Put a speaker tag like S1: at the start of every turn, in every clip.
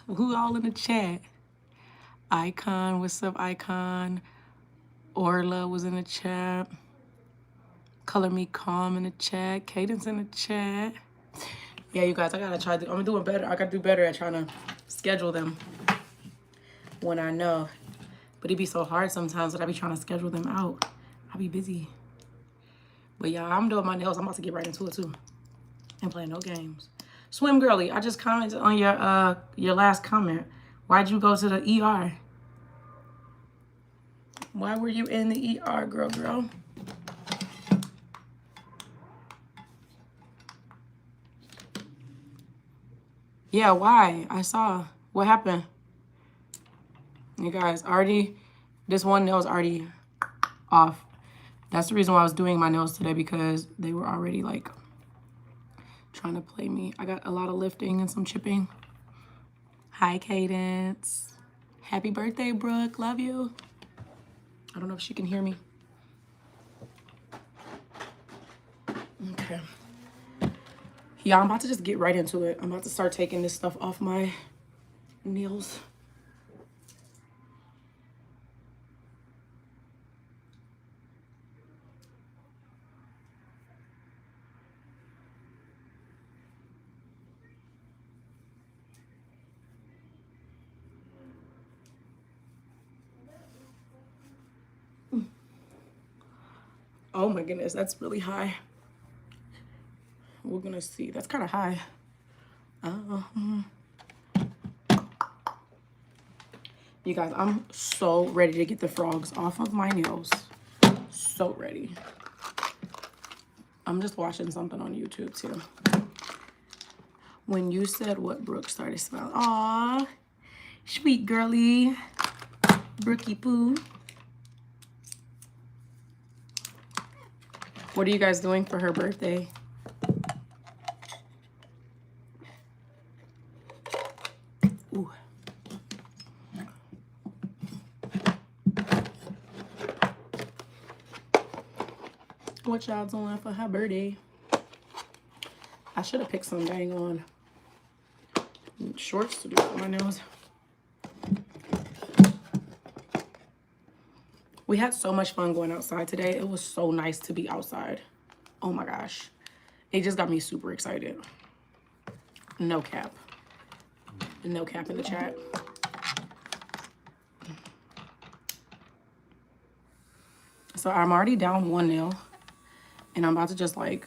S1: Who all in the chat? Icon, what's up, Icon? Orla was in the chat. Color Me Calm in the chat. Cadence in the chat. Yeah, you guys, I gotta try. I'm doing better. I gotta do better at trying to schedule them when I know. But it'd be so hard sometimes that I be trying to schedule them out. I be busy. But yeah, I'm doing my nails. I'm about to get right into it too. And playing no games. Swim Girly, I just commented on your last comment. Why'd you go to the ER? Why were you in the ER, girl? Yeah, why? I saw. What happened? You guys, this one nail's already off. That's the reason why I was doing my nails today, because they were already like trying to play me. I got a lot of lifting and some chipping. Hi, Cadence. Happy birthday, Brooke. Love you. I don't know if she can hear me. Okay. Yeah, I'm about to just get right into it. I'm about to start taking this stuff off my nails. Oh my goodness, that's really high. We're gonna see. That's kind of high. You guys, I'm so ready to get the frogs off of my nails. So ready. I'm just watching something on YouTube too. When you said what, Brooke started smiling. Aw, sweet girly. Brookie Poo. What are you guys doing for her birthday? Ooh. What y'all doing for her birthday? I should have picked some dang on shorts to do for my nails. We had so much fun going outside today. It was so nice to be outside. Oh my gosh. It just got me super excited. No cap. No cap in the chat. So I'm already down one nail. And I'm about to just like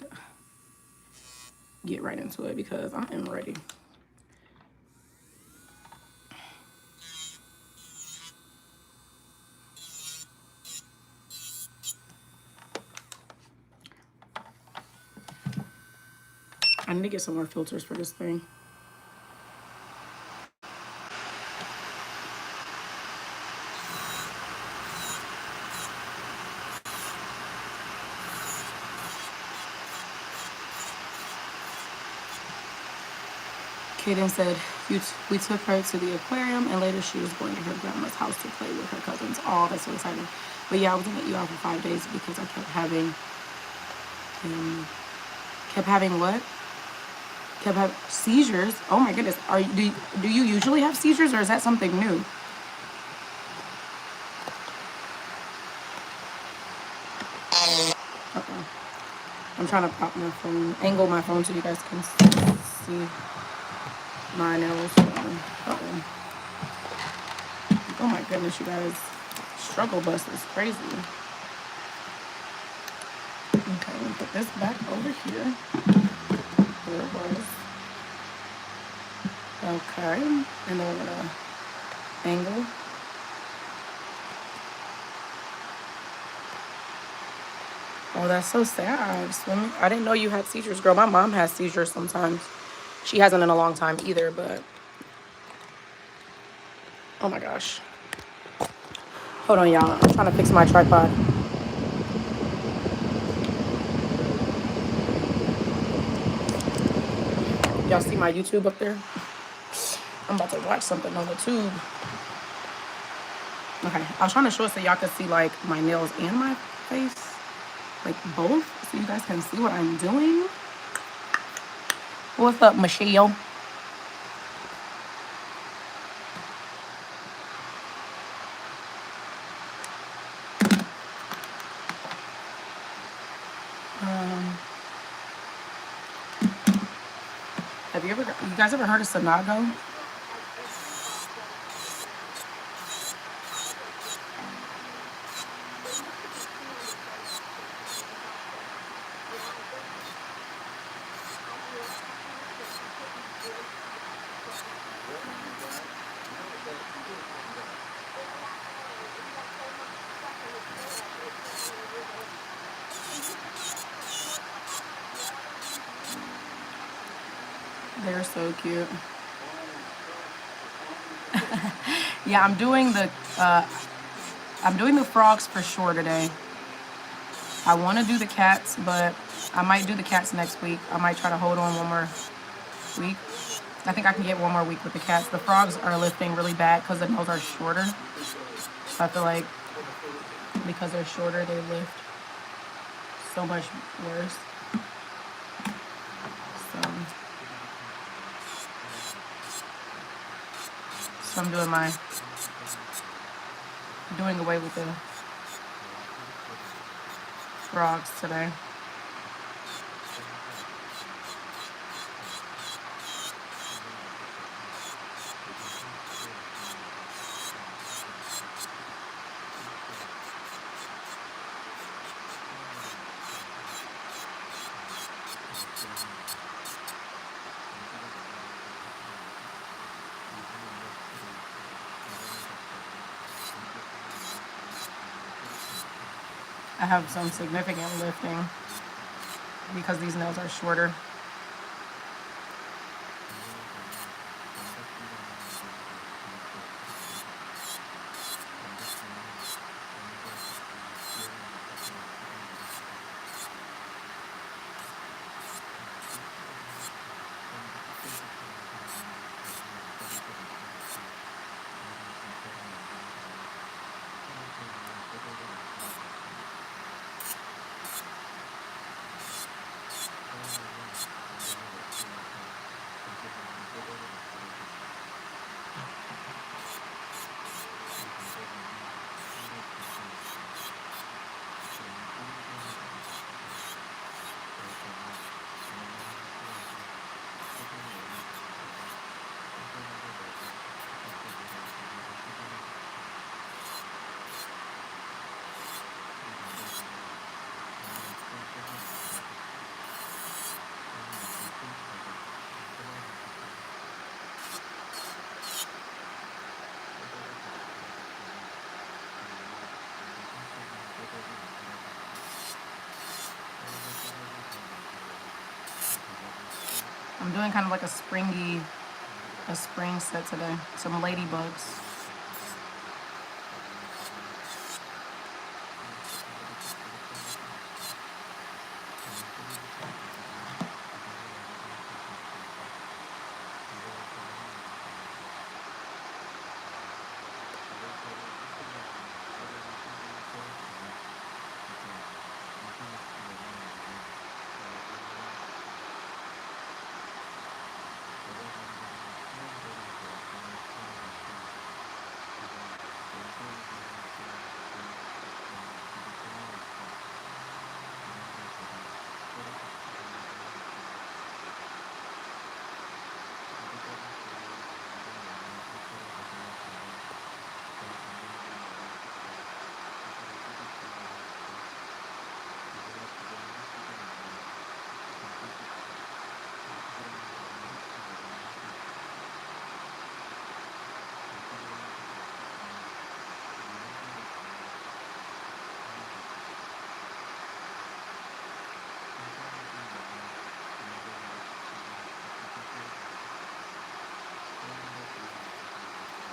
S1: get right into it because I am ready. I need to get some more filters for this thing. Kaden said, we took her to the aquarium and later she was going to her grandma's house to play with her cousins. Oh, that's so exciting. But yeah, I was in the ER for 5 days because I kept having, what? Kept having seizures. Oh my goodness. Do you usually have seizures or is that something new? Okay. I'm trying to prop my phone, angle my phone so you guys can see my nails. Oh my goodness, you guys. Struggle bus is crazy. Okay, let me put this back over here. Where it was. Okay, and then we're gonna angle. Oh, that's so sad. Swimming. I didn't know you had seizures, girl. My mom has seizures sometimes. She hasn't in a long time either, but oh my gosh. Hold on, y'all. I'm trying to fix my tripod. Y'all see my YouTube up there? I'm about to watch something on the tube. Okay, I was trying to show it so y'all could see like my nails and my face. Like both, so you guys can see what I'm doing. What's up, Michelle? You guys ever heard of Sanago? They're so cute. Yeah, I'm doing the frogs for sure today. I want to do the cats, but I might do the cats next week. I might try to hold on one more week. I think I can get one more week with the cats. The frogs are lifting really bad because the nails are shorter. So I feel like because they're shorter, they lift so much worse. So, so I'm doing away with the frogs today. I have some significant lifting because these nails are shorter. I'm doing kind of like a spring set today. Some ladybugs.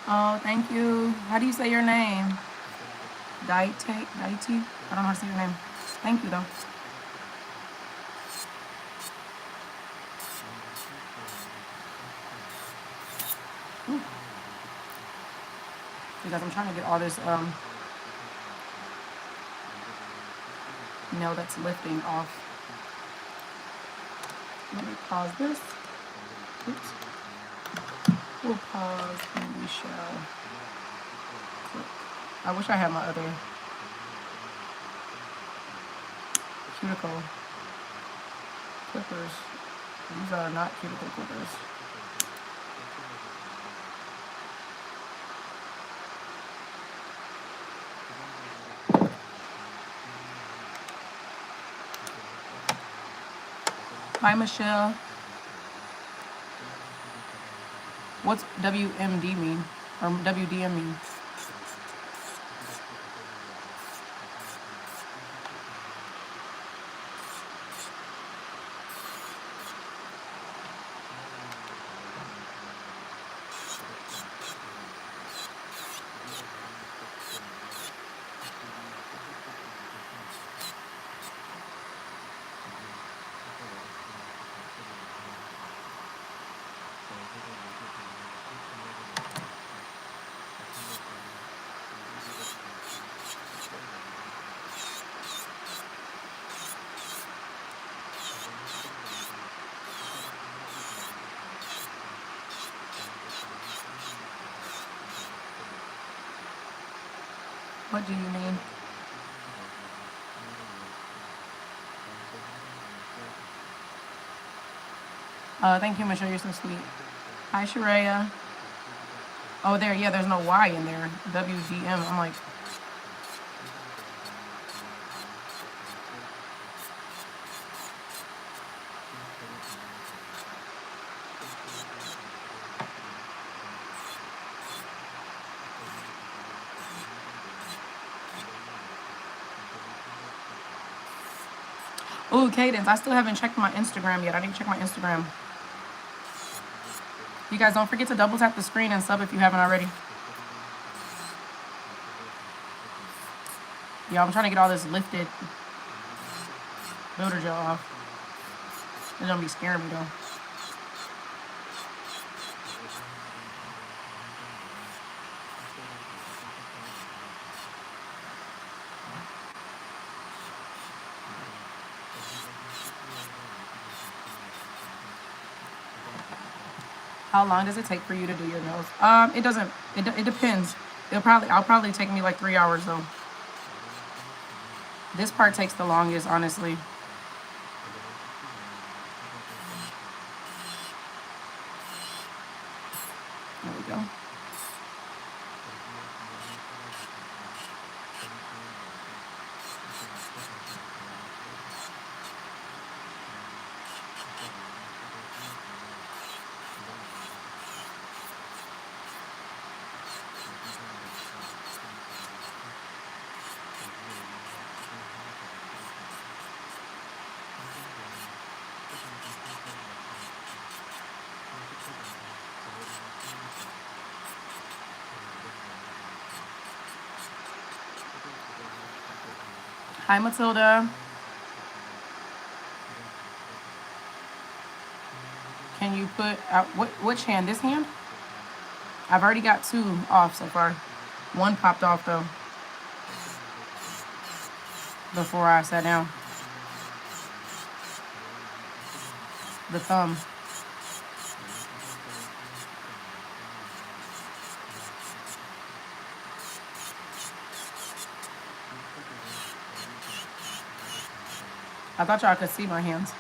S1: Oh, thank you. How do you say your name? Daite? Daiti? I don't know how to say your name. Thank you, though. Ooh. Because I'm trying to get all this nail that's lifting off. Let me pause this. Oops. We'll pause and we shall click. I wish I had my other cuticle clippers. These are not cuticle clippers. Hi, Michelle. What's WMD mean? Or WDM mean? What do you mean? Thank you, Michelle. You're so sweet. Hi, Sharia. Oh, there. Yeah, there's no Y in there. WDM. I'm like, ooh, Cadence. I still haven't checked my Instagram yet. I need to check my Instagram. You guys don't forget to double tap the screen and sub if you haven't already. Yeah, I'm trying to get all this lifted builder gel off. It don't be scaring me though. How long does it take for you to do your nails? It doesn't. It depends. I'll probably take me like 3 hours though. This part takes the longest, honestly. There we go. Hi, Matilda. Can you put out which hand? This hand? I've already got 2 off so far. 1 popped off though before I sat down. The thumb. I thought y'all could see my hands.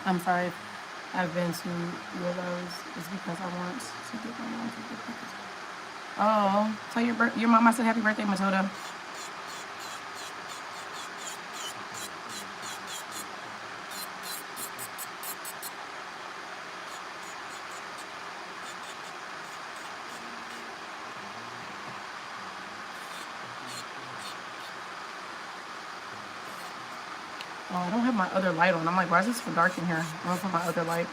S1: I'm sorry if I've been to Willows. It's because I want to get my mom to get breakfast. Oh, tell your mom I said happy birthday, Matilda. Oh, I don't have my other light on. I'm like, why is this so dark in here? I'm gonna put my other light.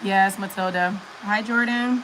S1: Yes, Matilda. Hi, Jordan.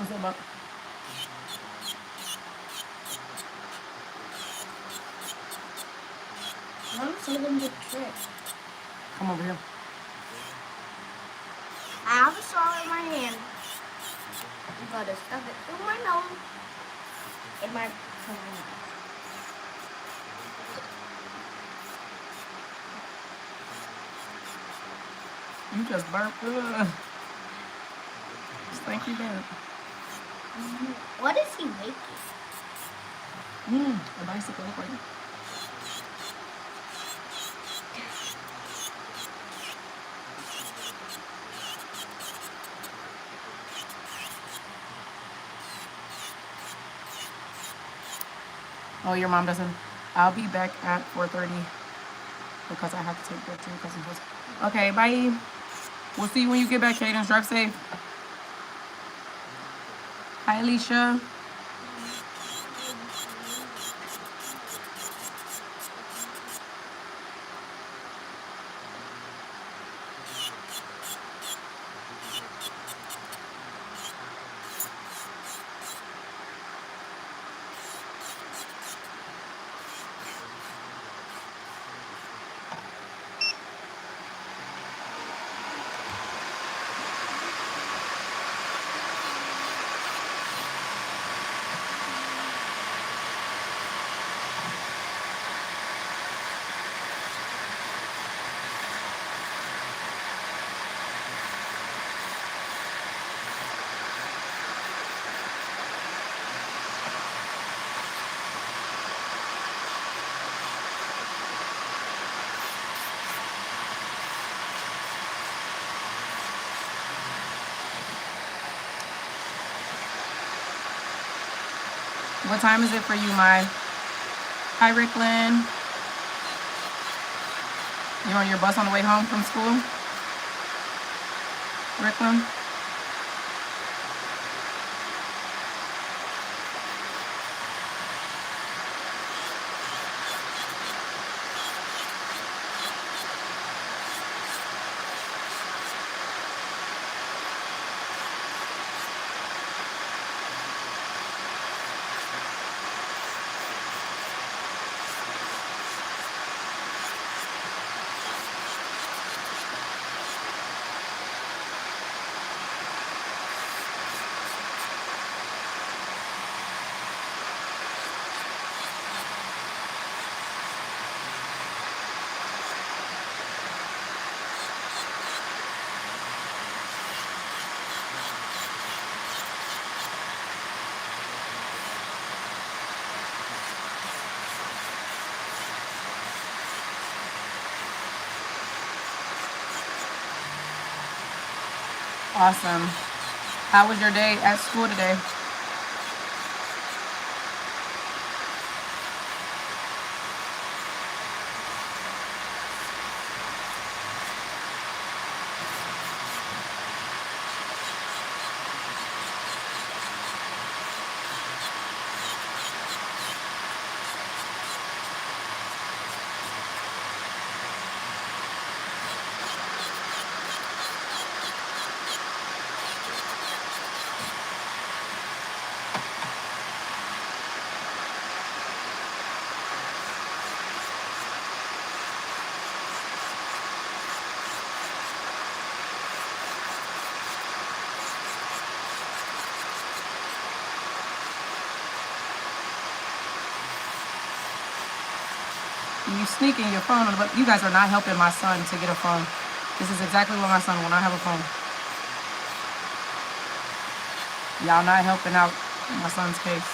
S1: What's up, Buck?
S2: Why don't some of them get tricked?
S1: Come over here.
S2: I have a straw in my hand. I'm gonna stuff it through my nose. In my
S1: You just burped. Ugh. Stinky burp.
S2: What is he making?
S1: A bicycle. Look like. Oh, your mom doesn't. I'll be back at 4:30 because I have to take Brooke to cousin's house. Okay, bye. We'll see you when you get back, Cadence. Drive safe. Hi, Alicia. What time is it for you, Mai? Hi, Ricklin. You're on your bus on the way home from school? Ricklin? Awesome. How was your day at school today? You sneaking your phone, but you guys are not helping my son to get a phone. This is exactly what my son will not have a phone. Y'all not helping out my son's case.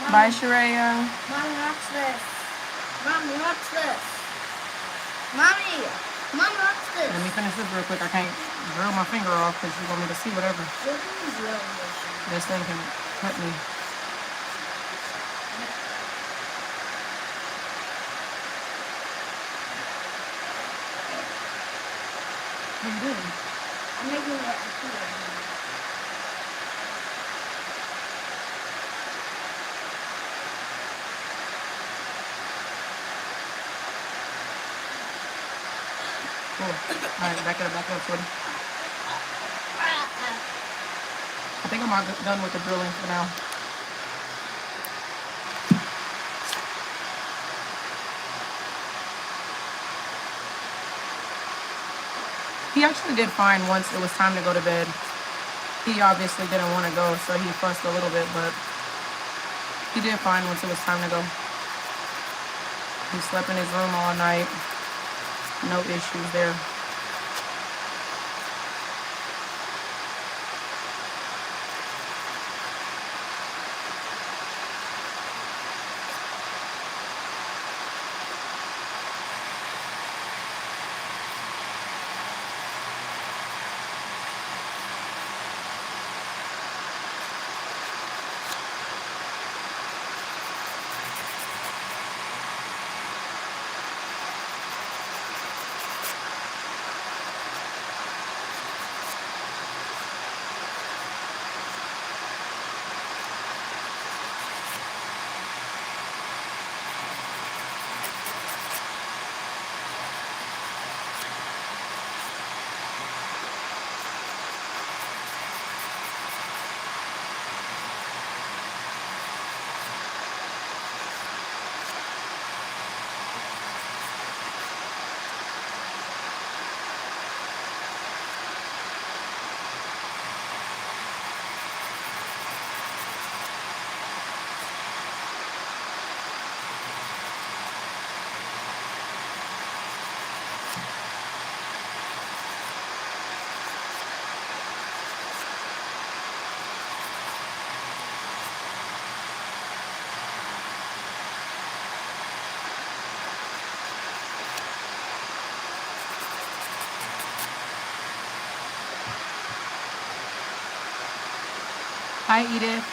S1: Bye, Sharia.
S2: Mommy, watch this. Mommy, watch this. Mommy, Mommy, watch this.
S1: Let me finish this real quick. I can't drill my finger off because you want me to see whatever. This thing can cut me. What are you doing?
S2: I'm making it appear.
S1: Cool. All right, back up, Shorty. I think I'm all done with the drilling for now. He actually did fine once it was time to go to bed. He obviously didn't want to go, so he fussed a little bit, but he did fine once it was time to go. He slept in his room all night. No issues there. Hi, Edith.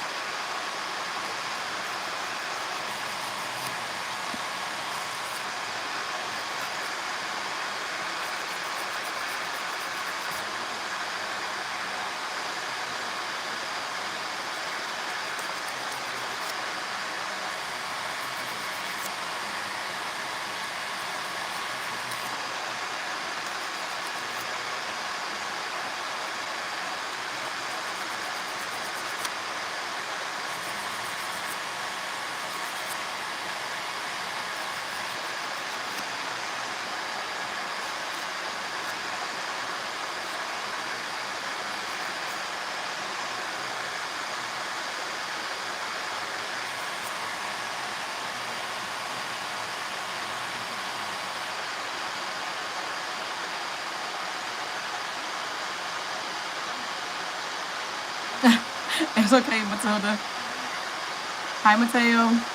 S1: It's okay, Matilda. Hi, Mateo.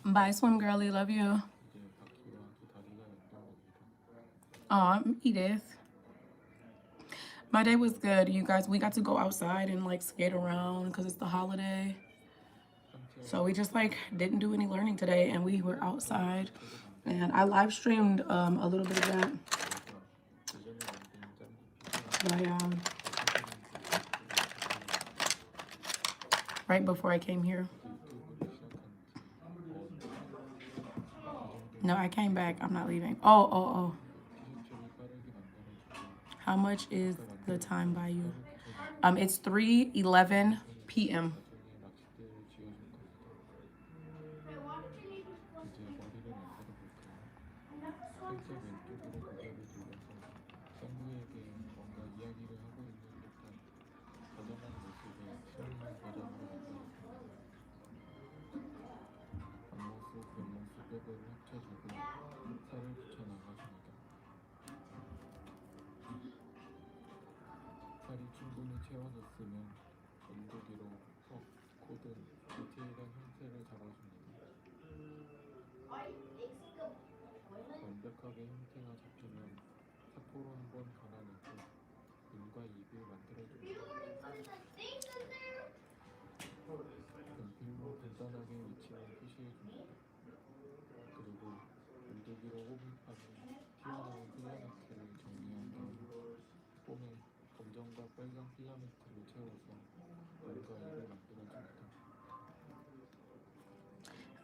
S1: Bye, swim girly. Love you. Aw, Edith. My day was good, you guys. We got to go outside and like skate around because it's the holiday. So we just like didn't do any learning today, and we were outside. And I live streamed a little bit of that. But, right before I came here. No, I came back. I'm not leaving. Oh. How much is the time by you? It's 3:11 p.m.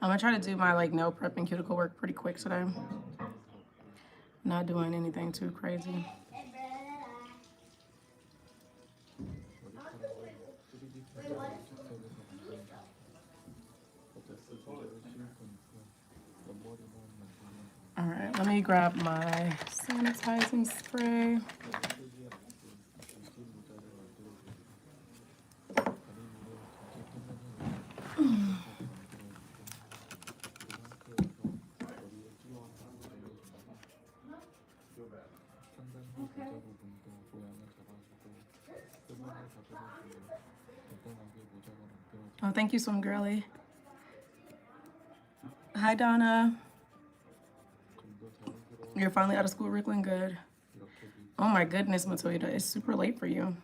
S1: I'm gonna try to do my like nail prep and cuticle work pretty quick today. Not doing anything too crazy. All right, let me grab my sanitizing spray. Oh, thank you, Swim Girly. Hi, Donna. You're finally out of school, Rickland. Good. Oh my goodness, Matilda, it's super late for you.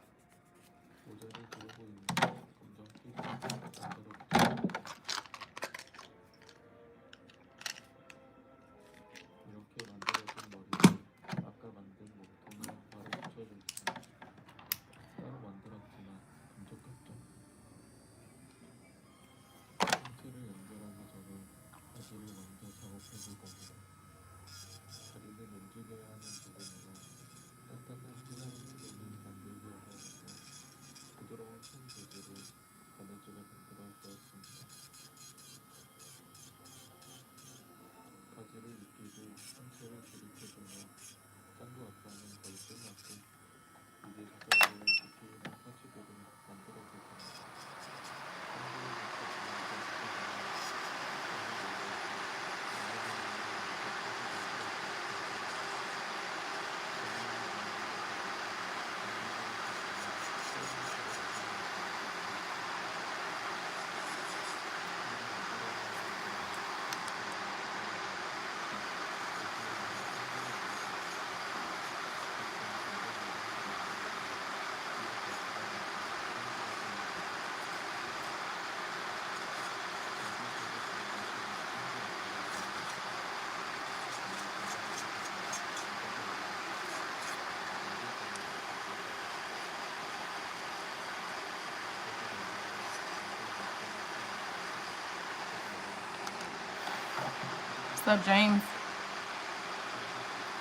S1: What's up, James?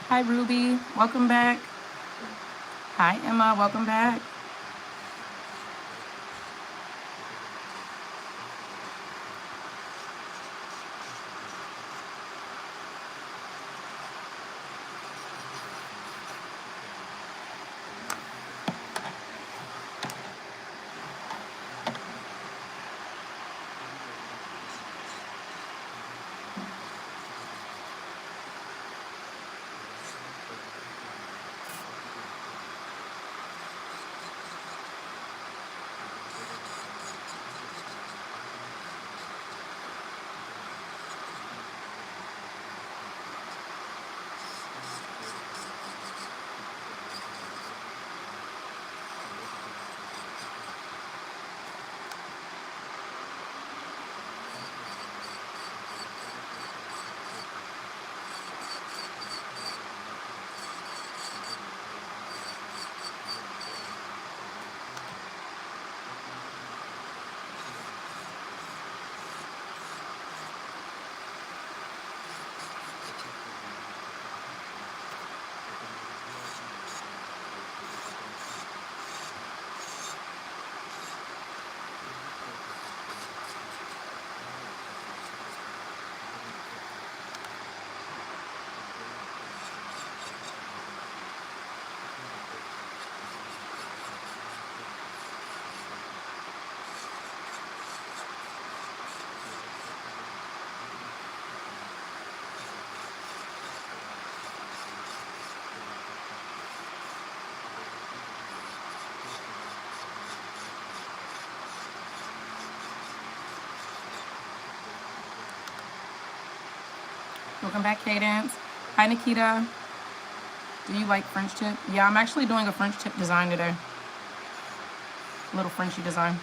S1: Hi, Ruby. Welcome back. Hi, Emma. Welcome back. Welcome back, Cadence. Hi, Nikita. Do you like French tip? Yeah, I'm actually doing a French tip design today. A little Frenchy design.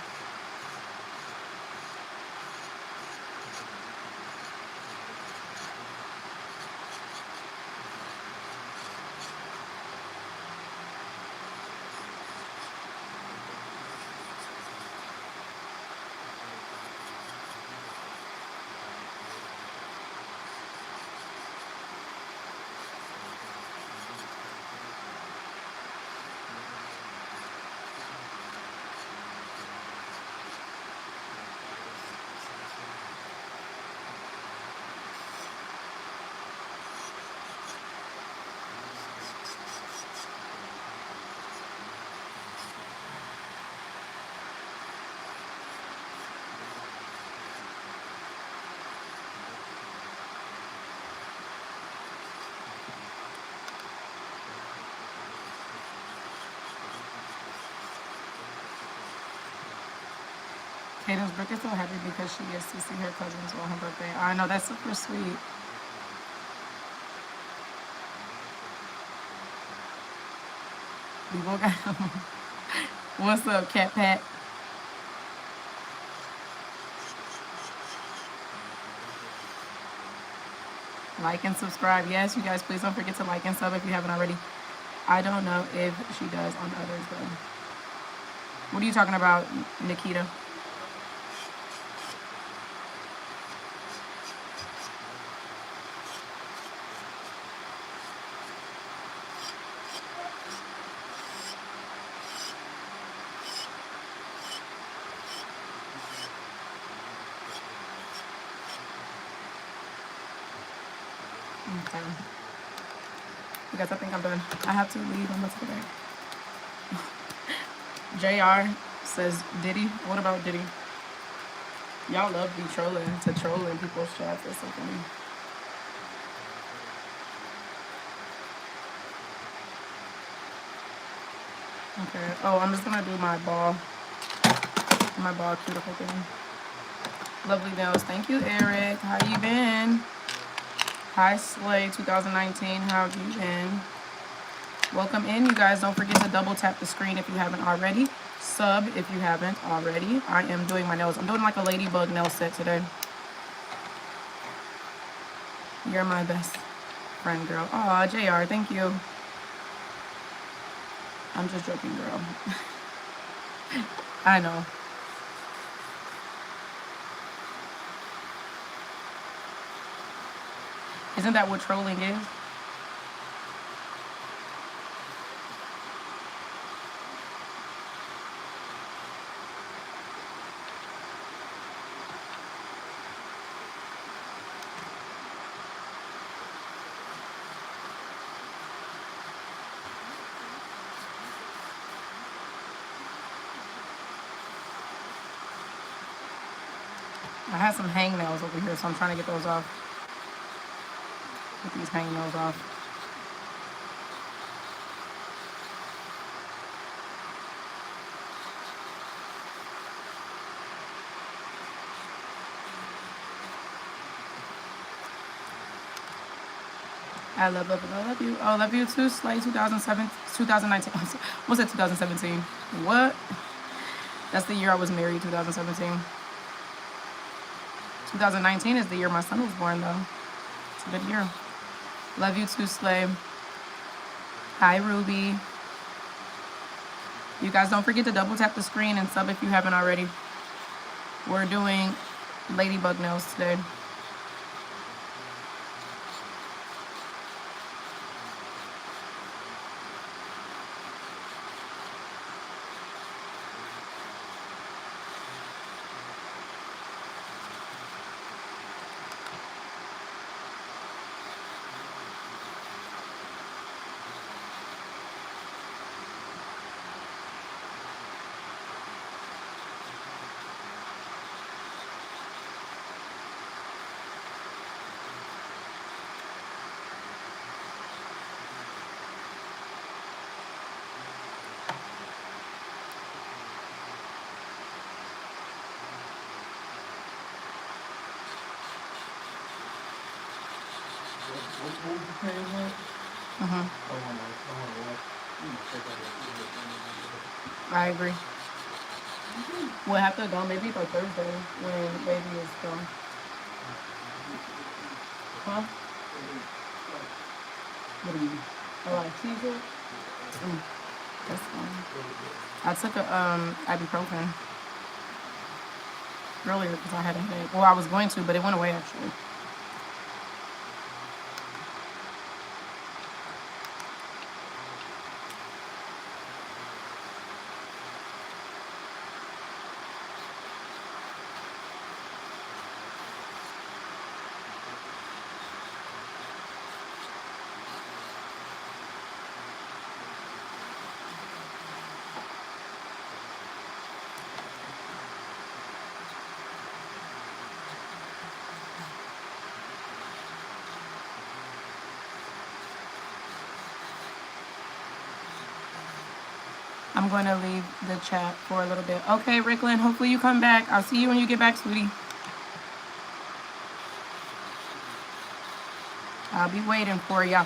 S1: Caden's birthday so happy because she gets to see her cousins on her birthday. I know, that's super sweet. We both got What's up, Cat Pat? Like and subscribe. Yes, you guys, please don't forget to like and sub if you haven't already. I don't know if she does on others, though. What are you talking about, Nikita? Okay. You guys, I think I'm done. I have to leave. I'm about to go back. JR says Diddy. What about Diddy? Y'all love be trolling to troll in people's chats. That's so funny. Okay. Oh, I'm just gonna do my ball cuticle thing. Lovely nails. Thank you, Eric. How you been? Hi, Slay 2019. How have you been? Welcome in, you guys. Don't forget to double tap the screen if you haven't already. Sub if you haven't already. I am doing my nails. I'm doing like a ladybug nail set today. You're my best friend, girl. Aw, JR, thank you. I'm just joking, girl. I know. Isn't that what trolling is? I had some hangnails over here, so I'm trying to get those off. Get these hangnails off. I love you. Oh, love you too. Slay 2007, 2019. What's it? 2017. What? That's the year I was married. 2017. 2019 is the year my son was born, though. It's a good year. Love you too, Slay. Hi, Ruby. You guys don't forget to double tap the screen and sub if you haven't already. We're doing ladybug nails today. I agree. We'll have to go maybe for Thursday when baby is gone. Huh? What do you mean? Oh, like teaser? That's fine. I took a ibuprofen earlier because I had a headache. Well, I was going to, but it went away actually. I'm going to leave the chat for a little bit. Okay, Ricklin, hopefully you come back. I'll see you when you get back, sweetie. I'll be waiting for ya.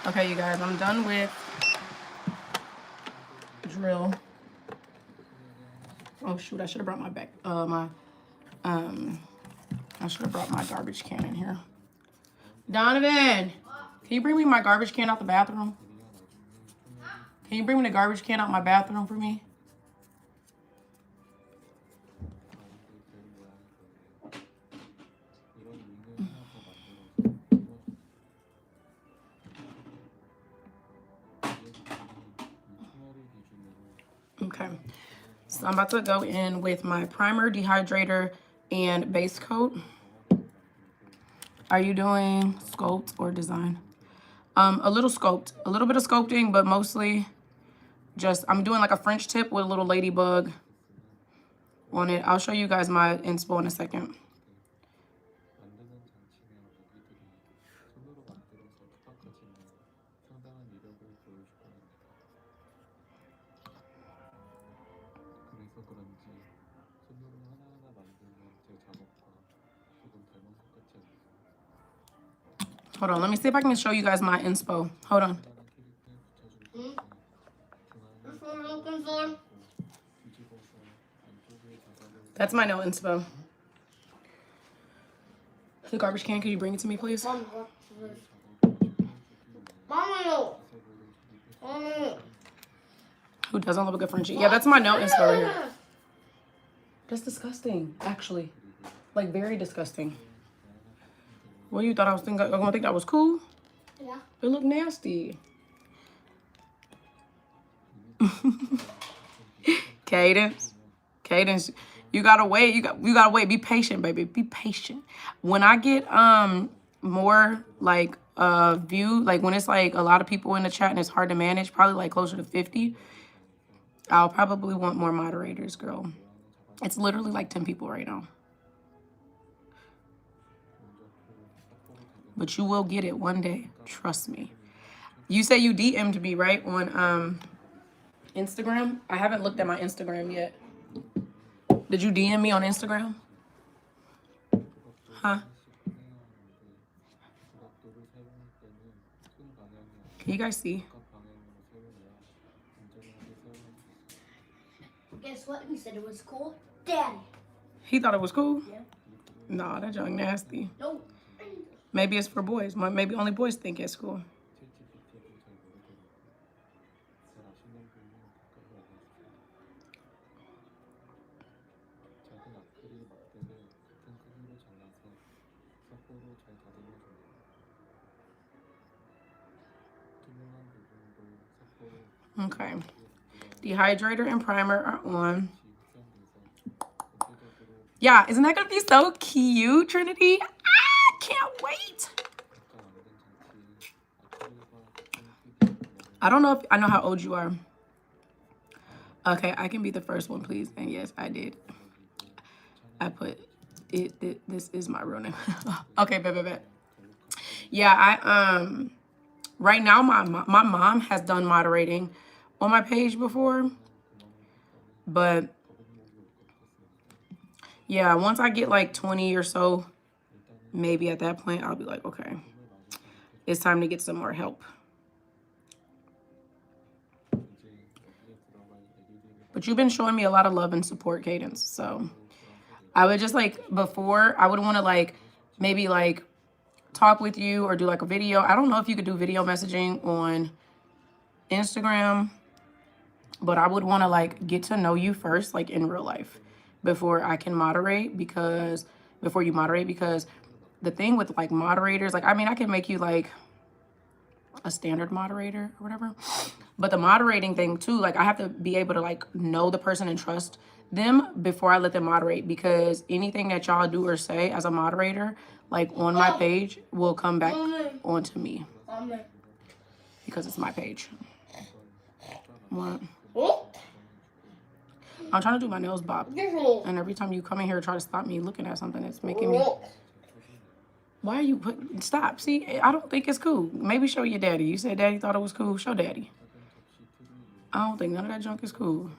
S1: Okay, you guys, I'm done with drill. Oh shoot, I should have brought my I should have brought my garbage can in here. Donovan, can you bring me my garbage can out the bathroom? Can you bring me the garbage can out my bathroom for me? Okay, so I'm about to go in with my primer, dehydrator, and base coat. Are you doing sculpt or design? A little sculpt, a little bit of sculpting, but mostly just, I'm doing like a French tip with a little ladybug on it. I'll show you guys my inspo in a second. Hold on, let me see if I can show you guys my inspo. Hold on.
S2: That's what I'm looking for.
S1: That's my nail inspo. The garbage can, can you bring it to me, please?
S2: Mommy, what's this? Mommy! Mommy!
S1: Who doesn't love a good Frenchie? Yeah, that's my nail inspo right here. That's disgusting, actually. Like, very disgusting. What, you thought I was thinking? I'm gonna think that was cool?
S2: Yeah.
S1: It looked nasty. Cadence. Cadence, you gotta wait. You gotta wait. Be patient, baby. Be patient. When I get more like view, like when it's like a lot of people in the chat and it's hard to manage, probably like closer to 50, I'll probably want more moderators, girl. It's literally like 10 people right now. But you will get it one day. Trust me. You say you DM'd me, right? On Instagram? I haven't looked at my Instagram yet. Did you DM me on Instagram? Huh? Can you guys see?
S2: Guess what? He said it was cool. Daddy.
S1: He thought it was cool?
S2: Yeah.
S1: Nah, that junk nasty.
S2: No.
S1: Maybe it's for boys. Maybe only boys think it's cool. Okay. Dehydrator and primer are on. Yeah, isn't that gonna be so cute, Trinity? Ah, can't wait. I don't know if I know how old you are. Okay, I can be the first one, please. And yes, I did. I put it this is my real name. Okay, bet. Yeah, I right now my mom has done moderating on my page before. But yeah, once I get like 20 or so, maybe at that point I'll be like, okay, it's time to get some more help. But you've been showing me a lot of love and support, Cadence. So I would just like, before, I would want to like, maybe like talk with you or do like a video. I don't know if you could do video messaging on Instagram, but I would want to like get to know you first, like in real life, before I can moderate, because before you moderate, because the thing with like moderators, like, I mean, I can make you like a standard moderator or whatever, but the moderating thing too, like I have to be able to like know the person and trust them before I let them moderate, because anything that y'all do or say as a moderator, like on my page, will come back onto me because it's my page. What? I'm trying to do my nails, Bob, and every time you come in here and try to stop me looking at something, it's making me. Why are you putting, stop, see, I don't think it's cool. Maybe show your daddy. You said daddy thought it was cool, show daddy. I don't think none of that junk is cool.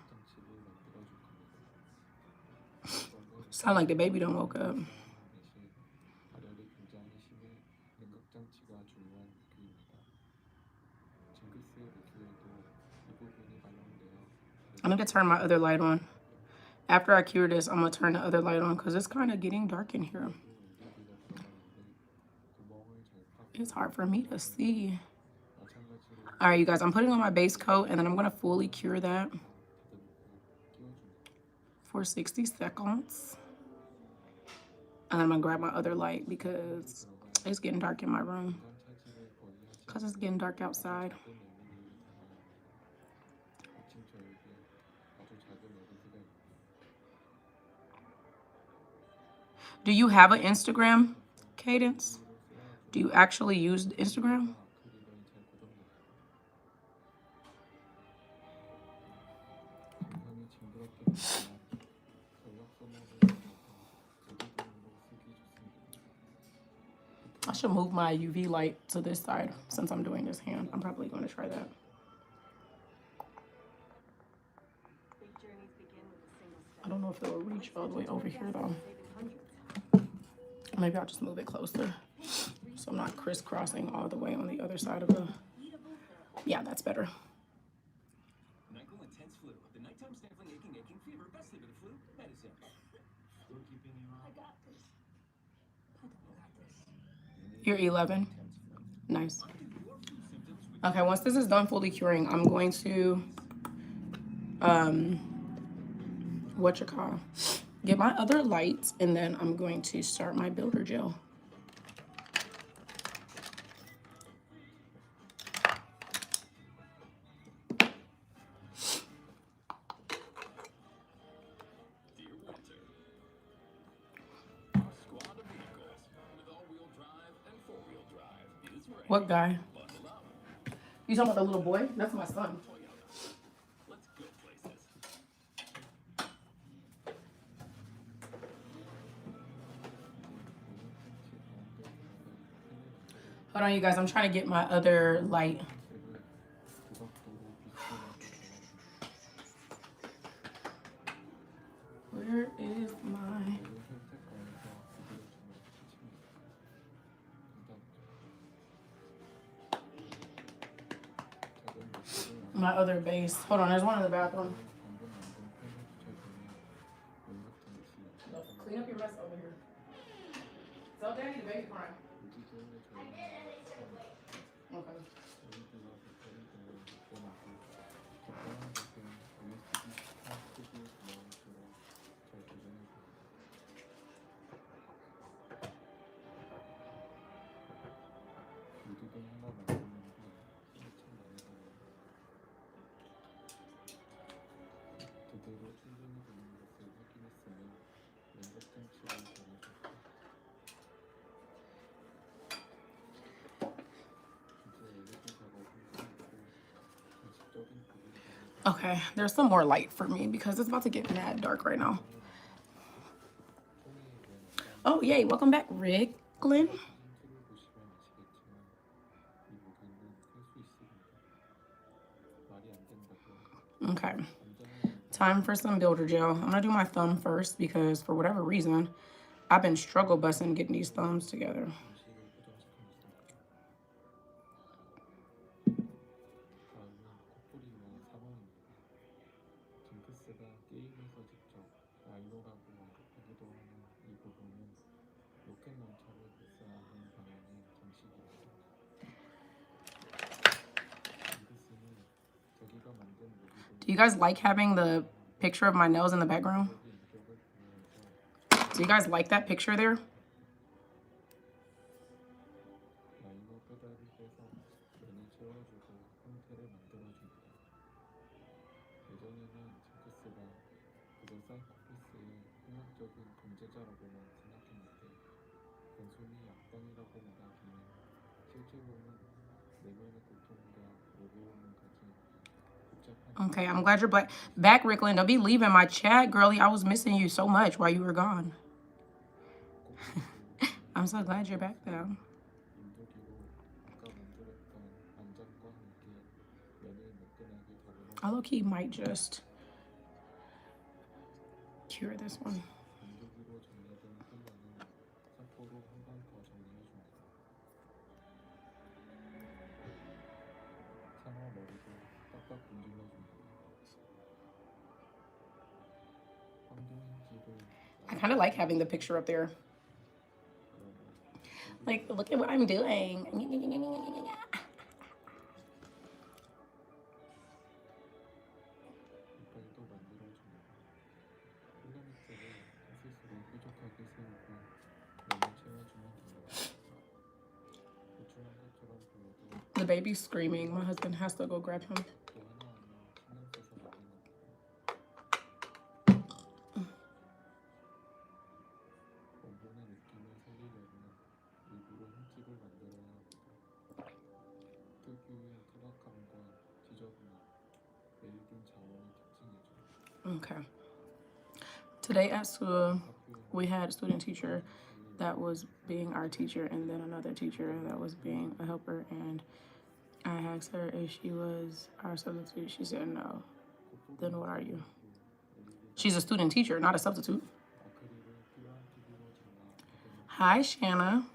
S1: Sound like the baby don't woke up. I need to turn my other light on. After I cure this, I'm gonna turn the other light on because it's kind of getting dark in here. It's hard for me to see. All right, you guys, I'm putting on my base coat and then I'm gonna fully cure that for 60 seconds. And then I'm gonna grab my other light because it's getting dark in my room. Because it's getting dark outside. Do you have an Instagram, Cadence? Do you actually use Instagram? I should move my UV light to this side since I'm doing this hand. I'm probably going to try that. I don't know if it'll reach all the way over here though. Maybe I'll just move it closer so I'm not crisscrossing all the way on the other side of the... Yeah, that's better. You're 11. Nice. Okay, once this is done fully curing, I'm going to get my other lights, and then I'm going to start my builder gel. What guy? You talking about the little boy? That's my son. Hold on, you guys. I'm trying to get my other light. Where is my other base? Hold on, there's one in the bathroom. Clean up your mess over here. Tell Daddy the baby crying. Okay. Okay, there's some more light for me because it's about to get mad dark right now. Oh, yay. Welcome back, Ricklin. Okay. Time for some builder gel. I'm going to do my thumb first because for whatever reason, I've been struggle busting getting these thumbs together. Do you guys like having the picture of my nails in the background? Do you guys like that picture there? Okay, I'm glad you're back, Ricklin. Don't be leaving my chat, girlie. I was missing you so much while you were gone. I'm so glad you're back, though. I low-key might just cure this one. I kind of like having the picture up there. Like, look at what I'm doing. The baby's screaming. My husband has to go grab him. Okay. Today at school, we had a student teacher that was being our teacher and then another teacher that was being a helper, and I asked her if she was our substitute. She said no. Then what are you? She's a student teacher, not a substitute. Hi, Shanna.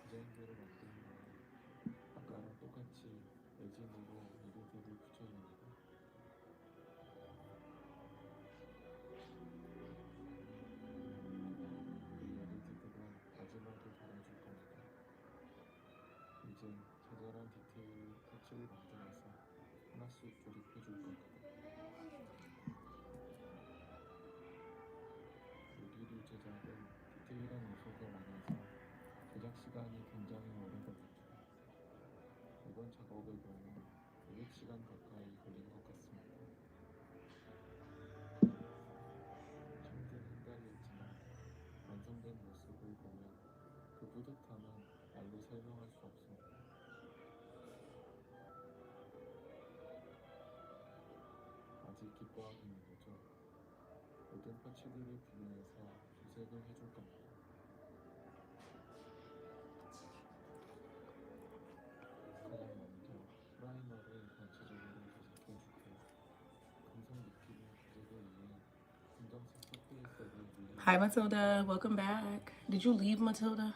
S1: Hi, Matilda. Welcome back. Did you leave, Matilda?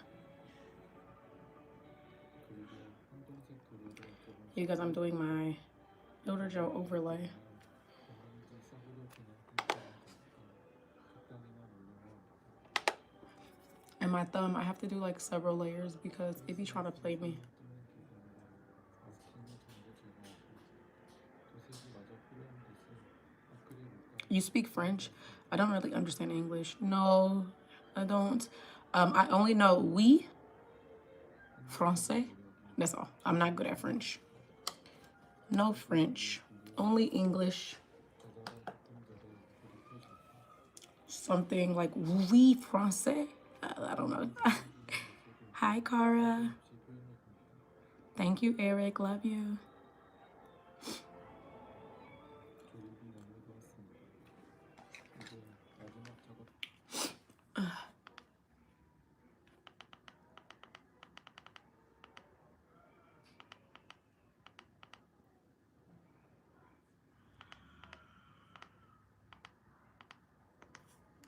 S1: You guys, I'm doing my builder gel overlay. And my thumb, I have to do like several layers because it be trying to play me. You speak French? I don't really understand English. No, I don't. I only know oui, français. That's all. I'm not good at French. No French, only English. Something like oui, français. I don't know. Hi, Cara. Thank you, Eric. Love you.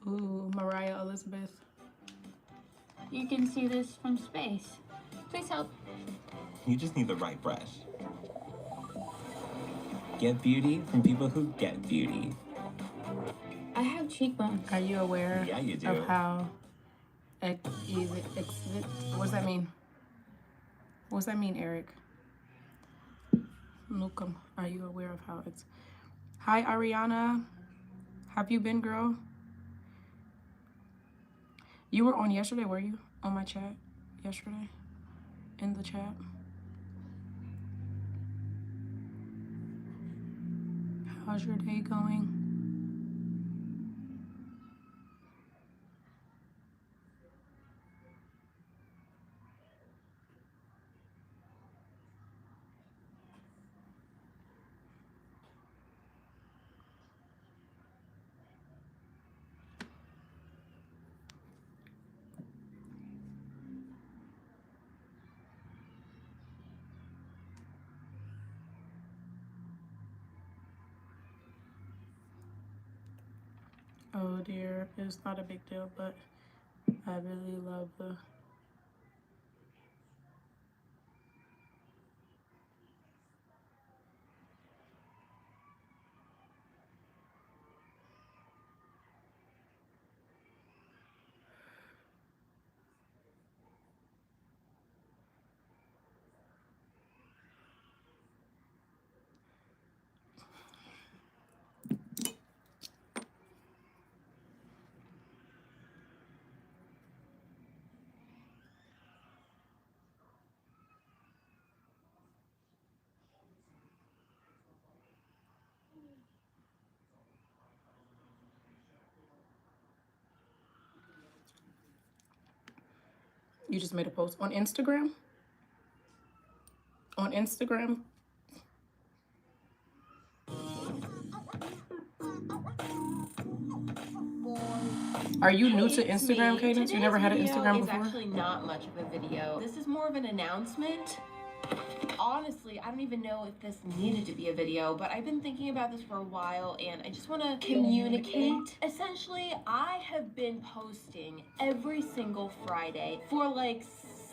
S1: Ooh, Mariah Elizabeth.
S2: You can see this from space. Please help.
S3: You just need the right brush. Get beauty from people who get beauty.
S2: I have cheekbones.
S1: Are you aware
S3: Yeah, you do.
S1: of how what does that mean? What does that mean, Eric? Nukum, are you aware of how it's... Hi, Ariana. Have you been, girl? You were on yesterday, were you? On my chat yesterday? In the chat? How's your day going? Oh dear, it's not a big deal, but I really love the... You just made a post on Instagram? On Instagram? Are you new to Instagram, Cadence? You never had an Instagram before?
S4: It's actually not much of a video. This is more of an announcement. Honestly, I don't even know if this needed to be a video, but I've been thinking about this for a while and I just want to communicate. Essentially, I have been posting every single Friday for like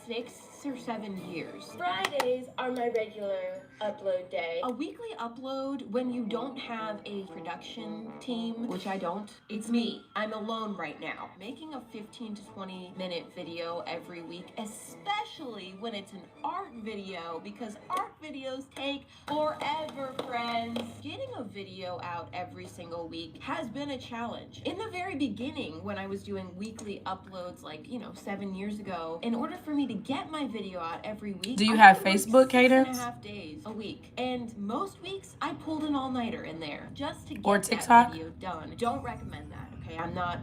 S4: 6 or 7 years. Fridays are my regular upload day. A weekly upload when you don't have a production team, which I don't. It's me. I'm alone right now. Making a 15 to 20 minute video every week, especially when it's an art video, because art videos take forever, friends. Getting a video out every single week has been a challenge. In the very beginning, when I was doing weekly uploads, like, 7 years ago, in order for me to get my video out every week,
S1: Do you
S4: I
S1: have
S4: had to work
S1: Facebook, Cadence?
S4: 6.5 days a week. And most weeks, I pulled an all-nighter in there just to
S1: Or
S4: get that
S1: TikTok?
S4: video done. Don't recommend that, okay?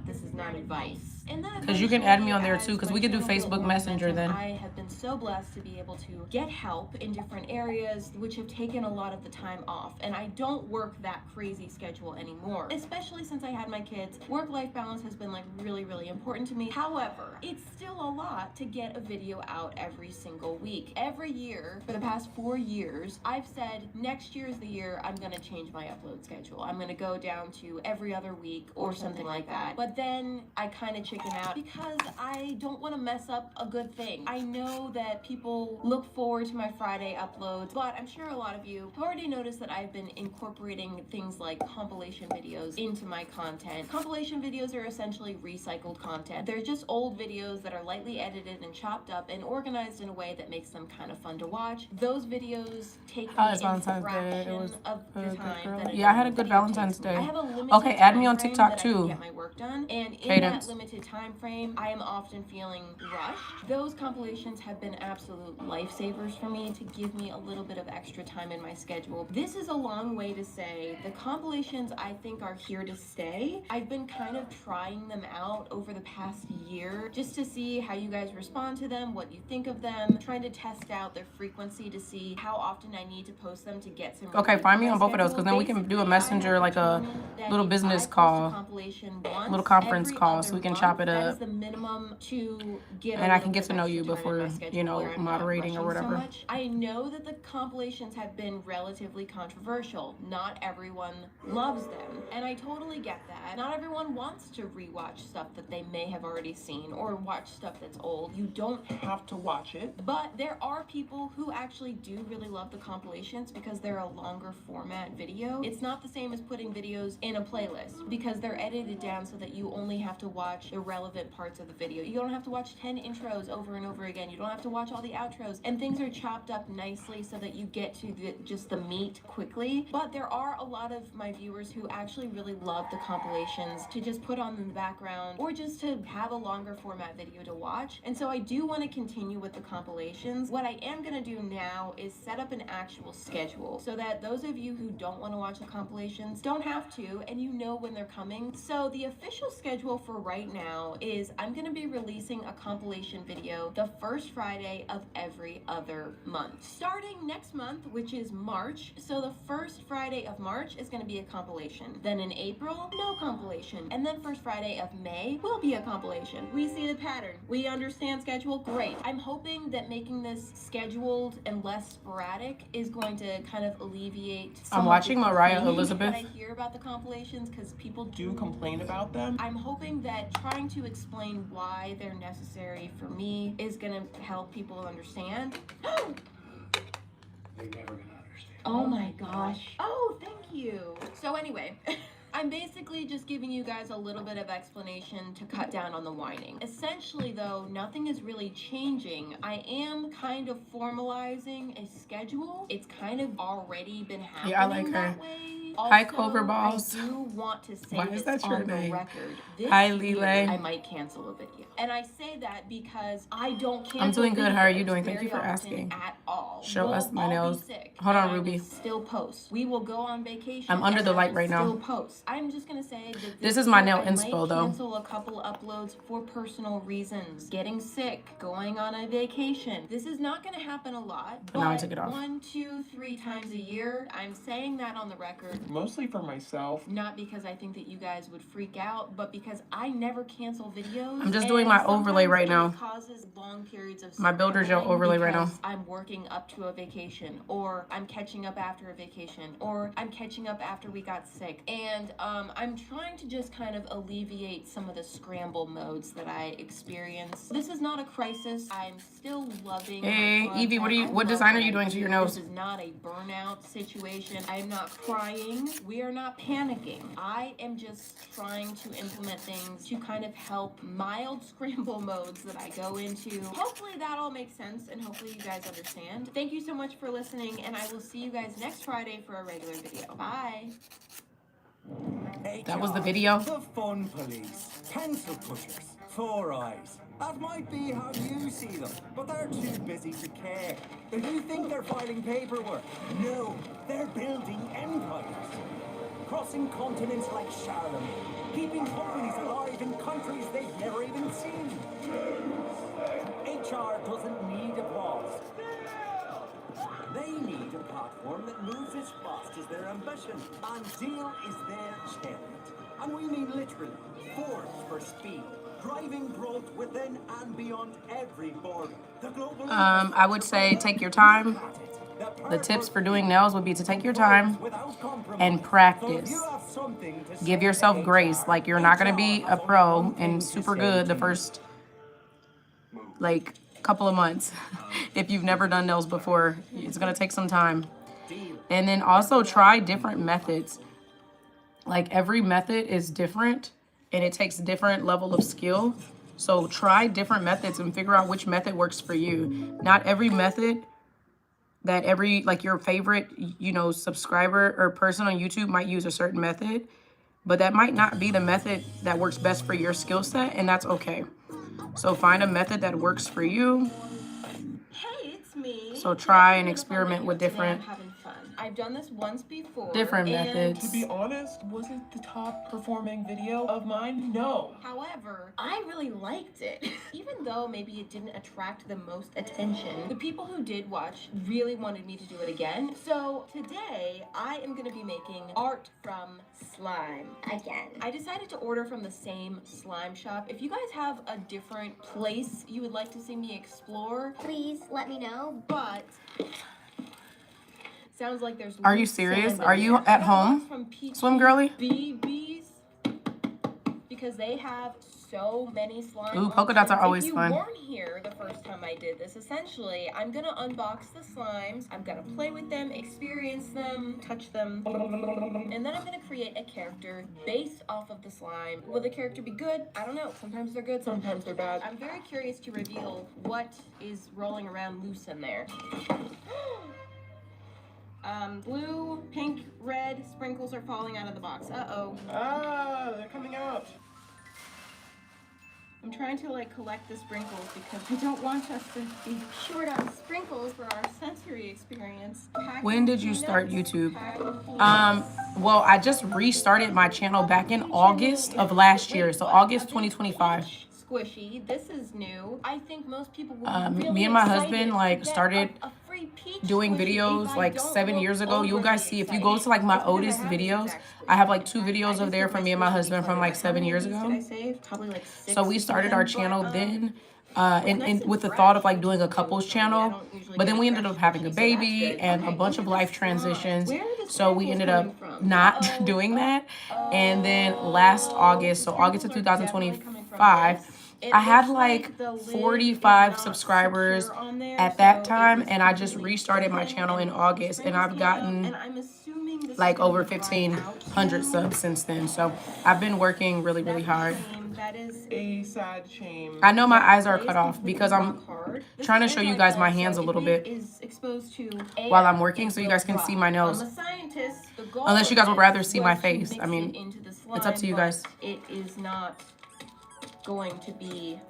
S4: This is not advice. And then
S1: Because you can add me on there
S4: eventually,
S1: too, because
S4: as
S1: we could do
S4: my channel
S1: Facebook
S4: built more
S1: Messenger
S4: momentum,
S1: then.
S4: I have been so blessed to be able to get help in different areas, which have taken a lot of the time off. And I don't work that crazy schedule anymore, especially since I had my kids. Work-life balance has been like really, really important to me. However, it's still a lot to get a video out every single week. Every year, for the past 4 years, I've said next year is the year I'm gonna change my upload schedule. I'm gonna go down to every other week or something like that. But then I kind of chicken out because I don't want to mess up a good thing. I know that people look forward to my Friday uploads, but I'm sure a lot of you have already noticed that I've been incorporating things like compilation videos into my content. Compilation videos are essentially recycled content. They're just old videos that are lightly edited and chopped up and organized in a way that makes them kind of fun to watch. Those videos take
S1: How
S4: me
S1: was
S4: a
S1: Valentine's Day?
S4: fraction
S1: It was
S4: of
S1: a
S4: the
S1: good
S4: time
S1: girl.
S4: that
S1: Yeah, I had a
S4: normal
S1: good
S4: video
S1: Valentine's
S4: takes me.
S1: Day.
S4: I have a limited
S1: Okay, add me on
S4: time frame
S1: TikTok
S4: that I can
S1: too.
S4: get my work done, and in
S1: Cadence.
S4: that limited time frame, I am often feeling rushed. Those compilations have been absolute lifesavers for me to give me a little bit of extra time in my schedule. This is a long way to say the compilations I think are here to stay. I've been kind of trying them out over the past year just to see how you guys respond to them, what you think of them, trying to test out their frequency to see how often I need to post them to get some
S1: Okay,
S4: relief
S1: find
S4: in
S1: me
S4: my
S1: on both of those, because then we
S4: schedule.
S1: can do a
S4: Basically, I
S1: messenger,
S4: have
S1: like a
S4: determined that
S1: little
S4: if
S1: business
S4: I post a
S1: call,
S4: compilation once
S1: little conference
S4: every
S1: call,
S4: other
S1: so we can
S4: month,
S1: chop it
S4: that is
S1: up.
S4: the minimum to get
S1: And
S4: a
S1: I
S4: little
S1: can get
S4: bit
S1: to
S4: of
S1: know
S4: extra
S1: you
S4: time in
S1: before,
S4: my schedule where I'm not
S1: moderating or
S4: rushing so
S1: whatever.
S4: much. I know that the compilations have been relatively controversial. Not everyone loves them, and I totally get that. Not everyone wants to rewatch stuff that they may have already seen or watch stuff that's old. You don't have to watch it, but there are people who actually do really love the compilations because they're a longer format video. It's not the same as putting videos in a playlist because they're edited down so that you only have to watch the relevant parts of the video. You don't have to watch 10 intros over and over again. You don't have to watch all the outros, and things are chopped up nicely so that you get to just the meat quickly. But there are a lot of my viewers who actually really love the compilations to just put on in the background or just to have a longer format video to watch. And so I do want to continue with the compilations. What I am going to do now is set up an actual schedule so that those of you who don't want to watch the compilations don't have to, and you know when they're coming. So the official schedule for right now is I'm going to be releasing a compilation video the first Friday of every other month. Starting next month, which is March, so the first Friday of March is going to be a compilation. Then in April, no compilation. And then first Friday of May will be a compilation. We see the pattern. We understand schedule. Great. I'm hoping that making this scheduled and less sporadic is going to kind of alleviate some
S1: I'm watching
S4: of the
S1: Mariah
S4: complaining
S1: Elizabeth.
S4: that I hear about the compilations, because people do complain about them. I'm hoping that trying to explain why they're necessary for me is going to help people understand.
S5: They're never gonna understand.
S4: Oh my gosh. Oh, thank you. So anyway, I'm basically just giving you guys a little bit of explanation to cut down on the whining. Essentially though, nothing is really changing. I am kind of formalizing a schedule. It's kind of already been happening
S1: Yeah, I like her.
S4: that way.
S1: Hi,
S4: Also,
S1: Clover Balls.
S4: I do want to say
S1: Why is
S4: this
S1: that your
S4: on the
S1: name?
S4: record. This
S1: Hi,
S4: year,
S1: Lele.
S4: I might cancel a video. And I say that because I don't cancel
S1: I'm doing good. How are you
S4: videos
S1: doing? Thank you
S4: very
S1: for
S4: often
S1: asking.
S4: at all.
S1: Show us my
S4: all be
S1: nails.
S4: sick,
S1: Hold on,
S4: and I
S1: Ruby.
S4: will still post. We will go on vacation.
S1: I'm under
S4: and
S1: the
S4: I
S1: light
S4: will
S1: right now.
S4: Still post. I'm just gonna say that
S1: This is my
S4: year
S1: nail
S4: I
S1: inspo,
S4: might
S1: though.
S4: cancel a couple uploads for personal reasons. Getting sick, going on a vacation. This is not gonna happen a lot.
S1: But now I took it off.
S4: 1, 2, 3 times a year. I'm saying that on the record
S5: mostly for myself.
S4: Not because I think that you guys would freak out, but because I never cancel videos.
S1: I'm just doing my overlay right now.
S4: It causes long periods of
S1: My Builder Gel overlay right now.
S4: I'm working up to a vacation, or I'm catching up after a vacation, or I'm catching up after we got sick. And I'm trying to just kind of alleviate some of the scramble modes that I experience. This is not a crisis. I'm still loving
S1: Hey,
S4: my
S1: Evie,
S4: content.
S1: what design are you doing to your nose?
S4: This is not a burnout situation. I am not crying. We are not panicking. I am just trying to implement things to kind of help mild scramble modes that I go into. Hopefully that all makes sense, and hopefully you guys understand. Thank you so much for listening, and I will see you guys next Friday for a regular video. Bye.
S1: That was the video.
S6: The fun police, pencil pushers, four eyes. That might be how you see them, but they're too busy to care. If you think they're filing paperwork, no, they're building empires. Crossing continents like Charlemagne, keeping companies alive in countries they've never even seen. HR doesn't need applause. They need a platform that moves as fast as their ambition, and Zeal is their chariot. And we mean literally, forged for speed, driving growth within and beyond every border. The global
S1: I would say take your time. The tips for doing nails would be to take your time and practice. Give yourself grace. Like, you're not going to be a pro and super good the first, like, couple of months. If you've never done nails before, it's going to take some time. And then also try different methods. Like, every method is different and it takes a different level of skill. So try different methods and figure out which method works for you. Not every method that like your favorite, you know, subscriber or person on YouTube might use a certain method, but that might not be the method that works best for your skill set, and that's okay. So find a method that works for you.
S4: Hey, it's me.
S1: So try and experiment with different
S4: I've done this once before.
S1: different methods.
S5: To be honest, was it the top performing video of mine? No.
S4: However, I really liked it. Even though maybe it didn't attract the most attention, the people who did watch really wanted me to do it again. So today, I am going to be making art from slime again. I decided to order from the same slime shop. If you guys have a different place you would like to see me explore,
S2: Please let me know.
S4: but sounds like there's
S1: Are you
S4: loose
S1: serious?
S4: sand in
S1: Are you
S4: there.
S1: at
S4: I got
S1: home,
S4: lots from PT
S1: Swim Girly?
S4: BBs, because they have so many slime
S1: Ooh, polka dots are
S4: options.
S1: always
S4: if you
S1: fun.
S4: weren't here the first time I did this, essentially, I'm gonna unbox the slimes, I'm gonna play with them, experience them, touch them, and then I'm gonna create a character based off of the slime. Will the character be good? I don't know. Sometimes they're good, sometimes they're bad. I'm very curious to reveal what is rolling around loose in there. Blue, pink, red sprinkles are falling out of the box. Uh-oh.
S5: Ah, they're coming out.
S4: I'm trying to, like, collect the sprinkles because I don't want us to be short on sprinkles for our sensory experience.
S1: When did you start YouTube? Well, I just restarted my channel back in August of last year. So August 2025.
S4: Squishy. This is new. I think most people will be really
S1: Me and my
S4: excited
S1: husband,
S4: to
S1: like,
S4: get
S1: started
S4: a free peach
S1: doing
S4: squishy
S1: videos
S4: if I
S1: like
S4: don't
S1: 7
S4: look
S1: years ago. You guys
S4: overly
S1: see, if you
S4: excited.
S1: go to like my
S4: It's because I
S1: oldest
S4: have this
S1: videos,
S4: exact
S1: I have like
S4: squishy.
S1: 2
S4: I
S1: videos
S4: just
S1: of there
S4: did
S1: from me and my
S4: squishy
S1: husband from
S4: declutter.
S1: like
S4: How
S1: 7
S4: many
S1: years
S4: of these
S1: ago.
S4: did I save? Probably like 6
S1: So we started
S4: again,
S1: our
S4: but,
S1: channel then,
S4: nice
S1: and with the
S4: fresh.
S1: thought of like doing a couples
S4: I
S1: channel,
S4: don't usually
S1: but
S4: get
S1: then
S4: a
S1: we ended
S4: fresh
S1: up having a
S4: squishy, so that's
S1: baby
S4: good.
S1: and
S4: Okay,
S1: a bunch
S4: look
S1: of
S4: at
S1: life
S4: the slimes.
S1: transitions.
S4: Where are the
S1: So we
S4: sprinkles
S1: ended up
S4: coming from?
S1: not
S4: Uh-oh.
S1: doing that. And then last August, so August of 2025, I had like 45 subscribers at that time, and I just restarted my channel in August, and I've gotten like over 1,500 subs since then. So I've been working really, really hard.
S5: That is a sad shame.
S1: I know my eyes are cut off because I'm trying to show you guys my hands a little bit while I'm working so you guys can see my nails. Unless you guys would rather see my face. I mean, it's up to you guys.
S4: It is not going to be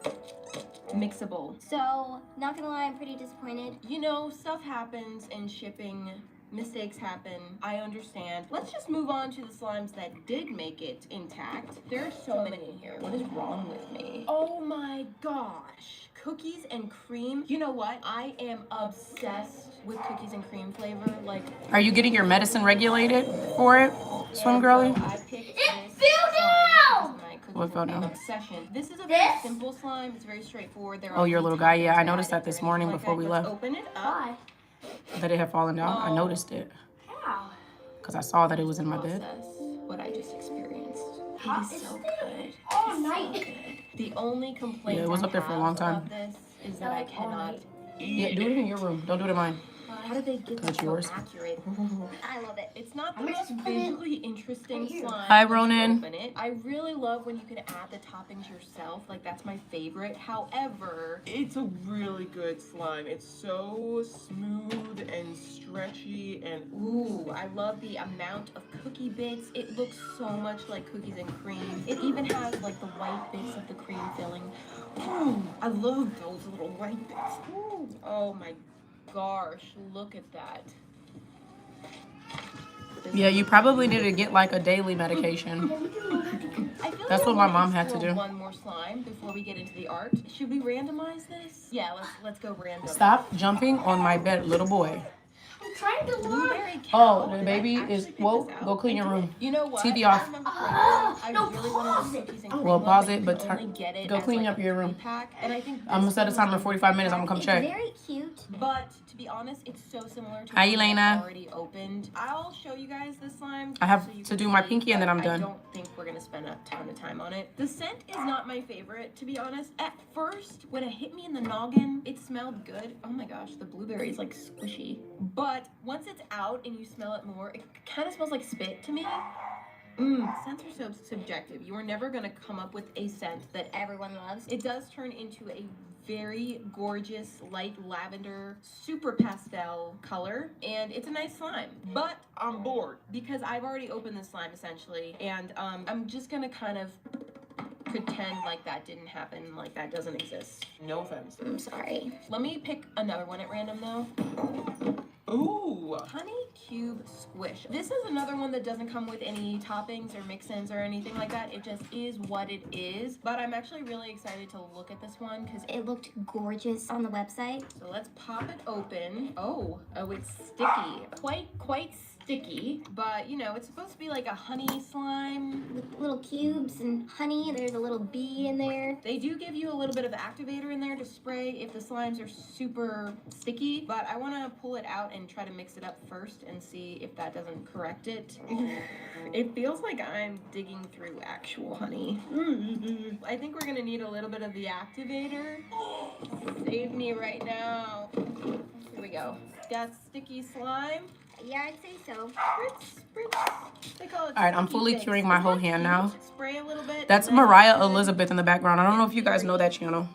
S4: mixable.
S2: So, not gonna lie, I'm pretty disappointed.
S4: You know, stuff happens in shipping. Mistakes happen. I understand. Let's just move on to the slimes that did make it intact. There are so many in here. What is wrong with me? Oh my gosh. Cookies and cream. You know what? I am obsessed with cookies and cream flavor. Like,
S1: Are you getting your medicine regulated for it? Swim
S4: And
S1: girly?
S4: so I picked this slime because of my
S1: What fell
S4: cookie
S1: down?
S4: obsession. This is a very simple slime. It's very straightforward. There
S1: Oh,
S4: are
S1: your
S4: no
S1: little guy. Yeah, I
S4: toppings
S1: noticed that
S4: added or
S1: this morning
S4: anything
S1: before
S4: like
S1: we
S4: that.
S1: left.
S4: Let's open it up.
S2: Why?
S1: That it had fallen down. I noticed it.
S2: How?
S1: Because I saw that it was in my bed.
S4: Process what I just experienced.
S2: How
S4: It is so good.
S2: all night.
S4: The only complaint
S1: Yeah, it was
S4: I
S1: up there for a
S4: have
S1: long time.
S4: about this is that I
S2: Like all
S4: cannot
S2: night.
S1: Yeah, do it in your room. Don't do it in mine.
S4: How did they get
S1: That's
S4: that so
S1: yours.
S4: accurate?
S2: I love it.
S4: It's not the
S2: I'm gonna
S4: most
S2: just put it
S4: visually interesting
S2: right here.
S4: slime.
S1: Hi,
S4: once you
S1: Ronan.
S4: open it. I really love when you can add the toppings yourself. Like, that's my favorite. However,
S5: It's a really good slime. It's so smooth and stretchy and
S4: ooh, I love the amount of cookie bits. It looks so much like cookies and cream. It even has like the white bits of the cream filling. Ooh, I love those little white bits. Ooh, oh my gosh, look at that.
S1: Yeah, you probably need to get like a daily medication.
S4: I feel
S1: That's
S4: like I
S1: what my
S4: wanna
S1: mom had to
S4: explore
S1: do.
S4: One more slime before we get into the art. Should we randomize this? Yeah, let's go random.
S1: Stop jumping on my bed, little boy.
S2: I'm trying to look.
S4: Blueberry cow.
S1: Oh, the
S4: Did I
S1: baby
S4: actually
S1: is.
S4: pick
S1: Well,
S4: this out?
S1: go clean
S4: I
S1: your
S4: did.
S1: room.
S4: You know what?
S1: TV
S4: I
S1: off.
S4: remember correctly.
S2: No,
S4: I really wanted
S2: pause
S4: the
S2: it.
S4: cookies and
S2: Oh.
S4: cream
S1: Well,
S4: one,
S1: pause
S4: but
S1: it,
S4: you
S1: but
S4: could only get it
S1: go
S4: as,
S1: clean
S4: like,
S1: up
S4: a
S1: your room.
S4: 3-pack, and I think
S1: I'm gonna
S4: this
S1: set a
S4: one
S1: timer
S4: was
S1: 45 minutes. I'm gonna come
S2: It's
S1: check.
S2: very cute.
S4: But to be honest, it's so similar to
S1: Hi,
S4: one
S1: Elena.
S4: that's already opened. I'll show you guys this slime.
S1: I have
S4: so you
S1: to
S4: can
S1: do my
S4: see,
S1: pinky and then
S4: but
S1: I'm done.
S4: I don't think we're gonna spend a ton of time on it. The scent is not my favorite, to be honest. At first, when it hit me in the noggin, it smelled good. Oh my gosh, the blueberry is like squishy. But once it's out and you smell it more, it kind of smells like spit to me. Scents are so subjective. You are never gonna come up with a scent that
S2: Everyone loves.
S4: it does turn into a very gorgeous light lavender, super pastel color, and it's a nice slime. But
S5: I'm bored.
S4: because I've already opened this slime essentially, and I'm just gonna kind of pretend like that didn't happen, like that doesn't exist.
S5: No offense.
S2: I'm sorry.
S4: Let me pick another one at random though.
S5: Ooh.
S4: Honey Cube Squish. This is another one that doesn't come with any toppings or mix-ins or anything like that. It just is what it is. But I'm actually really excited to look at this one because
S2: It looked gorgeous on the website.
S4: so let's pop it open. Oh, it's sticky. Quite sticky. But you know, it's supposed to be like a honey slime.
S2: With little cubes and honey. There's a little bee in there.
S4: They do give you a little bit of activator in there to spray if the slimes are super sticky, but I want to pull it out and try to mix it up first and see if that doesn't correct it. It feels like I'm digging through actual honey. I think we're gonna need a little bit of the activator. Save me right now. Here we go. Got sticky slime.
S2: Yeah, I'd say so.
S4: Spritz. They call it
S1: All right, I'm
S4: sticky
S1: fully
S4: fix.
S1: curing my
S4: Isn't
S1: whole
S4: that
S1: hand
S4: cute?
S1: now.
S4: Spray a little bit.
S1: That's
S4: and then
S1: Mariah
S4: fix
S1: Elizabeth in the background. I don't know if you guys know that channel.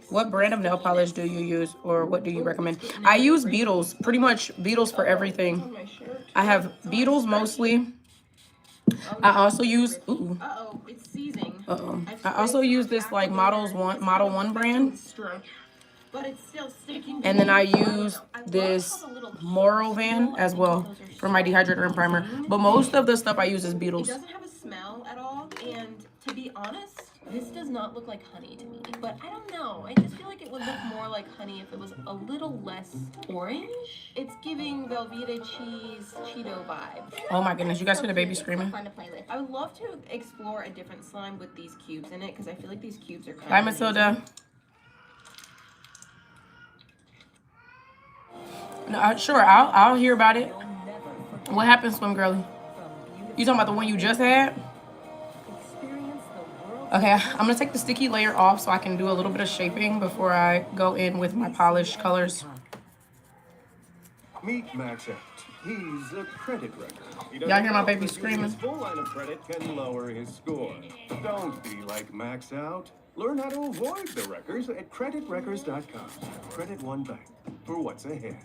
S1: What brand of nail polish do you use, or what do you recommend? I use Beetles, pretty much Beetles for everything.
S4: on my shirt.
S1: I have Beetles mostly. I also use
S4: Uh-oh, it's seizing.
S1: I also use this like Model 1 brand,
S4: But it's still sticking.
S1: and then I use this Morovan as well for my dehydrator and primer. But most of the stuff I use is
S4: It
S1: Beetles.
S4: doesn't have a smell at all, and to be honest, this does not look like honey to me. But I don't know. I just feel like it would look more like honey if it was a little less orange. It's giving Velveeta cheese Cheeto vibes.
S1: Oh my goodness, you guys hear the baby
S2: It's so
S1: screaming?
S2: fun to play with.
S4: I would love to explore a different slime with these cubes in it because I feel like these cubes are kind
S1: Bye,
S4: of
S1: Matilda. No, sure, I'll hear about it. What happened, Swim Girly? You talking about the one you just had? Okay, I'm gonna take the sticky layer off so I can do a little bit of shaping before I go in with my polished colors.
S7: Meet Max Out. He's a credit wrecker. He
S1: Y'all hear my
S7: doesn't
S1: baby
S7: know that
S1: screaming?
S7: His full line of credit can lower his score. Don't be like Max Out. Learn how to avoid the wreckers at creditwreckers.com. Credit One Bank for what's ahead.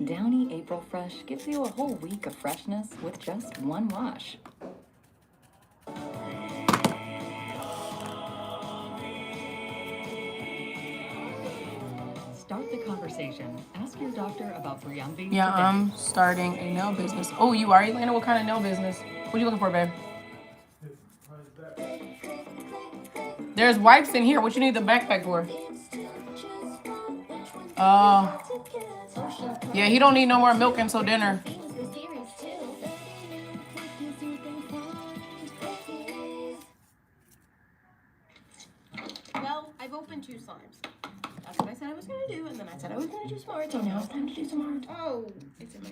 S8: Downy April Fresh gives you a whole week of freshness with just one wash. Start the conversation. Ask your doctor about Briumvi
S1: Yeah,
S8: today.
S1: I'm starting a nail business. Oh, you are, Elena? What kind of nail business? What are you looking for, babe? There's wipes in here. What you need the backpack for? Oh. Yeah, he don't need no more milk until dinner.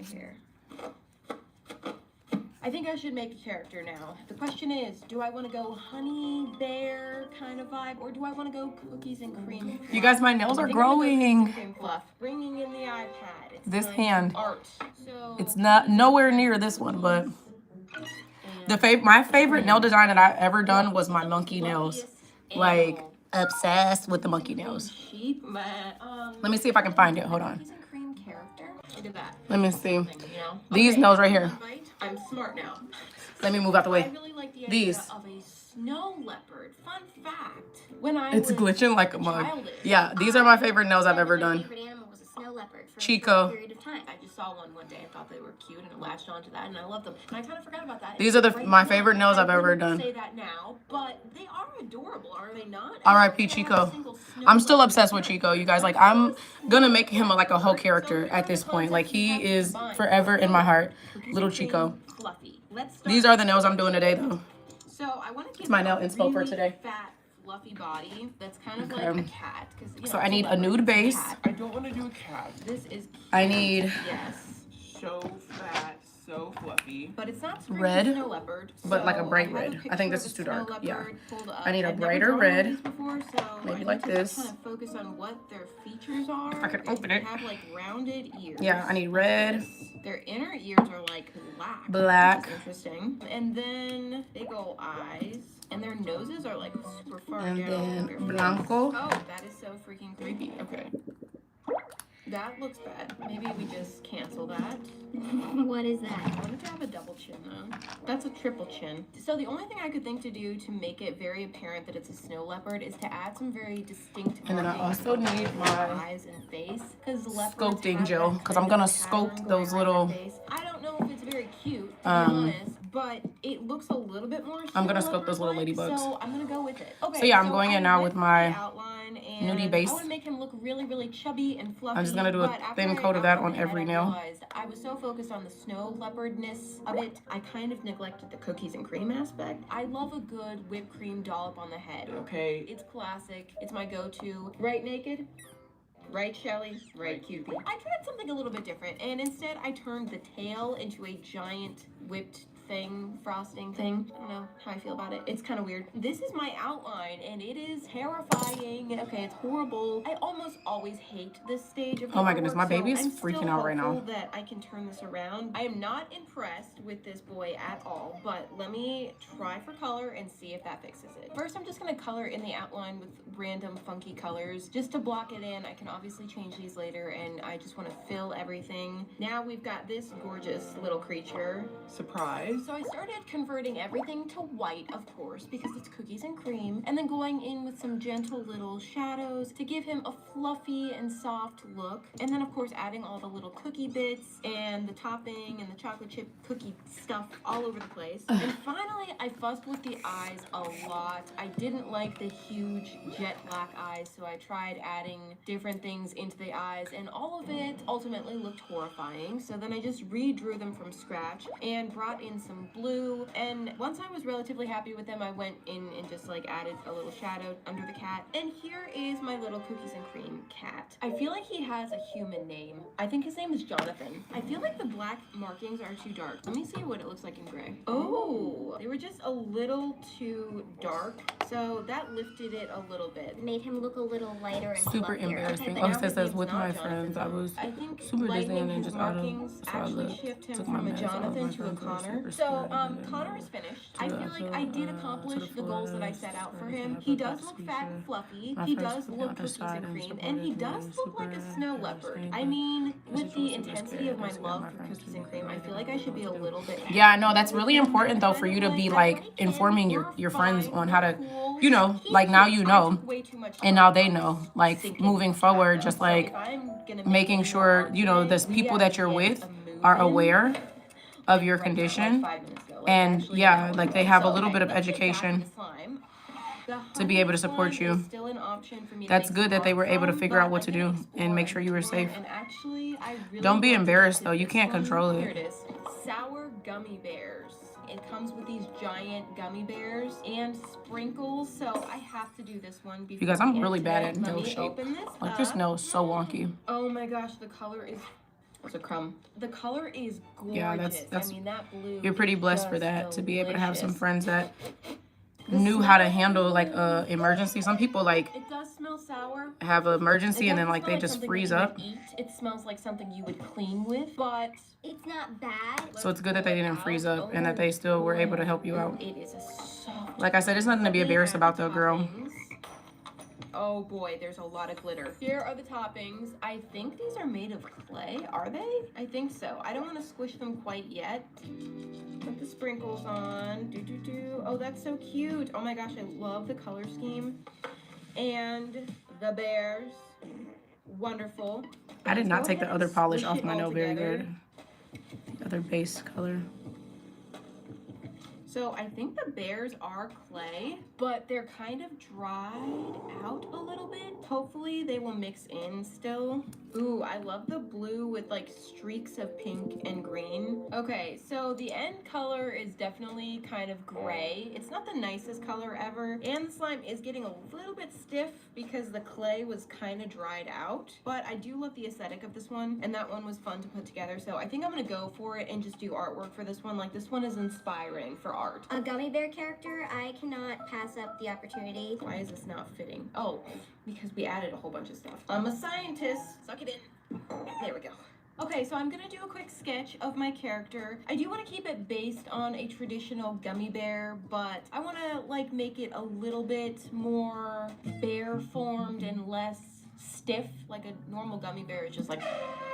S4: right here. I think I should make a character now. The question is, do I want to go honey bear kind of vibe, or do I want to go cookies and cream fluff?
S1: You guys, my nails
S4: I
S1: are
S4: think I'm gonna go cookies and
S1: growing.
S4: cream fluff. Bringing in the iPad. It's
S1: This
S4: time
S1: hand.
S4: for art. So
S1: It's not nowhere near this one, but my favorite nail design that I've ever done was my monkey nails. Like, obsessed with the monkey nails.
S4: Sheep, man.
S1: Let me see if I can find it. Hold on.
S4: Cookies and cream character. Look at that.
S1: Let me see.
S4: You know?
S1: These
S4: Okay,
S1: nails right here.
S4: I'm smart now.
S1: Let me move out the
S4: I
S1: way.
S4: really like the idea
S1: These.
S4: of a snow leopard. Fun fact. When I
S1: It's
S4: was
S1: glitching like a mug.
S4: childish,
S1: Yeah, these are my favorite nails I've ever
S2: My
S1: done.
S2: favorite animal was a snow leopard for a
S1: Chico.
S2: short period of time.
S4: I just saw one day and thought they were cute and I latched onto that and I loved them. And I kind of forgot about that.
S1: These are
S4: Right
S1: my
S4: now,
S1: favorite nails I've
S4: I
S1: ever
S4: wouldn't
S1: done.
S4: say that now, but they are adorable, are they not?
S1: R.I.P. Chico. I'm still obsessed with Chico, you guys. Like, I'm gonna make him like a whole character at this point. Like, he is forever in my heart. Little Chico. These are the nails I'm doing today, though.
S4: So I want to
S1: It's my nail inspo for today.
S4: Fat, fluffy body that's kind of
S1: Okay.
S4: like a cat.
S1: So I need a nude base.
S5: I don't want to do a cat.
S4: This is
S1: I need
S4: yes.
S5: So fat, so fluffy.
S4: But it's not
S1: red,
S4: snow leopard,
S1: but like a
S4: so
S1: bright
S4: I have
S1: red. I think
S4: picture
S1: this
S4: of
S1: is
S4: a
S1: too
S4: snow
S1: dark. Yeah.
S4: leopard pulled up.
S1: I need a
S4: I've never
S1: brighter
S4: drawn one of
S1: red.
S4: these before, so
S1: Maybe
S4: I
S1: like
S4: need to
S1: this.
S4: kind of focus on what their features are.
S1: I can open
S4: They
S1: it.
S4: have like rounded ears.
S1: Yeah, I need red.
S4: Their inner ears are like black.
S1: Black.
S4: Which is interesting. And then they go eyes. And their noses are like super far
S1: And
S4: down.
S1: then
S4: their
S1: blanco.
S4: Oh, that is so freaking creepy. Okay. That looks bad. Maybe we just cancel that.
S2: What is that?
S4: I wanted to have a double chin though. That's a triple chin. So the only thing I could think to do to make it very apparent that it's a snow leopard is to add some very distinct
S1: And then I
S4: markings
S1: also
S4: on
S1: need
S4: their
S1: my
S4: eyes and face. Because
S1: sculpting gel, because I'm gonna sculpt those little.
S4: I don't know if it's very cute, to be honest, but it looks a little bit more.
S1: I'm gonna
S4: snow
S1: sculpt those little
S4: leopard-like,
S1: ladybugs.
S4: So I'm gonna go with it. Okay.
S1: So yeah, I'm going in now
S4: I
S1: with
S4: went
S1: my
S4: the outline and
S1: nudie base.
S4: I want to make him look really, really chubby and fluffy.
S1: I'm just gonna do a
S4: but after
S1: thin
S4: I
S1: coat of that on
S4: outlined it,
S1: every
S4: I
S1: nail.
S4: realized I was so focused on the snow leopardness of it, I kind of neglected the cookies and cream aspect. I love a good whipped cream dollop on the head.
S5: Okay.
S4: It's classic. It's my go-to. Right, Naked? Right, Shelly? Right, Cupid. I tried something a little bit different, and instead I turned the tail into a giant whipped frosting thing. I don't know how I feel about it. It's kind of weird. This is my outline and it is terrifying. Okay, it's horrible. I almost always hate this stage of the
S1: Oh my goodness,
S4: artwork,
S1: my
S4: so
S1: baby is
S4: I'm
S1: freaking
S4: still
S1: out right now.
S4: hopeful that I can turn this around. I am not impressed with this boy at all, but let me try for color and see if that fixes it. First, I'm just gonna color in the outline with random funky colors just to block it in. I can obviously change these later and I just want to fill everything. Now we've got this gorgeous little creature.
S5: Surprise.
S4: So I started converting everything to white, of course, because it's cookies and cream, and then going in with some gentle little shadows to give him a fluffy and soft look. And then, of course, adding all the little cookie bits and the topping and the chocolate chip cookie stuff all over the place. And finally, I fussed with the eyes a lot. I didn't like the huge jet black eyes, so I tried adding different things into the eyes, and all of it ultimately looked horrifying. So then I just redrew them from scratch and brought in some blue, and once I was relatively happy with them, I went in and just like added a little shadow under the cat. And here is my little cookies and cream cat. I feel like he has a human name. I think his name is Jonathan. I feel like the black markings are too dark. Let me see what it looks like in gray. Oh, they were just a little too dark, so that lifted it a little bit.
S2: Made him look a little lighter and
S1: Super
S2: fluffier.
S1: embarrassing.
S2: Okay,
S1: Oh,
S2: but
S1: it says
S4: Now his
S1: with
S4: name's
S1: my
S4: not
S1: friends, I
S4: Jonathan.
S1: was
S4: I think
S1: super dizzy
S4: lightening
S1: and then
S4: his
S1: just out of.
S4: markings
S1: So I
S4: actually
S1: looked,
S4: shift him
S1: took my
S4: from a
S1: meds off,
S4: Jonathan
S1: my
S4: to a
S1: friends were
S4: Connor.
S1: super
S4: So
S1: scared, and then
S4: Connor is finished. I
S1: to
S4: feel
S1: the-
S4: like I did
S1: to
S4: accomplish
S1: the
S4: the goals that I
S1: forest,
S4: set out for
S1: ready to
S4: him.
S1: have
S4: He
S1: a
S4: does look fat and
S1: species.
S4: fluffy.
S1: My
S4: He
S1: friends
S4: does
S1: put me
S4: look
S1: on the
S4: cookies
S1: side
S4: and
S1: and
S4: cream, and he
S1: supported
S4: does
S1: me,
S4: look like a
S1: super
S4: snow leopard.
S1: interesting,
S4: I
S1: but
S4: mean,
S1: the
S4: with the
S1: situation was
S4: intensity
S1: scared.
S4: of my
S1: I scared
S4: love
S1: my
S4: for
S1: friends
S4: cookies
S1: to
S4: and
S1: be
S4: cream, I
S1: afraid.
S4: feel like I should be a little bit.
S1: Yeah, no, that's really important though for you to be like informing your friends on how to, you know, like now you know, and now they know, like moving forward, just like making sure, you know, the people that you're with are aware of your condition, and yeah, like they have a little bit of education to be able to support you. That's good that they were able to figure out what to do and make sure you were safe. Don't be embarrassed though, you can't control
S4: Here
S1: it.
S4: it is. Sour gummy bears. It comes with these giant gummy bears and sprinkles, so I have to do this one before
S1: You guys,
S4: we
S1: I'm
S4: end
S1: really bad
S4: today.
S1: at
S4: Let
S1: nail
S4: me
S1: shape.
S4: open this
S1: Like this
S4: up.
S1: nail is so wonky.
S4: Oh my gosh, the color is It's a crumb. The color is gorgeous.
S1: Yeah, that's
S4: I mean, that blue.
S1: you're pretty
S4: is
S1: blessed for
S4: just
S1: that, to be able to have some
S4: delicious.
S1: friends that
S4: The
S1: knew how to
S4: smell-
S1: handle like a emergency. Some people like
S4: It does smell sour.
S1: have an emergency
S4: It
S1: and then
S4: doesn't
S1: like
S4: smell
S1: they
S4: like
S1: just
S4: something
S1: freeze
S4: that you
S1: up.
S4: would eat. It smells like something you would clean with, but
S2: It's not bad.
S1: So it's good that they didn't freeze up and that they still were able to help you out.
S4: It is a soft.
S1: Like I said, it's nothing to be embarrassed about though, girl.
S4: Toppings. Oh boy, there's a lot of glitter. Here are the toppings. I think these are made of clay. Are they? I think so. I don't want to squish them quite yet. Put the sprinkles on. Oh, that's so cute. Oh my gosh, I love the color scheme. And the bears. Wonderful.
S1: I did
S4: Let's
S1: not
S4: go
S1: take the
S4: ahead
S1: other
S4: and
S1: polish
S4: squish
S1: off
S4: it
S1: my
S4: all
S1: nail very
S4: together.
S1: good. The other base color.
S4: So I think the bears are clay, but they're kind of dried out a little bit. Hopefully they will mix in still. Ooh, I love the blue with like streaks of pink and green. Okay, so the end color is definitely kind of gray. It's not the nicest color ever. And the slime is getting a little bit stiff because the clay was kind of dried out. But I do love the aesthetic of this one, and that one was fun to put together. So I think I'm gonna go for it and just do artwork for this one. Like, this one is inspiring for art.
S2: A gummy bear character, I cannot pass up the opportunity.
S4: Why is this not fitting? Oh, because we added a whole bunch of stuff. I'm a scientist. Suck it in. There we go. Okay, so I'm gonna do a quick sketch of my character. I do want to keep it based on a traditional gummy bear, but I want to like make it a little bit more bear formed and less stiff. Like a normal gummy bear is just like,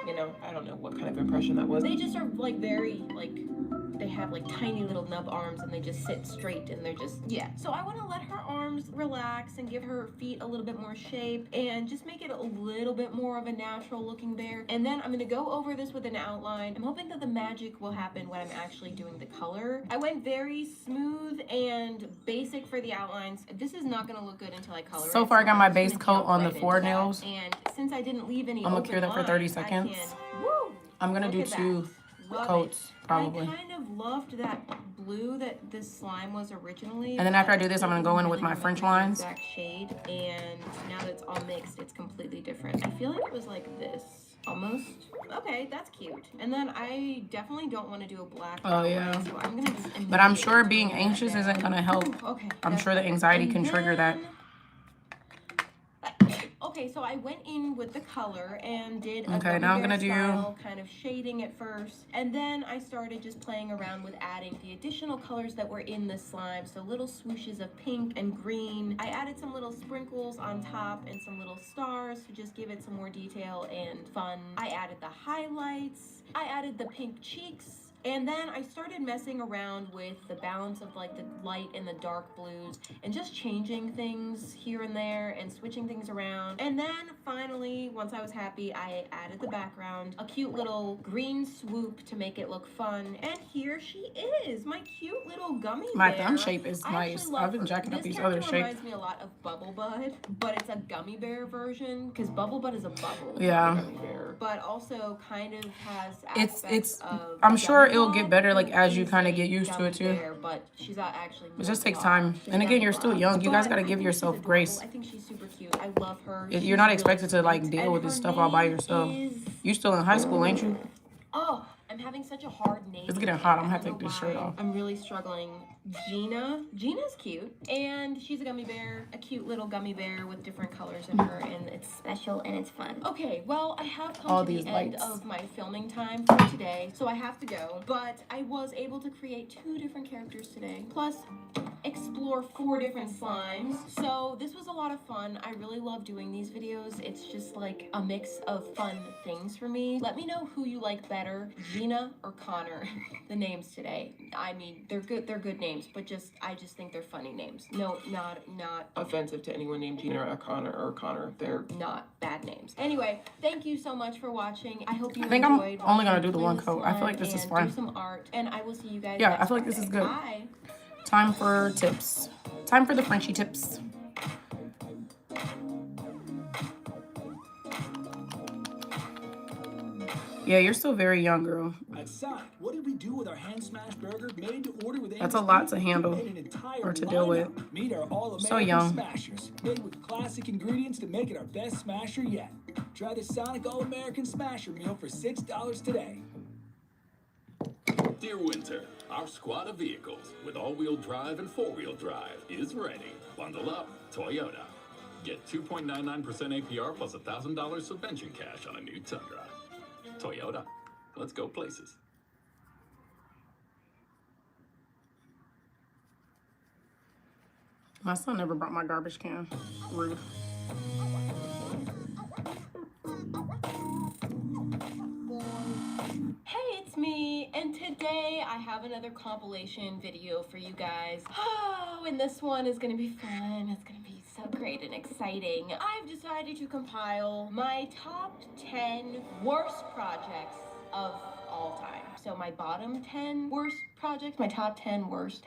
S4: you know,
S5: I don't know what kind of impression that was.
S4: they just are like very like, they have like tiny little nub arms and they just sit straight and they're just, yeah. So I want to let her arms relax and give her feet a little bit more shape and just make it a little bit more of a natural looking bear. And then I'm going to go over this with an outline. I'm hoping that the magic will happen when I'm actually doing the color. I went very smooth and basic for the outlines. This is not going to look good until I color it.
S1: So far I got my
S4: I'm just
S1: base
S4: gonna
S1: coat
S4: jump
S1: on
S4: right
S1: the
S4: into
S1: forenails.
S4: that. And since I didn't leave any
S1: I'm gonna
S4: open
S1: cure that for 30
S4: lines, I
S1: seconds.
S4: can- woo,
S1: I'm gonna
S4: look
S1: do
S4: at that.
S1: 2
S4: Love
S1: coats
S4: it.
S1: probably.
S4: I kind of loved that blue that this slime was originally.
S1: And then after I do this, I'm gonna go in with my
S4: Really
S1: French
S4: remember the
S1: lines.
S4: exact shade, and now that it's all mixed, it's completely different. I feel like it was like this. Almost. Okay, that's cute. And then I definitely don't want to do a black outline,
S1: yeah.
S4: so I'm gonna just
S1: But I'm sure
S4: immediately
S1: being
S4: tone that
S1: anxious
S4: down.
S1: isn't gonna help.
S4: Ooh, okay,
S1: I'm
S4: that's
S1: sure the
S4: better.
S1: anxiety
S4: And
S1: can trigger that.
S4: then- Okay, so I went in with the color and did a
S1: Okay, now I'm
S4: gummy
S1: gonna
S4: bear
S1: do-
S4: style kind of shading at first, and then I started just playing around with adding the additional colors that were in the slime. So little swooshes of pink and green. I added some little sprinkles on top and some little stars to just give it some more detail and fun. I added the highlights. I added the pink cheeks. And then I started messing around with the balance of like the light and the dark blues and just changing things here and there and switching things around. And then finally, once I was happy, I added the background, a cute little green swoop to make it look fun. And here she is, my cute little gummy
S1: My
S4: bear.
S1: thumb shape is
S4: I
S1: nice.
S4: actually love
S1: I've been
S4: her.
S1: jacking up
S4: This
S1: these other
S4: character
S1: shapes.
S4: reminds me a lot of Bubble Bud, but it's a gummy bear version because Bubble Bud is a bubble.
S1: Yeah.
S4: Gummy bear, but also kind of has
S1: It's
S4: aspects of
S1: I'm sure
S4: Gummy
S1: it'll get
S4: Bud,
S1: better like
S4: who
S1: as you
S4: is
S1: kind of
S4: a
S1: get used to
S4: gummy
S1: it too.
S4: bear, but she's not actually.
S1: It just takes
S4: milk
S1: time.
S4: She's
S1: And
S4: a
S1: again,
S4: gummy
S1: you're still
S4: bra.
S1: young. You guys
S4: But
S1: gotta
S4: I
S1: give
S4: think
S1: yourself
S4: she's
S1: grace.
S4: adorable. I think she's super cute. I love her.
S1: You're
S4: She's
S1: not
S4: really
S1: expected to like
S4: sweet.
S1: deal
S4: And
S1: with this
S4: her
S1: stuff all by
S4: name
S1: yourself.
S4: is-
S1: You still in high school, ain't you?
S4: Oh, I'm having such a hard name.
S1: It's getting
S4: today.
S1: hot. I'm
S4: I
S1: gonna have to
S4: don't
S1: take this
S4: know
S1: shirt
S4: why.
S1: off.
S4: I'm really struggling. Gina. Gina's cute, and she's a gummy bear, a cute little gummy bear with different colors in her, and it's
S2: Special and it's fun.
S4: okay. Well, I have come
S1: All
S4: to
S1: these
S4: the end
S1: lights.
S4: of my filming time for today, so I have to go. But I was able to create 2 different characters today, plus explore 4 different slimes. So this was a lot of fun. I really love doing these videos. It's just like a mix of fun things for me. Let me know who you like better, Gina or Connor. The names today. I mean, they're good names, but I just think they're funny names. No, not
S5: Offensive to anyone named Gina or Connor. They're
S4: not bad names. Anyway, thank you so much for watching. I hope you
S1: I think I'm
S4: enjoyed
S1: only gonna
S4: watching
S1: do the
S4: me
S1: one
S4: play
S1: coat. I feel like
S4: slime
S1: this is
S4: and
S1: fun.
S4: do some art, and I will see you guys
S1: Yeah,
S4: next
S1: I feel like this is
S4: Friday.
S1: good.
S4: Bye.
S1: Time for tips. Time for the Frenchie tips. Yeah, you're still very young, girl.
S9: At Sonic, what did we do with our hand smash burger made to order with
S1: That's a lot to
S9: We
S1: handle
S9: made an entire
S1: or to deal with.
S9: lineup. Meet our all-American
S1: So young.
S9: smashers, made with classic ingredients to make it our best smasher yet. Try the Sonic All-American Smasher meal for $6 today.
S10: Dear Winter, our squad of vehicles with all-wheel drive and four-wheel drive is ready. Bundle up, Toyota. Get 2.99% APR plus $1,000 subvention cash on a new Tundra. Toyota. Let's go places.
S1: My son never brought my garbage can. Rude.
S4: Hey, it's me, and today I have another compilation video for you guys. Oh, and this one is gonna be fun. It's gonna be so great and exciting. I've decided to compile my top 10 worst projects of all time. So my bottom 10 worst projects, my top 10 worst,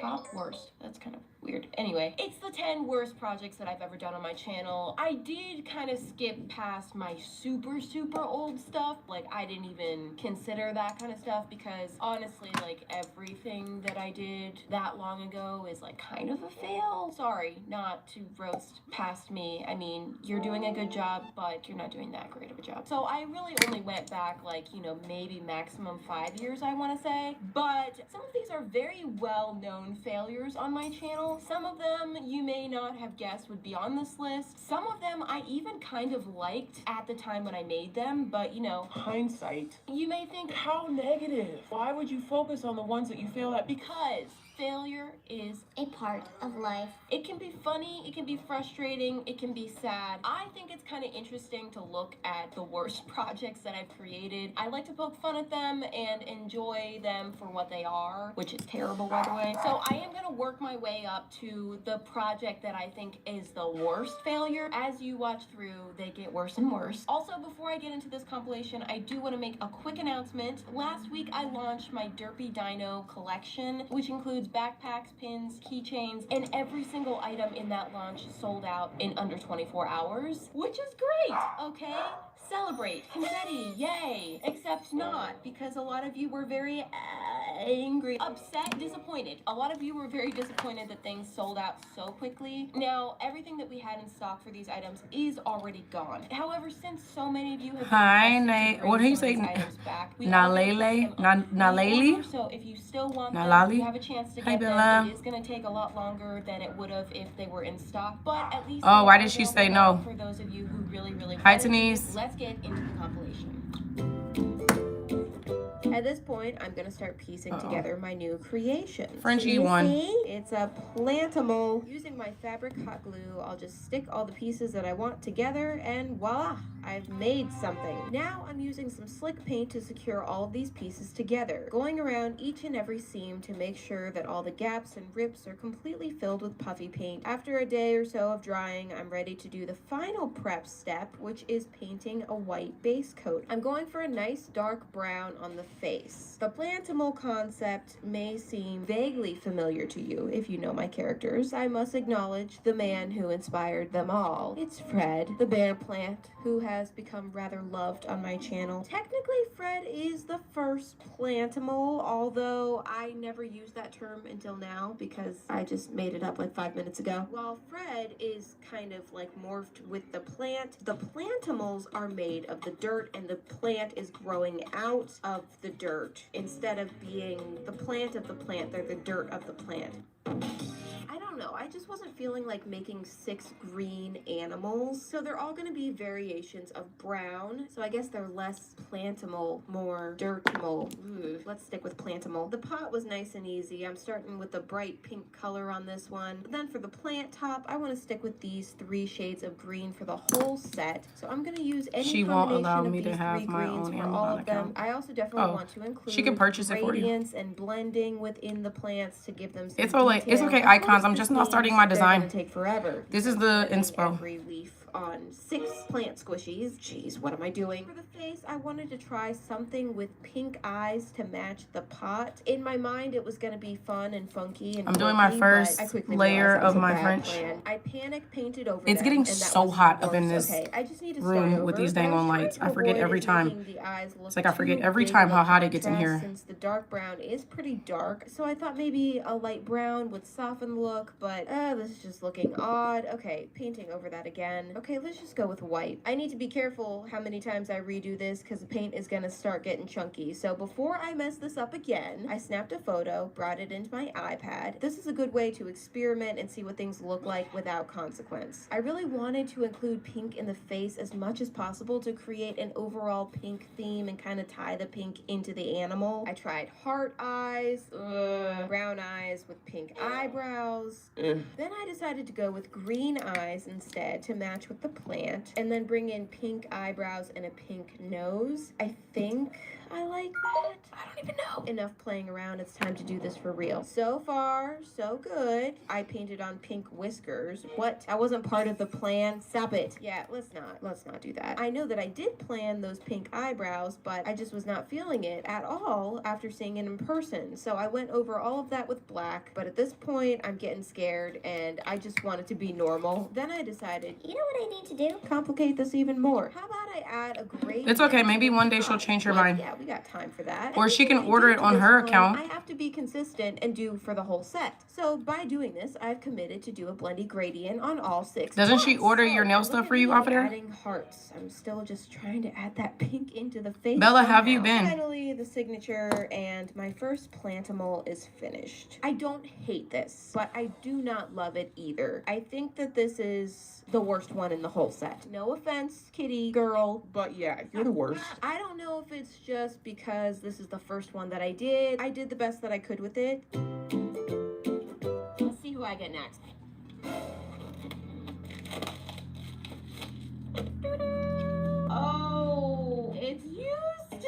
S4: that's kind of weird. Anyway, it's the 10 worst projects that I've ever done on my channel. I did kind of skip past my super old stuff. Like, I didn't even consider that kind of stuff because honestly, like, everything that I did that long ago is like kind of a fail. Sorry, not to roast past me. I mean, you're doing a good job, but you're not doing that great of a job. So I really only went back like, you know, maybe maximum 5 years, I want to say. But some of these are very well-known failures on my channel. Some of them you may not have guessed would be on this list. Some of them I even kind of liked at the time when I made them, but you know,
S5: Hindsight.
S4: you may think,
S5: How negative. Why would you focus on the ones that you failed at?
S4: because failure is
S2: A part of life.
S4: it can be funny, it can be frustrating, it can be sad. I think it's kind of interesting to look at the worst projects that I've created. I like to poke fun at them and enjoy them for what they are, which is terrible, by the way. So I am going to work my way up to the project that I think is the worst failure. As you watch through, they get worse and worse. Also, before I get into this compilation, I do want to make a quick announcement. Last week, I launched my Derpy Dino collection, which includes backpacks, pins, keychains, and every single item in that launch sold out in under 24 hours, which is great, okay? Celebrate, confetti, yay! Except not, because a lot of you were very angry, upset, disappointed. A lot of you were very disappointed that things sold out so quickly. Now, everything that we had in stock for these items is already gone. However, since so many of you have
S1: Hi,
S4: requested to
S1: Nate.
S4: bring
S1: What do you
S4: some of
S1: say?
S4: these items back, we are
S1: Nalele?
S4: gonna put them on
S1: Nalele?
S4: pre-order, so if you still want them,
S1: Nalali?
S4: you have a chance to
S1: Hi,
S4: get
S1: Bella.
S4: them. It is going to take a lot longer than it would have if they were in stock, but at least
S1: Oh,
S4: they
S1: why
S4: are
S1: did she
S4: available
S1: say
S4: now
S1: no?
S4: for those of you who really
S1: Hi,
S4: wanted to.
S1: Denise.
S4: Let's get into the compilation. At this point, I'm going to start piecing together my new creation.
S1: Frenchie
S4: So you
S1: one.
S4: see, it's a plantimal. Using my fabric hot glue, I'll just stick all the pieces that I want together, and voila, I've made something. Now I'm using some slick paint to secure all of these pieces together, going around each and every seam to make sure that all the gaps and rips are completely filled with puffy paint. After a day or so of drying, I'm ready to do the final prep step, which is painting a white base coat. I'm going for a nice dark brown on the face. The plantimal concept may seem vaguely familiar to you if you know my characters. I must acknowledge the man who inspired them all. It's Fred, the bear plant, who has become rather loved on my channel. Technically, Fred is the first plantimal, although I never used that term until now because I just made it up like 5 minutes ago. While Fred is kind of like morphed with the plantimals are made of the dirt and the plant is growing out of the dirt. Instead of being the plant of the plant, they're the dirt of the plant. I don't know, I just wasn't feeling like making 6 green animals. So they're all gonna be variations of brown. So I guess they're less plantimal, more dirtimal. Let's stick with plantimal. The pot was nice and easy. I'm starting with a bright pink color on this one. But then for the plant top, I wanna stick with these 3 shades of green for the whole set. So I'm gonna use any
S1: She won't
S4: combination
S1: allow
S4: of
S1: me to
S4: these
S1: have
S4: 3
S1: my
S4: greens
S1: own
S4: for all
S1: Amazon
S4: of them.
S1: account.
S4: I also definitely
S1: Oh,
S4: want to include
S1: she can purchase it for you.
S4: gradients and blending within the plants to give them some
S1: It's all like, it's
S4: detail.
S1: okay,
S4: Of course,
S1: icons. I'm
S4: this
S1: just not
S4: means
S1: starting my
S4: they're
S1: design.
S4: gonna take forever.
S1: This is the
S4: Blending
S1: inspo.
S4: every leaf on 6 plant squishies. Jeez, what am I doing? For the face, I wanted to try something with pink eyes to match the pot. In my mind, it was gonna be fun and funky and
S1: I'm doing my
S4: quirky,
S1: first
S4: but I quickly
S1: layer
S4: realized that was
S1: of
S4: a
S1: my
S4: bad
S1: French.
S4: plan. I panic painted over
S1: It's
S4: them,
S1: getting
S4: and that
S1: so
S4: was
S1: hot up
S4: worse.
S1: in this
S4: Okay, I just need to
S1: room
S4: start over.
S1: with these
S4: What
S1: dang
S4: I was
S1: on
S4: trying
S1: lights.
S4: to
S1: I forget
S4: avoid
S1: every
S4: is
S1: time.
S4: making the eyes look
S1: It's like I forget
S4: too
S1: every
S4: big
S1: time
S4: of a
S1: how hot it gets in
S4: contrast,
S1: here.
S4: since the dark brown is pretty dark. So I thought maybe a light brown would soften the look, but this is just looking odd. Okay, painting over that again. Okay, let's just go with white. I need to be careful how many times I redo this because the paint is gonna start getting chunky. So before I mess this up again, I snapped a photo, brought it into my iPad. This is a good way to experiment and see what things look like without consequence. I really wanted to include pink in the face as much as possible to create an overall pink theme and kind of tie the pink into the animal. I tried heart eyes, brown eyes with pink eyebrows. Then I decided to go with green eyes instead to match with the plant, and then bring in pink eyebrows and a pink nose. I think I like that. I don't even know. Enough playing around, it's time to do this for real. So far, so good. I painted on pink whiskers. What? That wasn't part of the plan. Stop it. Yeah, let's not do that. I know that I did plan those pink eyebrows, but I just was not feeling it at all after seeing it in person. So I went over all of that with black, but at this point, I'm getting scared and I just want it to be normal. Then I decided, you know what I need to do? Complicate this even more. How about I add a gradient?
S1: It's okay. Maybe
S4: to the
S1: one day she'll
S4: top?
S1: change her
S4: Like,
S1: mind.
S4: yeah, we got time for that.
S1: Or she can
S4: Everything I
S1: order
S4: do
S1: it
S4: to
S1: on
S4: this
S1: her
S4: one,
S1: account.
S4: I have to be consistent and do for the whole set. So by doing this, I've committed to do a blendy gradient on all 6.
S1: Doesn't she
S4: pots.
S1: order your nail
S4: Look
S1: stuff
S4: at
S1: for you
S4: me
S1: off of there?
S4: adding hearts. I'm still just trying to add that pink into the face.
S1: Bella, how have you
S4: somehow.
S1: been?
S4: Finally, the signature and my first plantimal is finished. I don't hate this, but I do not love it either. I think that this is the worst one in the whole set. No offense, kitty girl.
S5: But yeah, you're the worst.
S4: I don't know if it's just because this is the first one that I did. I did the best that I could with it. Let's see who I get next. Oh, it's Eustace!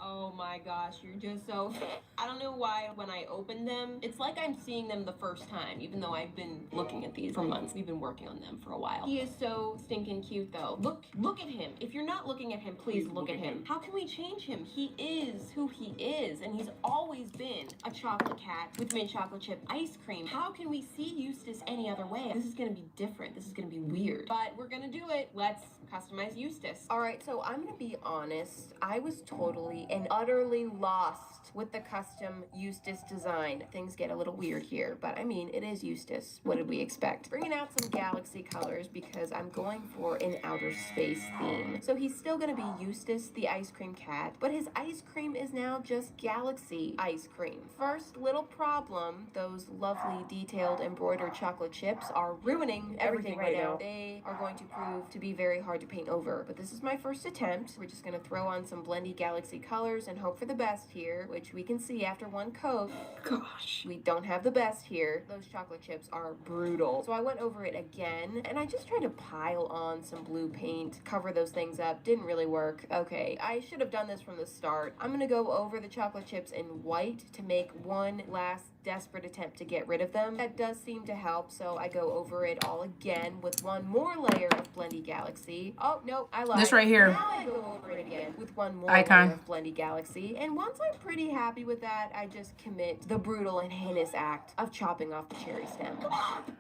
S4: Oh my gosh, you're just so... I don't know why when I open them, it's like I'm seeing them the first time, even though I've been looking at these for months. We've been working on them for a while. He is so stinking cute though. Look at him. If you're not looking at him, please look at him. How can we change him? He is who he is, and he's always been a chocolate cat with mint chocolate chip ice cream. How can we see Eustace any other way? This is gonna be different. This is gonna be weird. But we're gonna do it. Let's customize Eustace. All right, so I'm gonna be honest. I was totally and utterly lost with the custom Eustace design. Things get a little weird here, but I mean, it is Eustace. What did we expect? Bringing out some galaxy colors because I'm going for an outer space theme. So he's still gonna be Eustace, the ice cream cat, but his ice cream is now just galaxy ice cream. First little problem, those lovely detailed embroidered chocolate chips are ruining everything right now. They are going to prove to be very hard to paint over, but this is my first attempt. We're just gonna throw on some blendy galaxy colors and hope for the best here, which we can see after one coat. Gosh, we don't have the best here. Those chocolate chips are brutal. So I went over it again, and I just tried to pile on some blue paint, cover those things up. Didn't really work. Okay, I should have done this from the start. I'm gonna go over the chocolate chips in white to make one last desperate attempt to get rid of them. That does seem to help, so I go over it all again with one more layer of Blendy Galaxy. Oh, no, I lied.
S1: This right here.
S4: Now I go over it again with one more
S1: Icon.
S4: layer of Blendy Galaxy. And once I'm pretty happy with that, I just commit the brutal and heinous act of chopping off the cherry stem.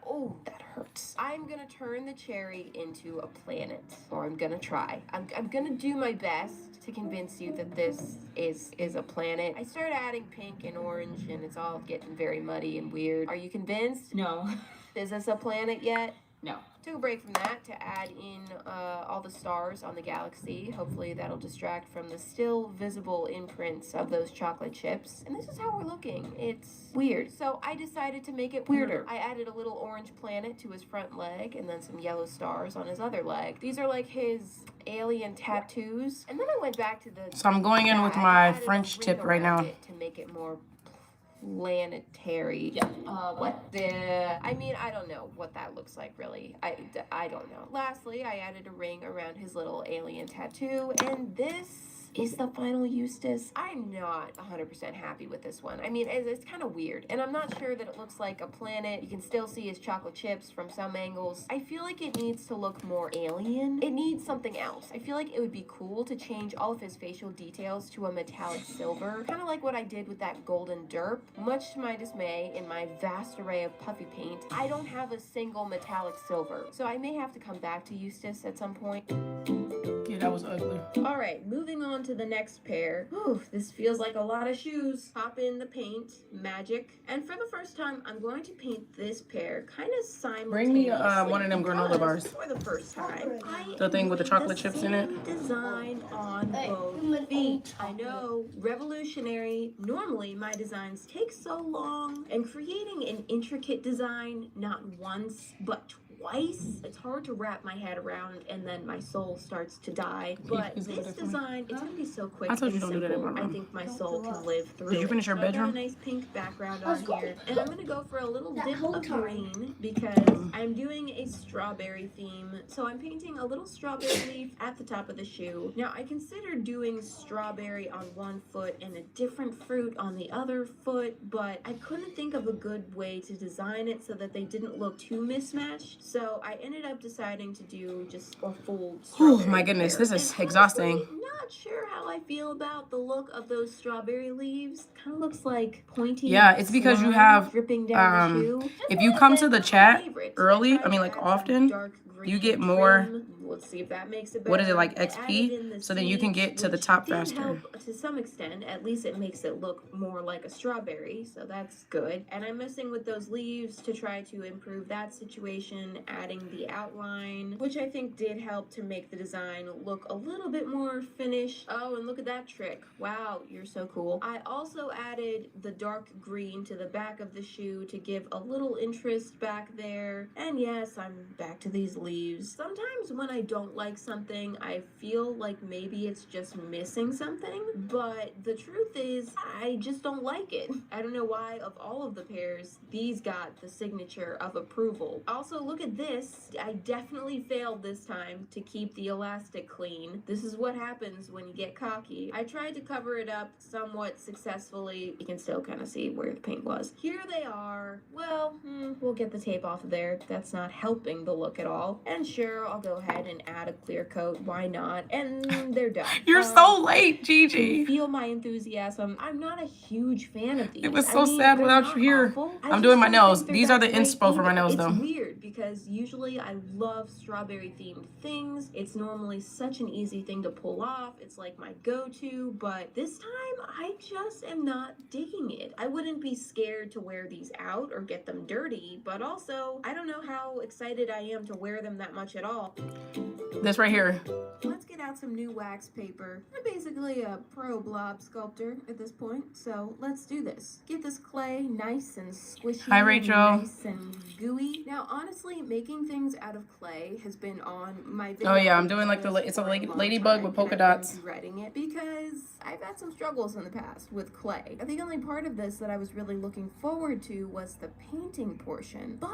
S4: Oh, that hurts. I'm gonna turn the cherry into a planet, or I'm gonna try. I'm gonna do my best to convince you that this is a planet. I start adding pink and orange, and it's all getting very muddy and weird. Are you convinced?
S8: No.
S4: Is this a planet yet?
S8: No.
S4: Took a break from that to add in all the stars on the galaxy. Hopefully that'll distract from the still visible imprints of those chocolate chips. And this is how we're looking. It's weird. So I decided to make it weirder. I added a little orange planet to his front leg and then some yellow stars on his other leg. These are like his alien tattoos. And then I went back to the...
S1: So I'm going in with my French tip right now.
S4: To make it more planetary. Yeah. What? I mean, I don't know what that looks like, really. I don't know. Lastly, I added a ring around his little alien tattoo, and this is the final Eustace. I'm not 100% happy with this one. I mean, it's kind of weird, and I'm not sure that it looks like a planet. You can still see his chocolate chips from some angles. I feel like it needs to look more alien. It needs something else. I feel like it would be cool to change all of his facial details to a metallic silver, kind of like what I did with that golden derp. Much to my dismay, in my vast array of puffy paint, I don't have a single metallic silver, so I may have to come back to Eustace at some point.
S1: Yeah, that was ugly.
S4: All right, moving on to the next pair. Whew, this feels like a lot of shoes. Pop in the paint, magic. And for the first time, I'm going to paint this pair kind of simultaneously.
S1: Bring me one of them granola bars.
S4: For the first time,
S1: The thing with the chocolate chips in it.
S4: Design on both feet. I know, revolutionary. Normally, my designs take so long, and creating an intricate design not once but twice, it's hard to wrap my head around, and then my soul starts to die. But this design, it's gonna be so quick.
S1: I told you
S4: and
S1: don't do that in my
S4: simple. I
S1: room.
S4: think my soul can live through.
S1: Did you finish your
S4: it. So
S1: bedroom?
S4: I got a nice pink background on here, and I'm gonna go for a little dip of green because I'm doing a strawberry theme. So I'm painting a little strawberry leaf at the top of the shoe. Now I considered doing strawberry on one foot and a different fruit on the other foot, but I couldn't think of a good way to design it so that they didn't look too mismatched. So I ended up deciding to do just a full strawberry.
S1: Oh my goodness,
S4: pair.
S1: this is
S4: And
S1: exhausting.
S4: honestly, not sure how I feel about the look of those strawberry leaves. Kind of looks like pointy.
S1: Yeah, it's because you have
S4: dripping down the shoe.
S1: if you come to the chat
S4: Favorite.
S1: early, I mean like often,
S4: Dark green
S1: you get more
S4: trim. Let's see if that makes it better.
S1: what is it, like
S4: I added in
S1: XP?
S4: the
S1: So then you can
S4: seeds,
S1: get to the
S4: which
S1: top
S4: did
S1: faster.
S4: help to some extent. At least it makes it look more like a strawberry, so that's good. And I'm messing with those leaves to try to improve that situation, adding the outline, which I think did help to make the design look a little bit more finished. Oh, and look at that trick. Wow, you're so cool. I also added the dark green to the back of the shoe to give a little interest back there. And yes, I'm back to these leaves. Sometimes when I don't like something, I feel like maybe it's just missing something, but the truth is I just don't like it. I don't know why of all of the pairs, these got the signature of approval. Also, look at this. I definitely failed this time to keep the elastic clean. This is what happens when you get cocky. I tried to cover it up somewhat successfully. You can still kind of see where the paint was. Here they are. Well, we'll get the tape off of there. That's not helping the look at all. And sure, I'll go ahead and add a clear coat. Why not? And they're done.
S1: You're so late,
S4: Can
S1: Gigi.
S4: you feel my enthusiasm? I'm not a huge fan of these.
S1: It was so sad
S4: they're
S1: without
S4: not
S1: you here.
S4: awful. I
S1: I'm
S4: just
S1: doing my
S4: don't
S1: nails.
S4: think they're
S1: These are
S4: that
S1: the
S4: great
S1: inspo for my
S4: either.
S1: nails,
S4: It's
S1: though.
S4: weird because usually I love strawberry themed things. It's normally such an easy thing to pull off. It's like my go-to, but this time I just am not digging it. I wouldn't be scared to wear these out or get them dirty, but also I don't know how excited I am to wear them that much at all.
S1: This right here.
S4: Let's get out some new wax paper. I'm basically a pro blob sculptor at this point, so let's do this. Get this clay nice and squishy.
S1: Hi, Rachel.
S4: And nice and gooey. Now, honestly, making things out of clay has been on my video.
S1: Oh yeah, I'm doing like it's a ladybug with polka dots.
S4: I'm dreading it because I've had some struggles in the past with clay. The only part of this that I was really looking forward to was the painting portion, but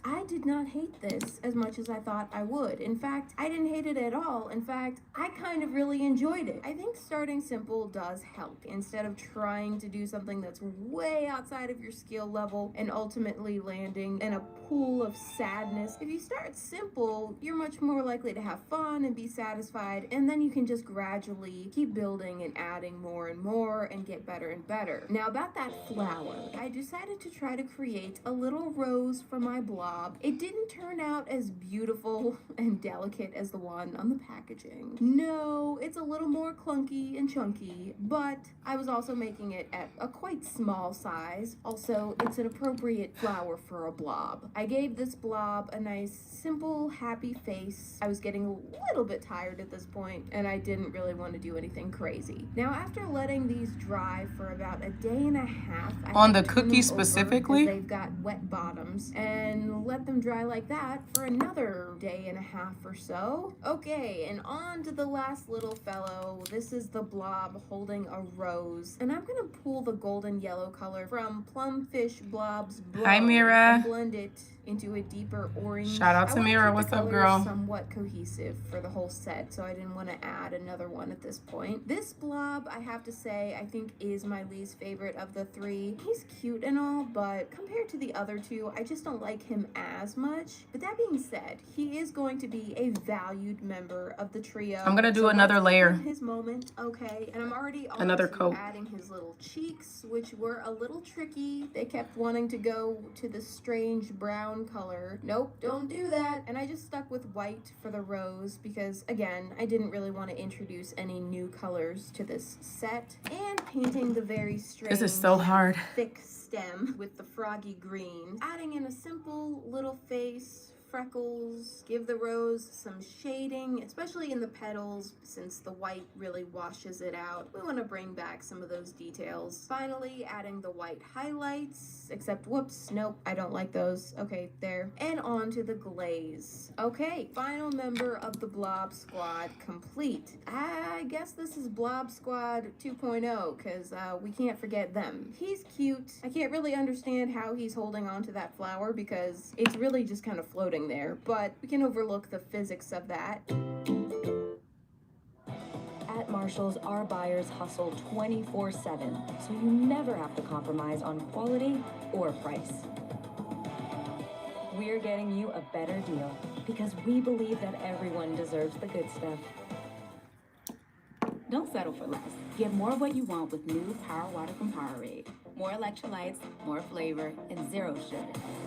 S4: I did not hate this as much as I thought I would. In fact, I didn't hate it at all. In fact, I kind of really enjoyed it. I think starting simple does help instead of trying to do something that's way outside of your skill level and ultimately landing in a pool of sadness. If you start simple, you're much more likely to have fun and be satisfied, and then you can just gradually keep building and adding more and more and get better and better. Now about that flower, I decided to try to create a little rose for my blob. It didn't turn out as beautiful and delicate as the one on the packaging. No, it's a little more clunky and chunky, but I was also making it at a quite small size. Also, it's an appropriate flower for a blob. I gave this blob a nice, simple, happy face. I was getting a little bit tired at this point, and I didn't really want to do anything crazy. Now, after letting these dry for about a day and a half,
S1: On the cookies specifically?
S4: they've got wet bottoms, and let them dry like that for another day and a half or so. Okay, and on to the last little fellow. This is the blob holding a rose, and I'm gonna pull the golden yellow color from Plumfish Blob's blow
S1: Hi, Mira.
S4: and blend it
S2: into a deeper orange.
S1: Shout out to
S2: I wanna
S1: Mira.
S2: keep
S1: What's
S2: the
S1: up,
S2: colors
S1: girl?
S2: somewhat cohesive for the whole set, so I didn't want to add another one at this point. This blob, I have to say, I think is my least favorite of the three. He's cute and all, but compared to the other two, I just don't like him as much. But that being said, he is going to be a valued member of the trio.
S1: I'm gonna do
S2: So
S1: another
S2: let's give
S1: layer.
S2: him his moment, okay? And I'm already on
S1: Another
S2: to
S1: coat.
S2: adding his little cheeks, which were a little tricky. They kept wanting to go to the strange brown color. Nope, don't do that. And I just stuck with white for the rose because, again, I didn't really want to introduce any new colors to this set. And painting the very strange,
S1: This is so hard.
S2: thick stem with the froggy green. Adding in a simple little face, freckles, give the rose some shading, especially in the petals, since the white really washes it out. We want to bring back some of those details. Finally, adding the white highlights, except whoops, nope, I don't like those. Okay, there. And on to the glaze. Okay, final member of the Blob Squad complete. I guess this is Blob Squad 2.0, because we can't forget them. He's cute. I can't really understand how he's holding on to that flower because it's really just kind of floating there, but we can overlook the physics of that.
S8: At Marshall's, our buyers hustle 24/7, so you never have to compromise on quality or price. We're getting you a better deal because we believe that everyone deserves the good stuff.
S11: Don't settle for less. Get more of what you want with new Power Water from Powerade. More electrolytes, more flavor, and zero sugar.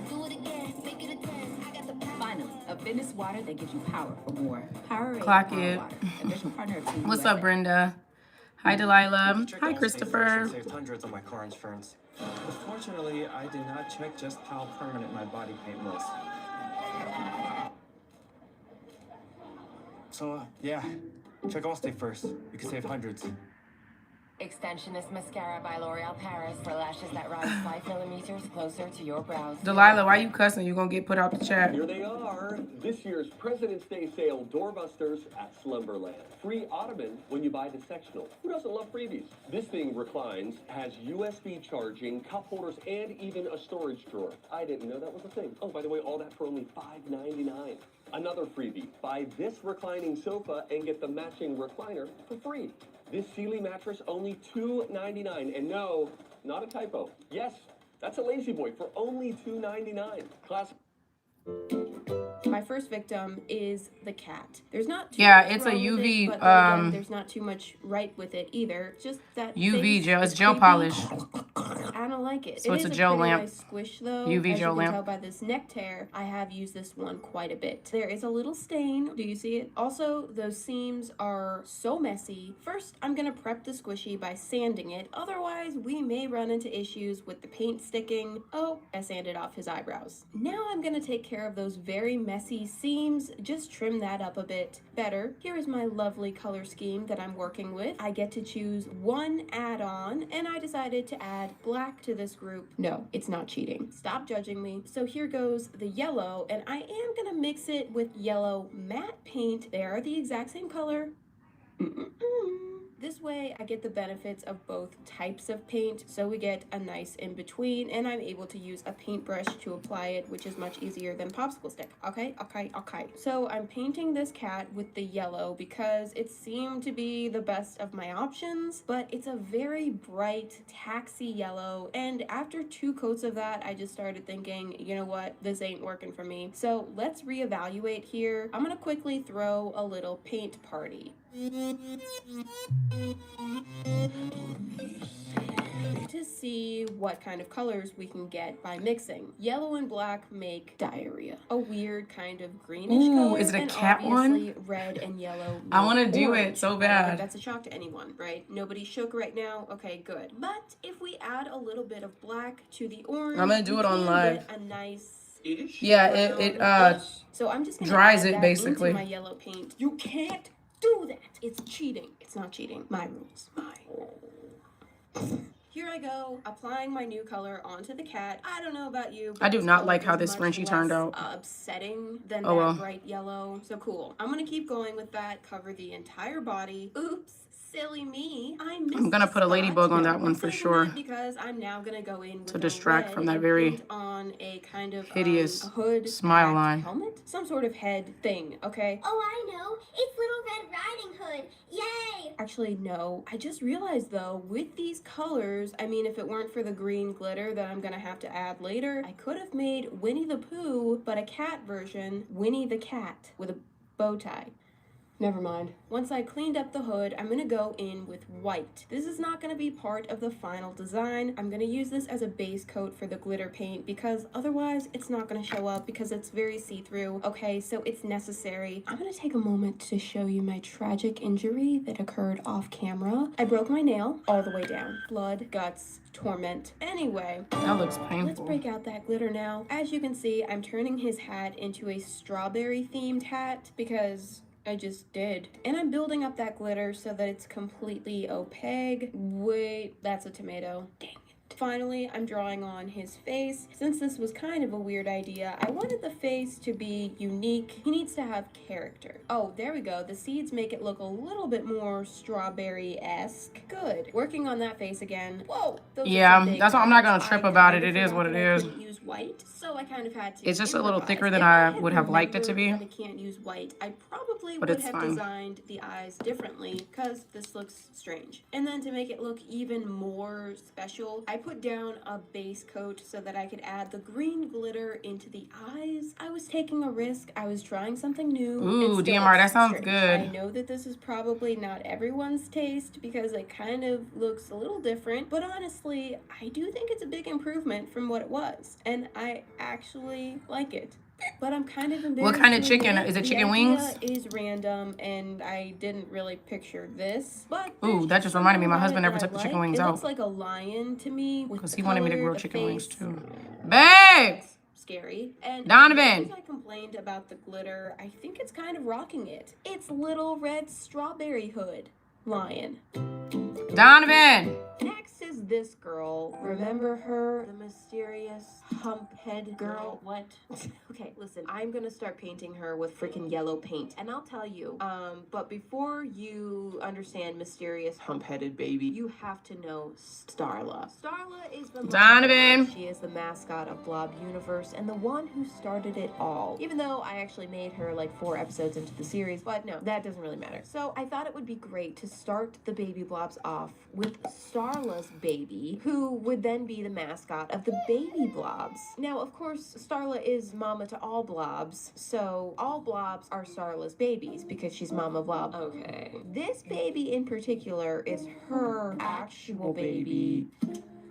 S12: Do it again, make it a 10. I got the power.
S11: Finally, a fitness water that gives you power for more. Powerade
S1: Clock
S11: Power
S1: it.
S11: Water, official partner of Team
S1: What's
S11: USA.
S1: up, Brenda? Hi, Delilah. Hi, Christopher.
S13: Saved hundreds on my car insurance. Unfortunately, I did not check just how permanent my body paint was. So, yeah, check Allstate first. You can save hundreds.
S14: Extensionist Mascara by L'Oreal Paris for lashes that rise 5 millimeters closer to your brows.
S1: Delilah, why you cussing? You gonna get put out the chat.
S15: Here they are, this year's President's Day sale doorbusters at Slumberland. Free ottoman when you buy the sectional. Who doesn't love freebies? This thing reclines, has USB charging, cup holders, and even a storage drawer. I didn't know that was a thing. Oh, by the way, all that for only $5.99. Another freebie, buy this reclining sofa and get the matching recliner for free. This Sealy mattress only $2.99, and no, not a typo. Yes, that's a Lazy Boy for only $2.99. Class.
S2: My first victim is the cat. There's not too
S1: Yeah,
S2: much
S1: it's a
S2: wrong with
S1: UV,
S2: it, but then again, there's not too much right with it either. Just that
S1: UV
S2: face
S1: gel.
S2: is
S1: It's gel
S2: creepy.
S1: polish.
S2: I don't like it.
S1: So
S2: It
S1: it's
S2: is
S1: a gel
S2: pretty
S1: lamp.
S2: nice squish though.
S1: UV
S2: As
S1: gel
S2: you can
S1: lamp.
S2: tell by this neck tear, I have used this one quite a bit. There is a little stain. Do you see it? Also, those seams are so messy. First, I'm gonna prep the squishy by sanding it. Otherwise, we may run into issues with the paint sticking. Oh, I sanded off his eyebrows. Now I'm gonna take care of those very messy seams. Just trim that up a bit better. Here is my lovely color scheme that I'm working with. I get to choose one add-on, and I decided to add black to this group. No, it's not cheating. Stop judging me. So here goes the yellow, and I am gonna mix it with yellow matte paint. They are the exact same color. This way I get the benefits of both types of paint, so we get a nice in between, and I'm able to use a paintbrush to apply it, which is much easier than popsicle stick. Okay. So I'm painting this cat with the yellow because it seemed to be the best of my options, but it's a very bright taxi yellow, and after 2 coats of that, I just started thinking, you know what, this ain't working for me. So let's reevaluate here. I'm gonna quickly throw a little paint party to see what kind of colors we can get by mixing. Yellow and black make diarrhea, a weird kind of greenish color.
S1: Is it a
S2: and
S1: cat
S2: obviously
S1: one?
S2: red and yellow.
S1: I want to
S2: make
S1: do
S2: orange.
S1: it so
S2: I don't
S1: bad.
S2: think that's a shock to anyone, right? Nobody shook right now. Okay, good. But if we add a little bit of black to the orange,
S1: I'm gonna do
S2: we
S1: it on
S2: can
S1: live.
S2: get a nice.
S1: Yeah, it
S2: So I'm just gonna
S1: dries
S2: add
S1: it
S2: that
S1: basically.
S2: into my yellow paint. You can't do that. It's cheating. It's not cheating. My rules. Here I go, applying my new color onto the cat. I don't know about you, but
S1: I do
S2: this
S1: not
S2: color
S1: like how
S2: is
S1: this
S2: much
S1: Frenchie turned
S2: less
S1: out.
S2: upsetting than
S1: Oh,
S2: that
S1: well.
S2: bright yellow. So cool. I'm gonna keep going with that. Cover the entire body. Oops. Silly me. I missed
S1: I'm gonna put a
S2: spot.
S1: ladybug on
S2: No,
S1: that one for
S2: saving
S1: sure
S2: it because I'm now gonna go in with
S1: to
S2: a
S1: distract
S2: red
S1: from that
S2: and
S1: very
S2: paint on a kind of
S1: hideous
S2: a hood,
S1: smile
S2: hat,
S1: line.
S2: helmet, some sort of head thing. Okay.
S12: Oh, I know. It's Little Red Riding Hood. Yay!
S2: Actually, no. I just realized though, with these colors, I mean, if it weren't for the green glitter that I'm gonna have to add later, I could have made Winnie the Pooh, but a cat version, Winnie the Cat, with a bow tie. Never mind. Once I cleaned up the hood, I'm gonna go in with white. This is not gonna be part of the final design. I'm gonna use this as a base coat for the glitter paint because otherwise it's not gonna show up because it's very see-through. Okay, so it's necessary. I'm gonna take a moment to show you my tragic injury that occurred off camera. I broke my nail all the way down. Blood, guts, torment. Anyway,
S1: that looks painful.
S2: Let's break out that glitter now. As you can see, I'm turning his hat into a strawberry themed hat because I just did. And I'm building up that glitter so that it's completely opaque. Wait, that's a tomato. Dang it. Finally, I'm drawing on his face. Since this was kind of a weird idea, I wanted the face to be unique. He needs to have character. Oh, there we go. The seeds make it look a little bit more strawberry-esque. Good. Working on that face again. Whoa!
S1: Yeah, that's why I'm not gonna trip about it. It is what it is.
S2: Use white, so I kind of had to.
S1: It's just a little
S2: improvise.
S1: thicker than
S2: If
S1: I
S2: had
S1: would have liked it to be.
S2: remembered that I can't use white, I probably
S1: But
S2: would
S1: it's
S2: have
S1: fine.
S2: designed the eyes differently because this looks strange. And then to make it look even more special, I put down a base coat so that I could add the green glitter into the eyes. I was taking a risk. I was trying something new.
S1: Ooh,
S2: and still
S1: DMR, that
S2: it's
S1: sounds
S2: strange.
S1: good.
S2: I know that this is probably not everyone's taste because it kind of looks a little different, but honestly, I do think it's a big improvement from what it was, and I actually like it. But I'm kind of embarrassed.
S1: What kind of
S2: to
S1: chicken?
S2: admit
S1: Is it
S2: the
S1: chicken
S2: idea
S1: wings?
S2: is random, and I didn't really picture this. But
S1: Ooh, that just reminded me. My husband never took the chicken wings
S2: it
S1: out
S2: looks like a lion to me
S1: because
S2: with
S1: he
S2: the
S1: wanted me to
S2: color,
S1: grill
S2: the
S1: chicken wings
S2: face.
S1: too. Babe,
S2: Scary. And
S1: Donovan.
S2: as much as I complained about the glitter, I think it's kind of rocking it. It's Little Red Strawberry Hood lion.
S1: Donovan.
S2: Next is this girl. Remember her? The mysterious hump head girl? What? Okay, listen, I'm gonna start painting her with freaking yellow paint. And I'll tell you, but before you understand mysterious
S5: Hump-headed baby.
S2: you have to know Starla. Starla is the
S1: Donovan.
S2: She is the mascot of Blob Universe and the one who started it all. Even though I actually made her like 4 episodes into the series, but no, that doesn't really matter. So I thought it would be great to start the baby blobs off with Starla's baby, who would then be the mascot of the baby blobs. Now, of course, Starla is mama to all blobs, so all blobs are Starla's babies because she's mama blob. Okay. This baby in particular is her actual baby.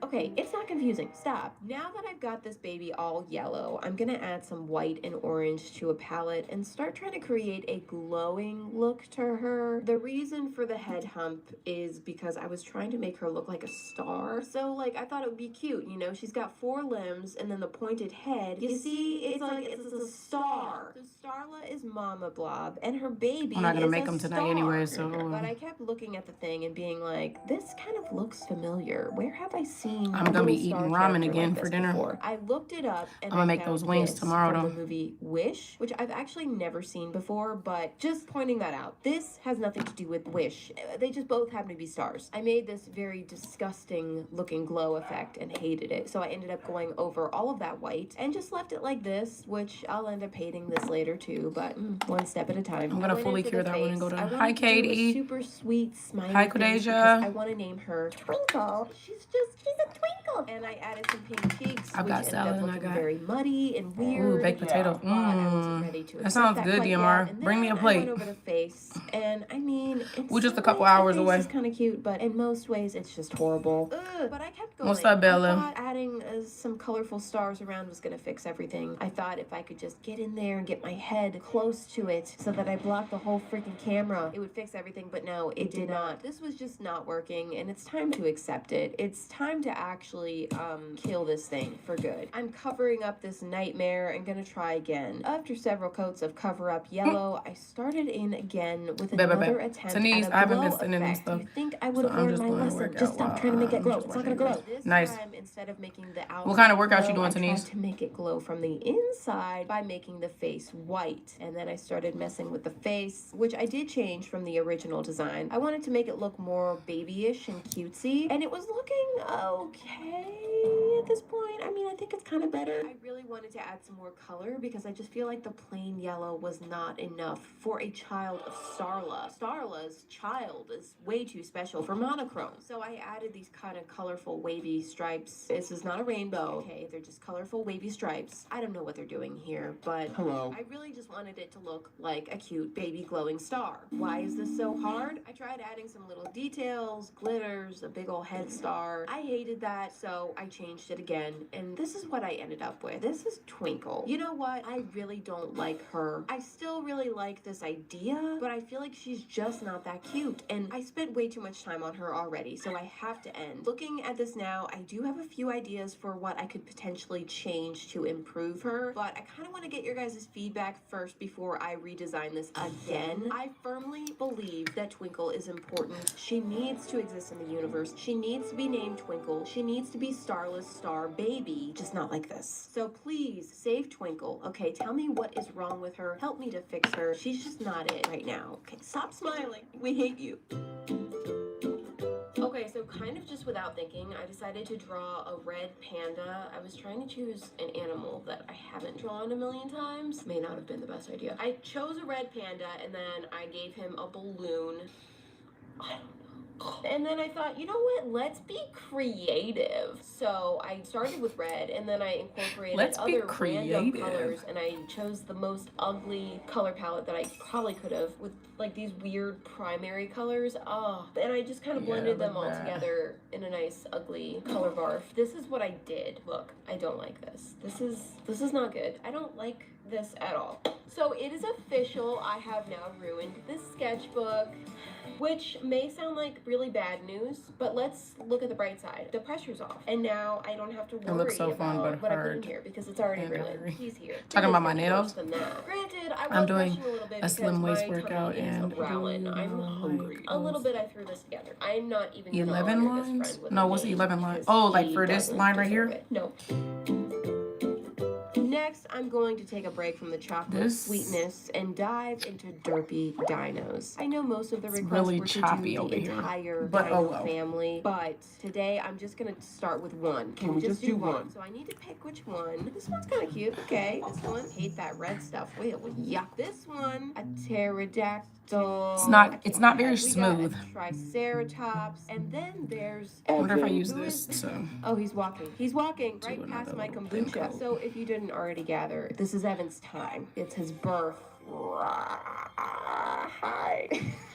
S2: Okay, it's not confusing. Stop. Now that I've got this baby all yellow, I'm gonna add some white and orange to a palette and start trying to create a glowing look to her. The reason for the head hump is because I was trying to make her look like a star. So, like, I thought it would be cute, you know? She's got 4 limbs and then the pointed head. You see, it's like it's a star. So Starla is Mama Blob and her baby
S1: I'm not gonna
S2: is
S1: make
S2: a
S1: them tonight
S2: star.
S1: anyway, so.
S2: But I kept looking at the thing and being like, this kind of looks familiar. Where have I seen
S1: I'm gonna be eating ramen again for dinner.
S2: before? I looked it up and
S1: I'm gonna make
S2: found
S1: those wings
S2: this
S1: tomorrow,
S2: from
S1: though.
S2: the movie Wish, which I've actually never seen before, but just pointing that out. This has nothing to do with Wish. They just both happen to be stars. I made this very disgusting looking glow effect and hated it, so I ended up going over all of that white and just left it like this, which I'll end up hating this later too, but one step at a time.
S1: I'm gonna fully cure that one and go down. Hi,
S2: I
S1: Katie.
S2: super sweet smiley
S1: Hi,
S2: face because
S1: Kadeja.
S2: I want to name her Twinkle. She's a twinkle. And I added some pink cheeks,
S1: I've
S2: which
S1: got
S2: ended
S1: salad
S2: up
S1: and I
S2: looking
S1: got
S2: very muddy and weird.
S1: Ooh, baked potato.
S2: But I wasn't ready to
S1: That
S2: accept
S1: sounds
S2: that
S1: good,
S2: quite
S1: DMR.
S2: yet. And
S1: Bring me a
S2: then I
S1: plate.
S2: went over the face, and I mean,
S1: We're just a couple hours away.
S2: It's kind of cute, but in most ways, it's just horrible. Ugh, but I kept going.
S1: What's up, Bella?
S2: I thought adding some colorful stars around was gonna fix everything. I thought if I could just get in there and get my head close to it so that I blocked the whole freaking camera, it would fix everything. But no, it did not. This was just not working, and it's time to accept it. It's time to actually kill this thing for good. I'm covering up this nightmare and gonna try again. After several coats of cover up yellow, I started in again with another attempt
S1: Denise,
S2: at
S1: I
S2: a
S1: haven't
S2: glow
S1: been sending them
S2: effect.
S1: stuff.
S2: You think I would have
S1: So I'm
S2: learned
S1: just
S2: my
S1: going to
S2: lesson?
S1: work
S2: Just
S1: out
S2: stop
S1: while
S2: trying to make it
S1: I'm
S2: glow.
S1: just
S2: It's not gonna
S1: working.
S2: glow. This
S1: Nice.
S2: time, instead of making the outside.
S1: What kind of workout you doing,
S2: I tried
S1: Denise?
S2: to make it glow from the inside by making the face white. And then I started messing with the face, which I did change from the original design. I wanted to make it look more babyish and cutesy, and it was looking okay at this point. I mean, I think it's kind of better. I really wanted to add some more color because I just feel like the plain yellow was not enough for a child of Starla. Starla's child is way too special for monochrome. So I added these kind of colorful wavy stripes. This is not a rainbow, okay? They're just colorful wavy stripes. I don't know what they're doing here, but
S5: Hello.
S2: I really just wanted it to look like a cute baby glowing star. Why is this so hard? I tried adding some little details, glitters, a big old head star. I hated that, so I changed it again, and this is what I ended up with. This is Twinkle. You know what? I really don't like her. I still really like this idea, but I feel like she's just not that cute, and I spent way too much time on her already, so I have to end. Looking at this now, I do have a few ideas for what I could potentially change to improve her, but I kind of want to get your guys' feedback first before I redesign this again. I firmly believe that Twinkle is important. She needs to exist in the universe. She needs to be named Twinkle. She needs to be Starless Star Baby, just not like this. So please save Twinkle. Okay, tell me what is wrong with her. Help me to fix her. She's just not it right now. Okay, stop smiling. We hate you. Okay, so kind of just without thinking, I decided to draw a red panda. I was trying to choose an animal that I haven't drawn a million times. May not have been the best idea. I chose a red panda, and then I gave him a balloon. I don't know. And then I thought, you know what? Let's be creative. So I started with red, and then I incorporated other random colors, and I chose the most ugly color palette that I probably could have with like these weird primary colors. And I just kind of blended them all together in a nice ugly color barf. This is what I did. Look, I don't like this. This is not good. I don't like this at all. So it is official. I have now ruined this sketchbook, which may sound like really bad news, but let's look at the bright side. The pressure's off, and now I don't have to worry
S1: looks so fun,
S2: about
S1: but
S2: what I put
S1: hard
S2: in here because it's already
S1: and
S2: ruined.
S1: hairy.
S2: He's here.
S1: Talking about my
S2: It is
S1: nails?
S2: worse than that. Granted, I
S1: I'm
S2: was
S1: doing
S2: rushing a little bit
S1: a
S2: because
S1: slim waist
S2: my
S1: workout
S2: tummy is
S1: and
S2: growling. I'm hungry. A little bit I threw this together. I'm not even gonna
S1: 11
S2: honor this
S1: lines?
S2: friend with
S1: No,
S2: a
S1: what's the
S2: name
S1: 11 lines?
S2: because
S1: Oh, like
S2: he
S1: for this
S2: doesn't
S1: line right
S2: deserve
S1: here?
S2: it. No. Next, I'm going to take a break from the chocolate sweetness and dive into derpy dinos. I know most of the requests
S1: really
S2: were to
S1: choppy
S2: do
S1: over
S2: the
S1: here,
S2: entire
S1: but
S2: dino
S1: oh well.
S2: family, but today I'm just gonna start with one.
S5: Can we just do one?
S2: So I need to pick which one. This one's kind of cute. Okay, this one. Hate that red stuff. Wait, yuck. This one, a pterodactyl.
S1: It's not very
S2: We
S1: smooth.
S2: got a triceratops, and then there's.
S1: I wonder if I use
S2: Who
S1: this
S2: is-
S1: to
S2: Oh, he's walking. He's walking right
S1: another
S2: past my
S1: little thin
S2: kombucha.
S1: coat.
S2: So if you didn't already gather, this is Evan's time. It's his birth. Hi.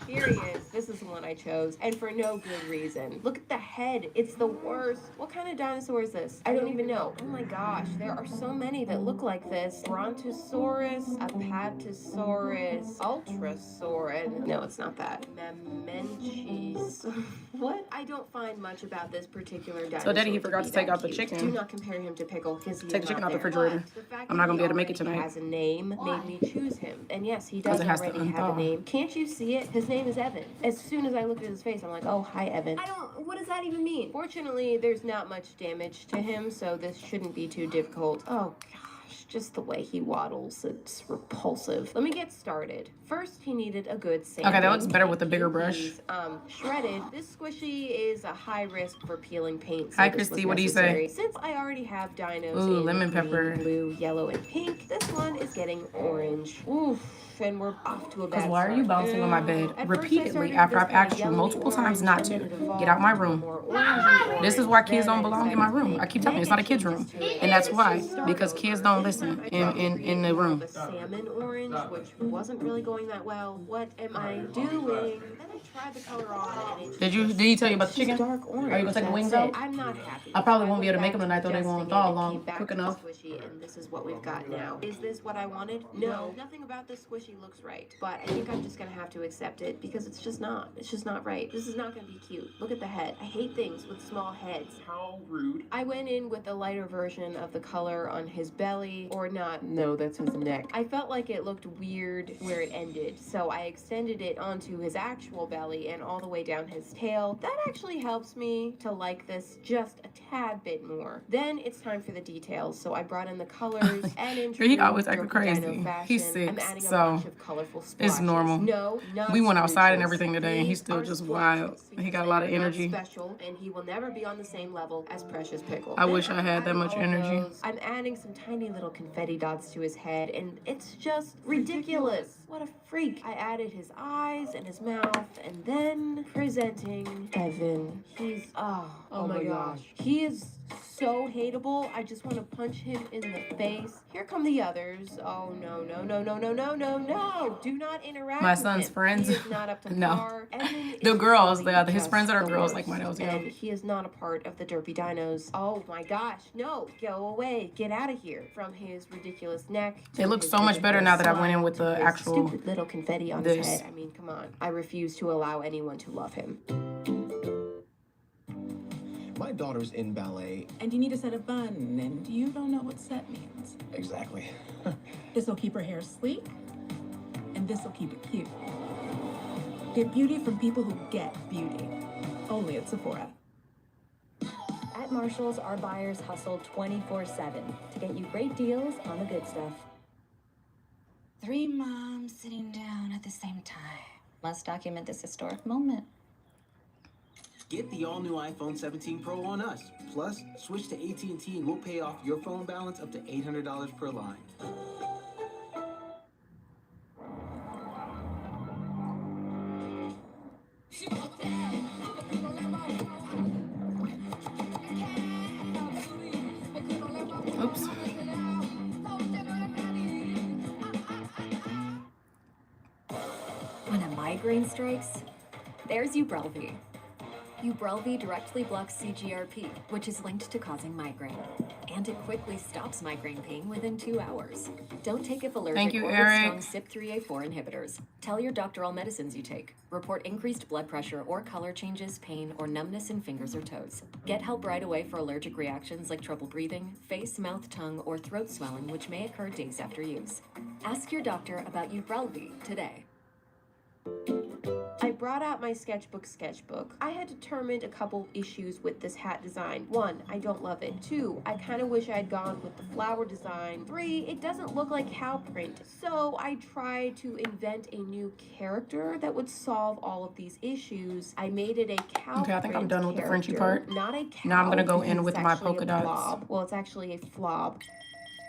S2: Here he is. This is the one I chose, and for no good reason. Look at the head. It's the worst. What kind of dinosaur is this? I don't even know. Oh my gosh, there are so many that look like this. Brontosaurus, Apatosaurus, Ultrasaurus. No, it's not that. Memenches. What? I don't find much about this particular dinosaur.
S1: So Daddy, he forgot
S2: be
S1: to take
S2: that
S1: out the
S2: cute.
S1: chicken.
S2: Do not compare him to Pickle because he's
S1: Take the chicken out the
S2: there.
S1: refrigerator.
S2: But the fact
S1: I'm
S2: that
S1: not gonna
S2: he
S1: be able to make it
S2: already
S1: tonight.
S2: has a name made me choose him. And yes, he
S1: 'Cause
S2: does
S1: it has to
S2: already have a
S1: unthaw.
S2: name. Can't you see it? His name is Evan. As soon as I looked at his face, I'm like, oh, hi, Evan. What does that even mean? Fortunately, there's not much damage to him, so this shouldn't be too difficult. Oh, gosh, just the way he waddles, it's repulsive. Let me get started. First, he needed a good sanding.
S1: Okay, that looks better with the bigger brush.
S2: He's, shredded. This squishy is a high risk for peeling paint. So
S1: Hi,
S2: this was
S1: Christy, what do you say?
S2: necessary. Since I already have dinos
S1: Ooh,
S2: in
S1: lemon
S2: green,
S1: pepper.
S2: blue, yellow, and pink, this one is getting orange. Oof. And we're off to a bad
S1: Because why are you bouncing on my bed
S2: At first, I
S1: repeatedly
S2: started
S1: after
S2: with
S1: I've
S2: this kinda
S1: asked you
S2: yellowy
S1: multiple times
S2: orange,
S1: not
S2: and
S1: to?
S2: then it evolved
S1: Get out my
S2: into a
S1: room.
S2: more orangey
S1: This is
S2: orange.
S1: why kids
S2: Then
S1: don't belong in my room. I keep telling you, it's not a kid's room. And that's why, because kids don't listen in the room.
S2: A salmon orange, which wasn't really going that well. What am I doing? Then I tried the color on, and it
S1: Did he tell you about the chicken?
S2: dark orange.
S1: Are you gonna take the wings
S2: That's
S1: out?
S2: it. I'm not happy.
S1: I probably won't be
S2: went
S1: able to make
S2: back
S1: them tonight, though they won't
S2: adjusting
S1: thaw
S2: it,
S1: long,
S2: came back
S1: quick
S2: to the
S1: enough.
S2: squishy, and this is what we've got now. Is this what I wanted? No. Nothing about this squishy actually looks right. But I think I'm just gonna have to accept it because it's just not. It's just not right. This is not gonna be cute. Look at the head. I hate things with small heads.
S5: How rude.
S2: I went in with a lighter version of the color on his belly, or not. No, that's his neck. I felt like it looked weird where it ended, so I extended it onto his actual belly and all the way down his tail. That actually helps me to like this just a tad bit more. Then it's time for the details, so I brought in the colors and in
S1: He
S2: true
S1: always acting
S2: Derpy Dino
S1: crazy.
S2: fashion,
S1: He's
S2: I'm
S1: 6,
S2: adding a
S1: so
S2: bunch of colorful splashes.
S1: it's normal.
S2: No, not
S1: We went outside and
S2: smooches.
S1: everything today, and he's
S2: These
S1: still
S2: are
S1: just
S2: splashes
S1: wild. He got a
S2: because
S1: lot
S2: they
S1: of
S2: are not
S1: energy.
S2: special, and he will never be on the same level as Precious Pickle.
S1: I
S2: Then
S1: wish I
S2: after
S1: had that
S2: adding
S1: much
S2: all of
S1: energy.
S2: those, I'm adding some tiny little confetti dots to his head, and it's just ridiculous. What a freak. I added his eyes and his mouth, and then presenting Evan. He's, oh my gosh. He is so hateable. I just want to punch him in the face. Here come the others. Oh, no, no, no, no, no, no, no, no. Do not interact
S1: My
S2: with
S1: son's
S2: him.
S1: friends.
S2: He is not up to
S1: No.
S2: par. Evan
S1: The
S2: is
S1: girls,
S2: really
S1: his friends that are
S2: just the
S1: girls like
S2: worst,
S1: mine, I was
S2: and
S1: young.
S2: he is not a part of the Derpy Dinos. Oh my gosh, no, go away, get out of here. From his ridiculous neck to
S1: It looks
S2: his
S1: so much better now that I went in
S2: smile
S1: with
S2: to
S1: the
S2: his
S1: actual
S2: stupid little confetti on his head. I mean, come on. I refuse to allow anyone to love him.
S16: My daughter's in ballet.
S11: And you need a set of bun, and you don't know what set means.
S16: Exactly.
S11: This will keep her hair sleek, and this will keep it cute. Get beauty from people who get beauty. Only at Sephora.
S8: At Marshall's, our buyers hustle 24/7 to get you great deals on the good stuff.
S17: 3 moms sitting down at the same time. Let's document this historic moment.
S18: Get the all-new iPhone 17 Pro on us. Plus, switch to AT&T and we'll pay off your phone balance up to $800 per line.
S1: Oops.
S19: When a migraine strikes, there's Ubrelvy. Ubrelvy directly blocks CGRP, which is linked to causing migraine. And it quickly stops migraine pain within 2 hours. Don't take if allergic
S1: Thank you,
S19: or with
S1: Eric.
S19: strong CYP3A4 inhibitors. Tell your doctor all medicines you take. Report increased blood pressure or color changes, pain, or numbness in fingers or toes. Get help right away for allergic reactions like trouble breathing, face, mouth, tongue, or throat swelling, which may occur days after use. Ask your doctor about Ubrelvy today.
S2: I brought out my sketchbook. I had determined a couple issues with this hat design. 1, I don't love it. 2, I kind of wish I had gone with the flower design. 3, it doesn't look like cow print. So I tried to invent a new character that would solve all of these issues. I made it a cow
S1: Okay, I think I'm
S2: print
S1: done with the Frenchy
S2: character,
S1: part.
S2: not a cow.
S1: Now I'm gonna go
S2: because
S1: in
S2: it's
S1: with my
S2: actually
S1: polka
S2: a
S1: dots.
S2: blob. Well, it's actually a flob.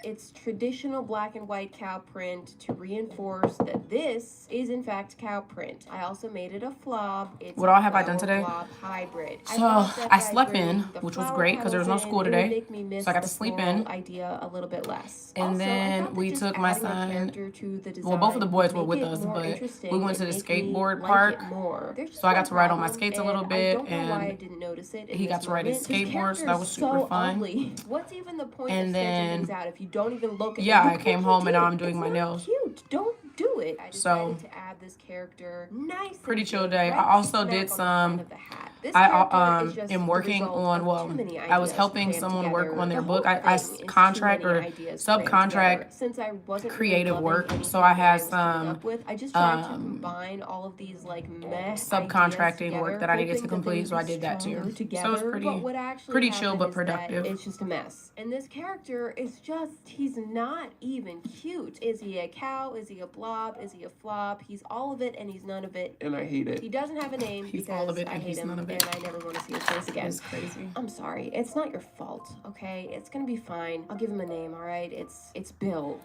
S2: It's traditional black and white cow print to reinforce that this is in fact cow print. I also made it a flob. It's
S1: What all
S2: a
S1: have I done
S2: flower
S1: today?
S2: blob hybrid.
S1: So
S2: thought that
S1: I
S2: by
S1: slept in,
S2: bringing the
S1: which was
S2: flower
S1: great because there was no
S2: petals
S1: school
S2: in, it would
S1: today.
S2: make me miss
S1: So I got
S2: the
S1: to sleep
S2: floral
S1: in.
S2: idea a little bit less.
S1: And
S2: Also, I
S1: then
S2: thought that
S1: we
S2: just
S1: took my
S2: adding a
S1: son.
S2: character to the
S1: Well, both of the
S2: design
S1: boys
S2: would
S1: were with
S2: make it
S1: us,
S2: more
S1: but
S2: interesting
S1: we went to
S2: and
S1: the
S2: make me
S1: skateboard
S2: like
S1: park.
S2: it more. There's just
S1: So I got
S2: one
S1: to ride on my
S2: problem,
S1: skates a little
S2: and
S1: bit,
S2: I don't know why I
S1: and
S2: didn't notice it.
S1: he got to ride his skateboard, so that was super
S2: so
S1: fun.
S2: Ugly. What's even the point
S1: And
S2: of sketching
S1: then,
S2: things out if you don't even look at
S1: yeah,
S2: them?
S1: I came home and now I'm doing my nails.
S2: Cute. Don't do it. I
S1: So,
S2: decided to add this character nice
S1: pretty
S2: and
S1: chill
S2: big,
S1: day.
S2: right
S1: I also
S2: smack
S1: did
S2: on the front
S1: some.
S2: of the hat. This
S1: I
S2: character is just
S1: am
S2: the
S1: working
S2: result
S1: on.
S2: of
S1: Well,
S2: too many
S1: I was
S2: ideas
S1: helping
S2: crammed
S1: someone work
S2: together.
S1: on their
S2: The
S1: book.
S2: whole
S1: I
S2: thing is too
S1: contract
S2: many
S1: or
S2: ideas crammed
S1: subcontract
S2: together. Since I wasn't
S1: creative
S2: really
S1: work.
S2: loving
S1: So I
S2: anything
S1: had
S2: I was coming
S1: some
S2: up with, I just tried to combine all of these like meh
S1: subcontracting work that I needed to
S2: hoping
S1: complete, so I
S2: that they
S1: did
S2: would
S1: that
S2: be
S1: too.
S2: stronger
S1: So
S2: together.
S1: it's
S2: But what actually
S1: pretty chill
S2: happened
S1: but
S2: is that
S1: productive.
S2: it's just a mess. And this character is just, he's not even cute. Is he a cow? Is he a blob? Is he a flop? He's all of it and he's none of it.
S5: And I hate it.
S2: He doesn't have a name
S1: He's
S2: because
S1: all of it
S2: I
S1: and
S2: hate
S1: he's
S2: him
S1: none of it.
S2: and I never want to see his face again.
S1: It's crazy.
S2: I'm sorry. It's not your fault, okay? It's gonna be fine. I'll give him a name, all right? It's Bill.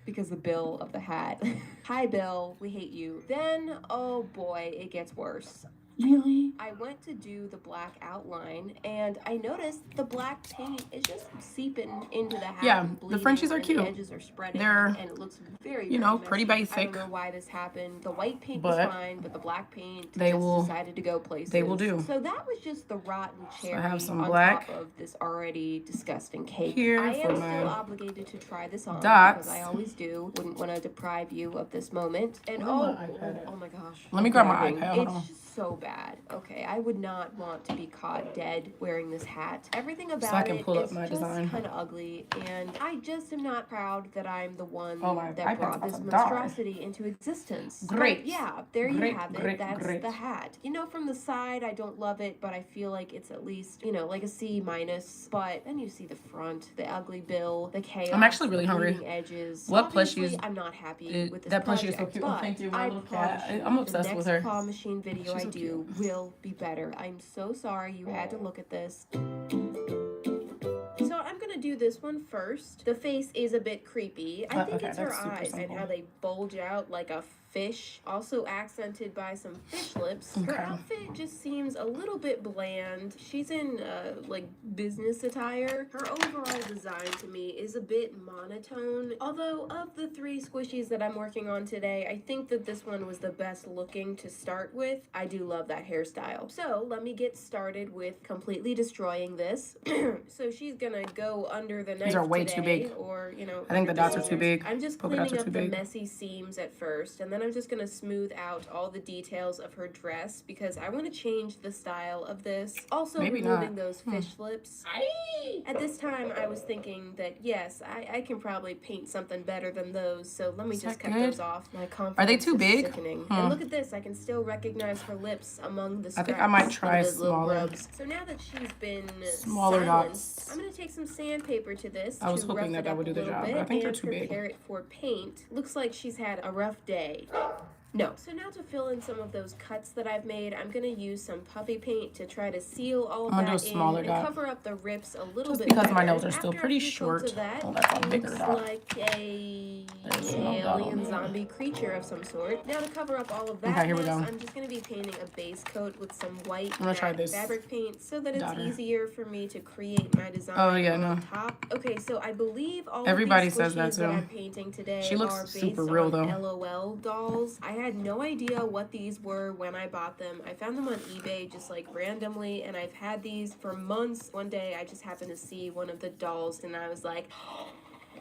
S2: Because the Bill of the hat. Hi, Bill. We hate you. Then, oh boy, it gets worse. Really? I went to do the black outline and I noticed the black paint is just seeping into the hat
S1: Yeah,
S2: and
S1: the
S2: bleeding,
S1: Frenchies are
S2: and
S1: cute.
S2: the edges are spreading,
S1: They're,
S2: and it looks very,
S1: you
S2: very
S1: know,
S2: messy.
S1: pretty
S2: I
S1: basic.
S2: don't know why this happened. The white paint was
S1: But
S2: fine, but the black paint
S1: they
S2: just
S1: will-
S2: decided to go places.
S1: they will do.
S2: So that was just the rotten
S1: So I
S2: cherry
S1: have some
S2: on
S1: black
S2: top of this already disgusting cake.
S1: here
S2: I
S1: for
S2: am
S1: my
S2: still obligated to try this on
S1: dots.
S2: because I always do. Wouldn't want to deprive you of this moment. And
S1: Where my iPad at?
S2: oh my gosh.
S1: Let me grab my
S2: Grabbing.
S1: iPad, hold
S2: It's
S1: on.
S2: just so bad. Okay, I would not want to be caught dead wearing this hat. Everything about
S1: I can
S2: it
S1: pull up
S2: is
S1: my
S2: just
S1: design.
S2: kind of ugly, and I just am not proud that I'm the one
S1: Oh, my
S2: that
S1: iPad's
S2: brought
S1: about
S2: this
S1: to die.
S2: monstrosity into existence.
S1: Great.
S2: But yeah, there you
S1: Great,
S2: have it.
S1: great,
S2: That's
S1: great.
S2: the hat. You know, from the side, I don't love it, but I feel like it's at least, you know, like a C minus. But then you see the front, the ugly bill, the chaos.
S1: I'm actually really
S2: the
S1: hungry.
S2: bleeding edges.
S1: What
S2: Obviously,
S1: plushies?
S2: I'm not happy with this
S1: That plushie is
S2: project,
S1: so cute. Oh,
S2: but
S1: thank you, my
S2: I
S1: little cat.
S2: promise you,
S1: I'm obsessed
S2: the
S1: with
S2: next
S1: her.
S2: claw machine video
S1: She's
S2: I
S1: so
S2: do will be better. I'm so sorry you had to look at this. So I'm gonna do this one first. The face is a bit creepy. I think
S1: Okay,
S2: it's her
S1: that's super
S2: eyes and
S1: simple.
S2: how they bulge out like a fish, also accented by some fish lips. Her
S1: Okay.
S2: outfit just seems a little bit bland. She's in like business attire. Her overall design to me is a bit monotone. Although of the 3 squishies that I'm working on today, I think that this one was the best looking to start with. I do love that hairstyle. So let me get started with completely destroying this. So she's gonna go under the knife
S1: These are way
S2: today,
S1: too big.
S2: or you know,
S1: I think the
S2: under
S1: dots are too
S2: scissors.
S1: big.
S2: I'm just
S1: Polka dots
S2: cleaning
S1: are
S2: up
S1: too
S2: the
S1: big.
S2: messy seams at first, and then I'm just gonna smooth out all the details of her dress because I want to change the style of this. Also,
S1: Maybe
S2: removing
S1: not.
S2: those fish lips. At this time, I was thinking that yes, I can probably paint something better than those. So let me
S1: Is
S2: just
S1: that
S2: cut
S1: good?
S2: those off. My confidence
S1: Are they too
S2: is
S1: big?
S2: sickening.
S1: Hmm.
S2: And look at this, I can still recognize her lips among the
S1: I
S2: scraps.
S1: think I might
S2: Look at
S1: try
S2: those little
S1: smaller.
S2: grubs. So now that she's been
S1: Smaller
S2: silenced,
S1: dots.
S2: I'm gonna take some sandpaper to this
S1: I was
S2: to
S1: hoping
S2: rough
S1: that
S2: it
S1: that
S2: up
S1: would
S2: a
S1: do the
S2: little
S1: job,
S2: bit
S1: but I think they're
S2: and
S1: too big.
S2: prepare it for paint. Looks like she's had a rough day. No. So now to fill in some of those cuts that I've made, I'm gonna use some puffy paint to try to seal all of
S1: I'm gonna
S2: that
S1: do a smaller
S2: in
S1: dot.
S2: and cover up the rips a little
S1: Just
S2: bit
S1: because my
S2: better.
S1: nails are still
S2: After
S1: pretty
S2: a few coats
S1: short.
S2: of that,
S1: Oh, that's a
S2: it
S1: bigger
S2: looks
S1: dot.
S2: like a
S1: There's no dot on
S2: alien
S1: there.
S2: zombie creature of some sort. Now to cover up all of that
S1: Okay, here we
S2: mess,
S1: go.
S2: I'm just gonna be painting a base coat with some white
S1: I'm gonna try
S2: matte
S1: this
S2: fabric paint so that it's
S1: daughter.
S2: easier for me to create my design
S1: Oh, yeah,
S2: on
S1: no.
S2: top. Okay, so I believe all
S1: Everybody
S2: of these
S1: says that,
S2: squishies that
S1: too.
S2: I'm painting today
S1: She looks
S2: are
S1: super
S2: based
S1: real,
S2: on
S1: though.
S2: LOL dolls. I had no idea what these were when I bought them. I found them on eBay just like randomly, and I've had these for months. One day I just happened to see one of the dolls and I was like,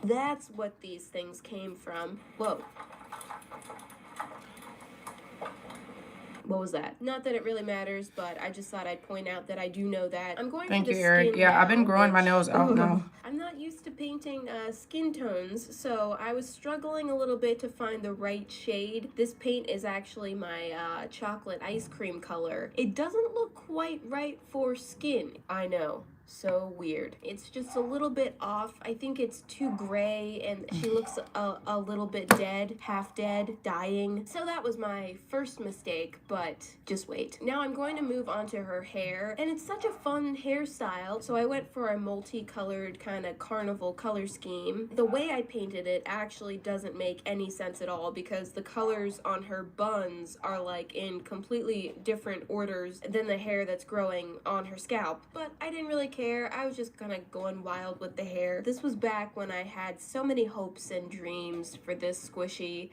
S2: that's what these things came from. Whoa. What was that? Not that it really matters, but I just thought I'd point out that I do know that. I'm going
S1: Thank
S2: for
S1: you,
S2: the
S1: Eric.
S2: skin
S1: Yeah, I've been
S2: now,
S1: growing my
S2: which-
S1: nails out now.
S2: I'm not used to painting skin tones, so I was struggling a little bit to find the right shade. This paint is actually my chocolate ice cream color. It doesn't look quite right for skin. I know. So weird. It's just a little bit off. I think it's too gray and she looks a little bit dead, half dead, dying. So that was my first mistake, but just wait. Now I'm going to move on to her hair, and it's such a fun hairstyle. So I went for a multicolored kind of carnival color scheme. The way I painted it actually doesn't make any sense at all because the colors on her buns are like in completely different orders than the hair that's growing on her scalp. But I didn't really care. I was just kind of going wild with the hair. This was back when I had so many hopes and dreams for this squishy.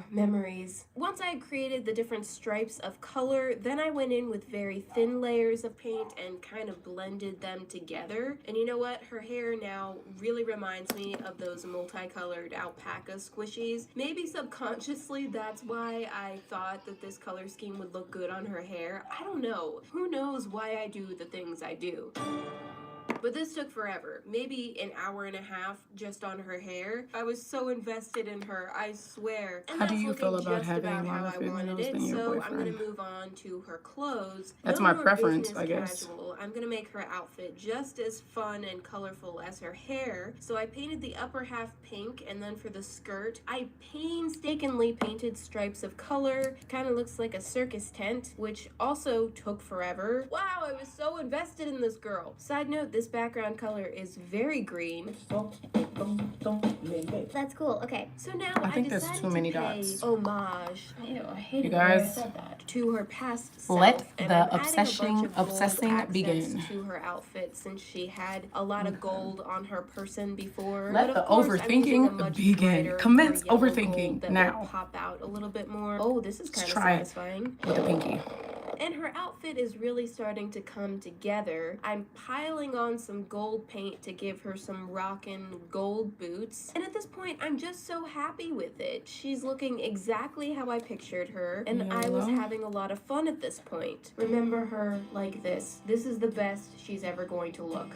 S2: Memories. Once I had created the different stripes of color, then I went in with very thin layers of paint and kind of blended them together. And you know what? Her hair now really reminds me of those multicolored alpaca squishies. Maybe subconsciously that's why I thought that this color scheme would look good on her hair. I don't know. Who knows why I do the things I do? But this took forever, maybe an hour and a half just on her hair. I was so invested in her, I swear. And
S1: How do
S2: that's
S1: you
S2: looking
S1: feel about
S2: just
S1: having
S2: about how
S1: longer
S2: I wanted
S1: fingernails
S2: it.
S1: than your
S2: So I'm gonna
S1: boyfriend?
S2: move on to her clothes.
S1: That's
S2: No
S1: my
S2: more
S1: preference,
S2: business
S1: I guess.
S2: casual. I'm gonna make her outfit just as fun and colorful as her hair. So I painted the upper half pink, and then for the skirt, I painstakingly painted stripes of color. Kind of looks like a circus tent, which also took forever. Wow, I was so invested in this girl. Side note, this background color is very green.
S12: That's cool. Okay.
S2: So now
S1: I think there's
S2: decided
S1: too many
S2: to pay
S1: dots.
S2: homage.
S4: Ew, I hated
S1: You
S4: the way I
S1: guys,
S4: said that.
S2: To her past self.
S1: let
S2: And
S1: the
S2: I'm adding a bunch of gold
S1: obsessing
S2: accents
S1: begin.
S2: to her outfit since she had a lot of gold on her person before.
S1: Let
S2: but
S1: the
S2: of course, I'm using a
S1: overthinking
S2: much
S1: begin.
S2: brighter,
S1: Commence
S2: more yellow
S1: overthinking
S2: gold that
S1: now.
S2: will pop out a little bit more. Oh, this is kind of
S1: Try it
S2: satisfying.
S1: with the pinky.
S2: And her outfit is really starting to come together. I'm piling on some gold paint to give her some rockin' gold boots. And at this point, I'm just so happy with it. She's looking exactly how I pictured her, and I was having a lot of fun at this point. Remember her like this. This is the best she's ever going to look.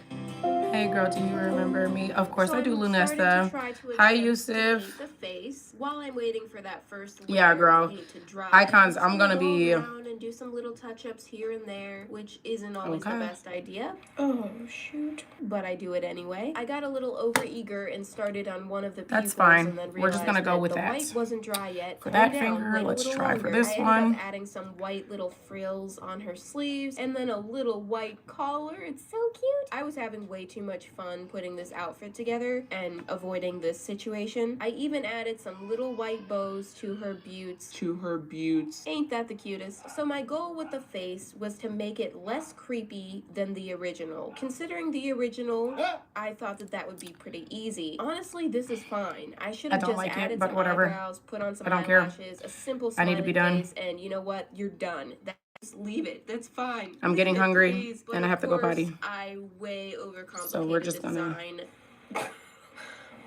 S1: Hey girl, do you remember me? Of course I do,
S2: I'm starting to
S1: Lunesta.
S2: try to
S1: Hi,
S2: attempt to
S1: Yusuf.
S2: paint the face while I'm waiting for that first layer
S1: Yeah, girl.
S2: of paint to dry.
S1: Icons,
S2: I'm
S1: I'm gonna
S2: go
S1: be...
S2: around and do some little touch-ups here and there, which isn't always the best idea.
S4: Oh, shoot.
S2: But I do it anyway. I got a little overeager and started on one of the
S1: That's
S2: pupils
S1: fine.
S2: and then
S1: We're just gonna
S2: realized
S1: go
S2: that
S1: with
S2: the
S1: that.
S2: white wasn't dry yet.
S1: For
S2: Calm
S1: that
S2: down,
S1: finger,
S2: wait a
S1: let's
S2: little
S1: try for
S2: longer.
S1: this
S2: I ended
S1: one.
S2: up adding some white little frills on her sleeves and then a little white collar. It's
S12: So cute.
S2: I was having way too much fun putting this outfit together and avoiding this situation. I even added some little white bows to her buttes. Ain't that the cutest? So my goal with the face was to make it less creepy than the original. Considering the original, I thought that that would be pretty easy. Honestly, this is fine. I should have
S1: I don't
S2: just
S1: like it,
S2: added
S1: but
S2: some
S1: whatever.
S2: eyebrows, put on some
S1: I don't care.
S2: eyelashes, a simple
S1: I need to be
S2: smiley
S1: done.
S2: face, and you know what? You're done. Just leave it. That's fine.
S1: I'm
S2: Leave
S1: getting
S2: it,
S1: hungry,
S2: please. But
S1: and I
S2: of
S1: have to go
S2: course,
S1: potty.
S2: I way overcomplicated
S1: So we're just
S2: the
S1: gonna...
S2: design.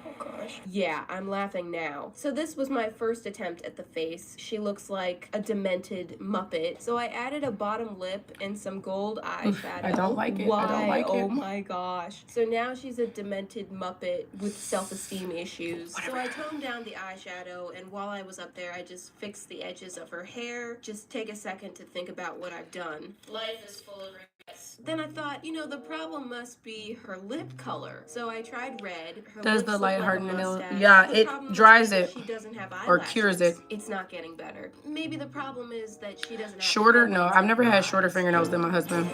S2: Oh gosh. Yeah, I'm laughing now. So this was my first attempt at the face. She looks like a demented Muppet. So I added a bottom lip and some gold eyeshadow.
S1: I don't like it.
S2: Why?
S1: I don't like
S2: Oh
S1: it.
S2: my gosh. So now she's a demented Muppet with self-esteem issues. So I toned down the eyeshadow, and while I was up there, I just fixed the edges of her hair. Just take a second to think about what I've done. Life is full of regrets. Then I thought, you know, the problem must be her lip color. So I tried red. Her
S1: Does
S2: lips
S1: the
S2: look
S1: light
S2: like a
S1: harden it?
S2: mustache.
S1: Yeah,
S2: The
S1: it
S2: problem must
S1: dries
S2: be that
S1: it
S2: she doesn't have
S1: or cures it.
S2: eyelashes. It's not getting better. Maybe the problem is that she doesn't have
S1: Shorter? No,
S2: highlights
S1: I've
S2: in
S1: never
S2: her
S1: had shorter
S2: eyes.
S1: fingernails than my husband.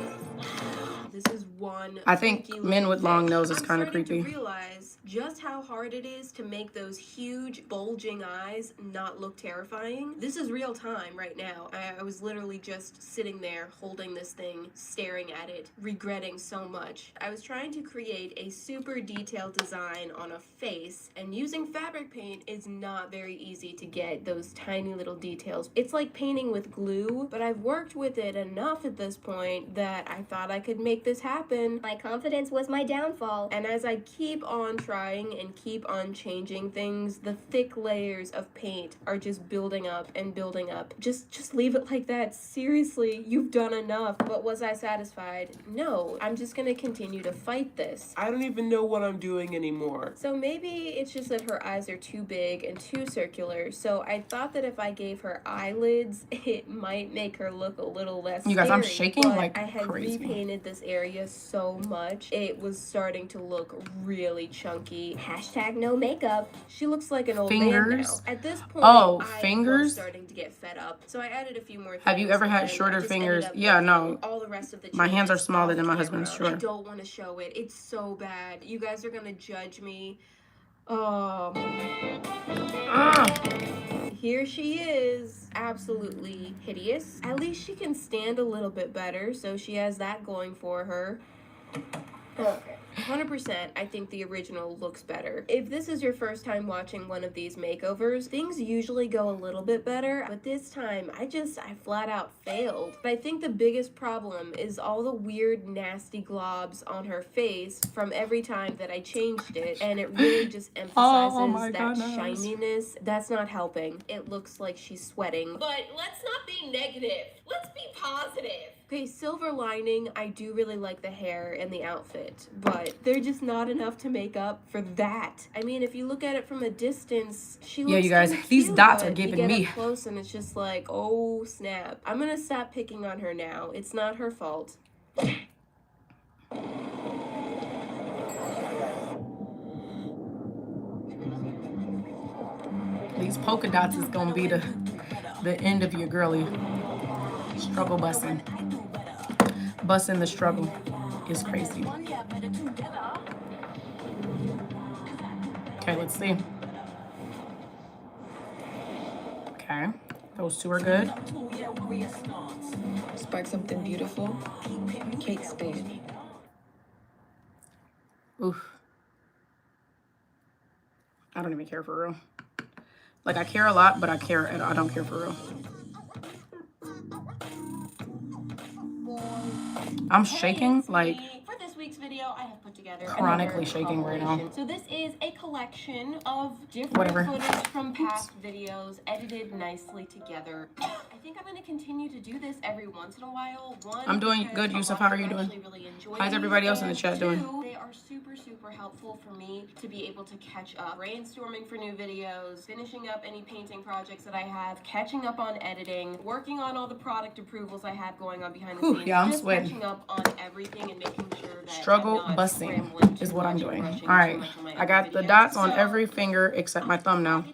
S2: This is one.
S1: I think
S2: funky
S1: men
S2: little
S1: with long
S2: thing.
S1: noses
S2: I'm
S1: kind of
S2: starting
S1: creepy.
S2: to realize just how hard it is to make those huge bulging eyes not look terrifying. This is real time right now. I was literally just sitting there holding this thing, staring at it, regretting so much. I was trying to create a super detailed design on a face, and using fabric paint is not very easy to get those tiny little details. It's like painting with glue, but I've worked with it enough at this point that I thought I could make this happen.
S12: My confidence was my downfall.
S2: And as I keep on trying and keep on changing things, the thick layers of paint are just building up and building up. Just leave it like that. Seriously, you've done enough. But was I satisfied? No. I'm just gonna continue to fight this.
S5: I don't even know what I'm doing anymore.
S2: So maybe it's just that her eyes are too big and too circular. So I thought that if I gave her eyelids, it might make her look a little less
S1: You guys, I'm
S2: scary,
S1: shaking
S2: but
S1: like
S2: I had
S1: crazy.
S2: repainted this area so much, it was starting to look really chunky.
S12: Hashtag no makeup.
S2: She looks like an old man now.
S1: Fingers?
S2: At this point,
S1: Oh,
S2: I
S1: fingers?
S2: was starting to get fed up. So I added a few more things.
S1: Have you ever had
S2: and
S1: shorter
S2: I just
S1: fingers?
S2: ended up
S1: Yeah,
S2: making
S1: no.
S2: all the rest of the
S1: My hands are
S2: changes
S1: smaller
S2: off
S1: than my
S2: camera.
S1: husband's,
S2: I
S1: sure.
S2: don't want to show it. It's so bad. You guys are gonna judge me. Oh. Here she is, absolutely hideous. At least she can stand a little bit better, so she has that going for her. Okay. 100%, I think the original looks better. If this is your first time watching one of these makeovers, things usually go a little bit better, but this time I flat out failed. But I think the biggest problem is all the weird nasty globs on her face from every time that I changed it, and it really just emphasizes that shininess. That's not helping. It looks like she's sweating. But let's not be negative. Let's be positive. Okay, silver lining, I do really like the hair and the outfit, but they're just not enough to make up for that. I mean, if you look at it from a distance, she looks
S1: you guys,
S2: kinda
S1: these
S2: cute,
S1: dots are
S2: but
S1: giving
S2: you get
S1: me.
S2: up close and it's just like, oh snap. I'm gonna stop picking on her now. It's not her fault.
S1: These polka dots is gonna be the end of your girly. Struggle busing. Busing the struggle is crazy. Okay, let's see. Okay, those two are good.
S20: Spark something beautiful. Kate Spade.
S1: Oof. I don't even care for real. Like, I care a lot, but I don't care for real. I'm shaking, like,
S4: For this week's video, I have put together
S1: chronically
S4: another
S1: shaking right now.
S4: compilation. So this is a collection of different
S1: Whatever.
S4: footage from past videos edited nicely together. I think I'm going to continue to do this every once in a while. One,
S1: I'm doing good, Yusuf. How are you doing? How's everybody else in the chat doing?
S4: They are super helpful for me to be able to catch up. Brainstorming for new videos, finishing up any painting projects that I have, catching up on editing, working on all the product approvals I have going on behind the scenes.
S1: Yeah, I'm
S4: just
S1: sweating.
S4: catching up on everything and making sure that
S1: Struggle
S4: I'm not
S1: busting is what I'm doing.
S4: rushing
S1: All right,
S4: too much on my
S1: I got
S4: other
S1: the
S4: videos.
S1: dots on
S4: So,
S1: every finger except my thumb now.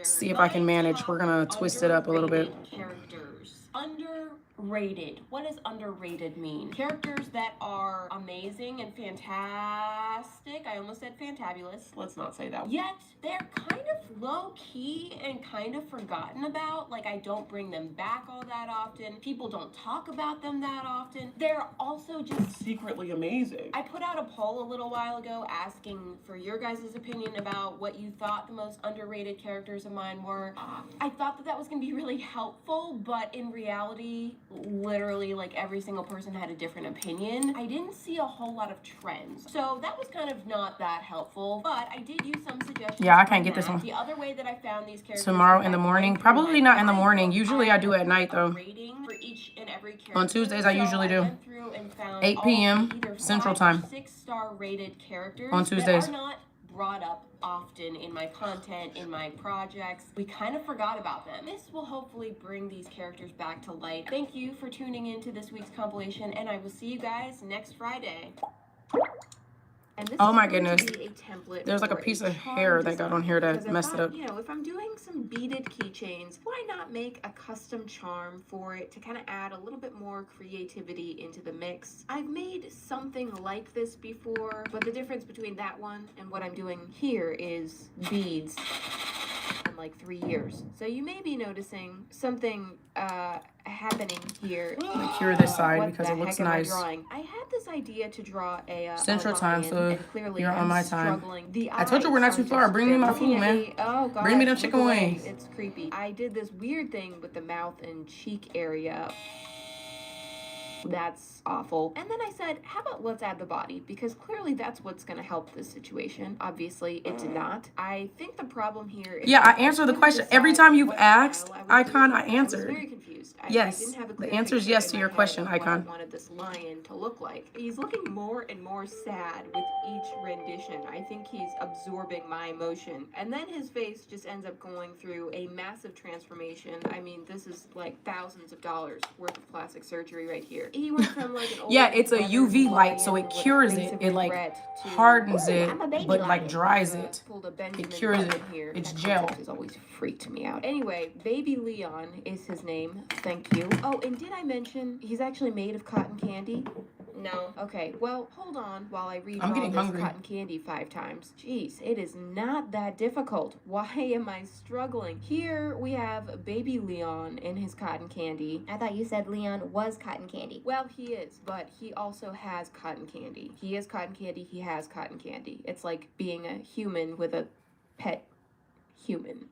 S1: See if I can manage. We're gonna twist it up a little bit.
S4: Characters. Underrated. What does underrated mean? Characters that are amazing and fantastic. I almost said fantabulous. Let's not say that. Yet, they're kind of low-key and kind of forgotten about. Like, I don't bring them back all that often. People don't talk about them that often. They're also just
S5: secretly amazing.
S4: I put out a poll a little while ago asking for your guys' opinion about what you thought the most underrated characters of mine were. I thought that was going to be really helpful, but in reality, literally, like, every single person had a different opinion. I didn't see a whole lot of trends. So that was kind of not that helpful, but I did use some suggestions.
S1: Yeah, I can't get this one.
S4: The other way that I found these characters
S1: Tomorrow in the morning. Probably not in the morning. Usually I do at night though.
S4: for each and every character.
S1: On Tuesdays I usually do.
S4: Went through and found
S1: 8 p.m. Central Time.
S4: 6-star rated characters
S1: on Tuesdays.
S4: that are not brought up often in my content, in my projects. We kind of forgot about them. This will hopefully bring these characters back to light. Thank you for tuning in to this week's compilation, and I will see you guys next Friday.
S2: And this
S1: Oh
S2: is
S1: my
S2: going to
S1: goodness.
S2: be a template
S1: There's like a
S2: for
S1: piece of
S2: charm
S1: hair that got on here
S2: design,
S1: that
S2: because I
S1: messed it
S2: thought,
S1: up.
S2: you know, if I'm doing some beaded keychains, why not make a custom charm for it to kind of add a little bit more creativity into the mix? I've made something like this before, but the difference between that one and what I'm doing here is beads in like 3 years. So you may be noticing something happening here.
S1: I'm gonna cure this side
S2: What
S1: because
S2: the
S1: it looks
S2: heck am I
S1: nice.
S2: drawing? I had this idea to draw a
S1: Central
S2: a
S1: Time,
S2: lion,
S1: so
S2: and clearly
S1: you're on
S2: I'm
S1: my time.
S2: struggling. The
S1: I told you we're not
S2: eyes
S1: too
S2: are
S1: far.
S2: just-
S1: Bring me
S2: they're
S1: my
S2: looking
S1: food,
S2: at
S1: man.
S2: me. Oh god,
S1: Bring me them
S2: look
S1: chicken
S2: away.
S1: wings.
S2: It's creepy. I did this weird thing with the mouth and cheek area. That's awful. And then I said, how about let's add the body? Because clearly that's what's going to help this situation. Obviously, it did not. I think the problem here is...
S1: Yeah, I answer the question. Every time you've asked, Icon, I
S2: I was
S1: answered.
S2: very confused. I
S1: Yes.
S2: didn't have a
S1: The
S2: clear
S1: answer is
S2: picture
S1: yes
S2: in
S1: to
S2: my
S1: your
S2: head
S1: question,
S2: of what I
S1: Icon.
S2: wanted this lion to look like. He's looking more and more sad with each rendition. I think he's absorbing my emotion. And then his face just ends up going through a massive transformation. I mean, this is like thousands of dollars worth of plastic surgery right here. He went from like an old
S1: Yeah, it's a
S2: weathered
S1: UV light, so
S2: lion
S1: it
S2: with
S1: cures
S2: face
S1: it.
S2: of
S1: It like
S2: regret to,
S1: hardens
S2: "Ooh,
S1: it,
S2: I'm a baby
S1: but like
S2: lion."
S1: dries
S2: I've,
S1: it.
S2: pulled a Benjamin
S1: It cures
S2: Button
S1: it.
S2: here.
S1: It's
S2: That
S1: gel.
S2: concept has always freaked me out. Anyway, Baby Leon is his name. Thank you. Oh, and did I mention he's actually made of cotton candy? No. Okay, well, hold on while I read
S1: I'm
S2: all
S1: getting
S2: this
S1: hungry.
S2: cotton candy 5 times. Jeez, it is not that difficult. Why am I struggling? Here we have Baby Leon in his cotton candy.
S12: I thought you said Leon was cotton candy.
S2: Well, he is, but he also has cotton candy. He is cotton candy, he has cotton candy. It's like being a human with a pet human.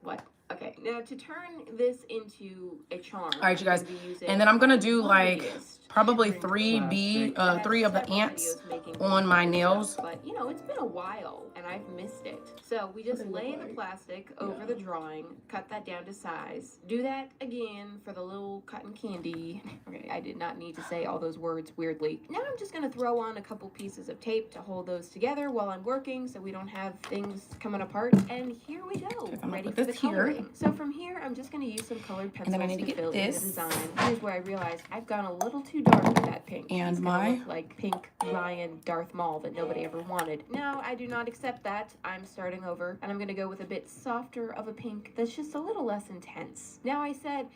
S2: What? Okay, now to turn this into a charm,
S1: All right, you guys.
S2: I'm gonna be using
S1: And then I'm gonna do
S2: the
S1: like
S2: loveliest
S1: probably
S2: shrink
S1: 3 of the
S2: several
S1: ants
S2: videos making
S1: on my
S2: this
S1: nails.
S2: stuff, but you know, it's been a while and I've missed it. So we just lay the plastic over the drawing, cut that down to size. Do that again for the little cotton candy. Okay, I did not need to say all those words weirdly. Now I'm just gonna throw on a couple pieces of tape to hold those together while I'm working so we don't have things coming apart. And here we go, ready
S1: put
S2: for the
S1: this here.
S2: coloring. So from here, I'm just gonna use some colored pencils
S1: then I need to get
S2: fill in the
S1: this.
S2: design. Here's where I realized I've gone a little too dark with that pink.
S1: And
S2: It's gonna
S1: my-
S2: look like pink Ryan Darth Maul that nobody ever wanted. No, I do not accept that. I'm starting over, and I'm gonna go with a bit softer of a pink that's just a little less intense. Now I said,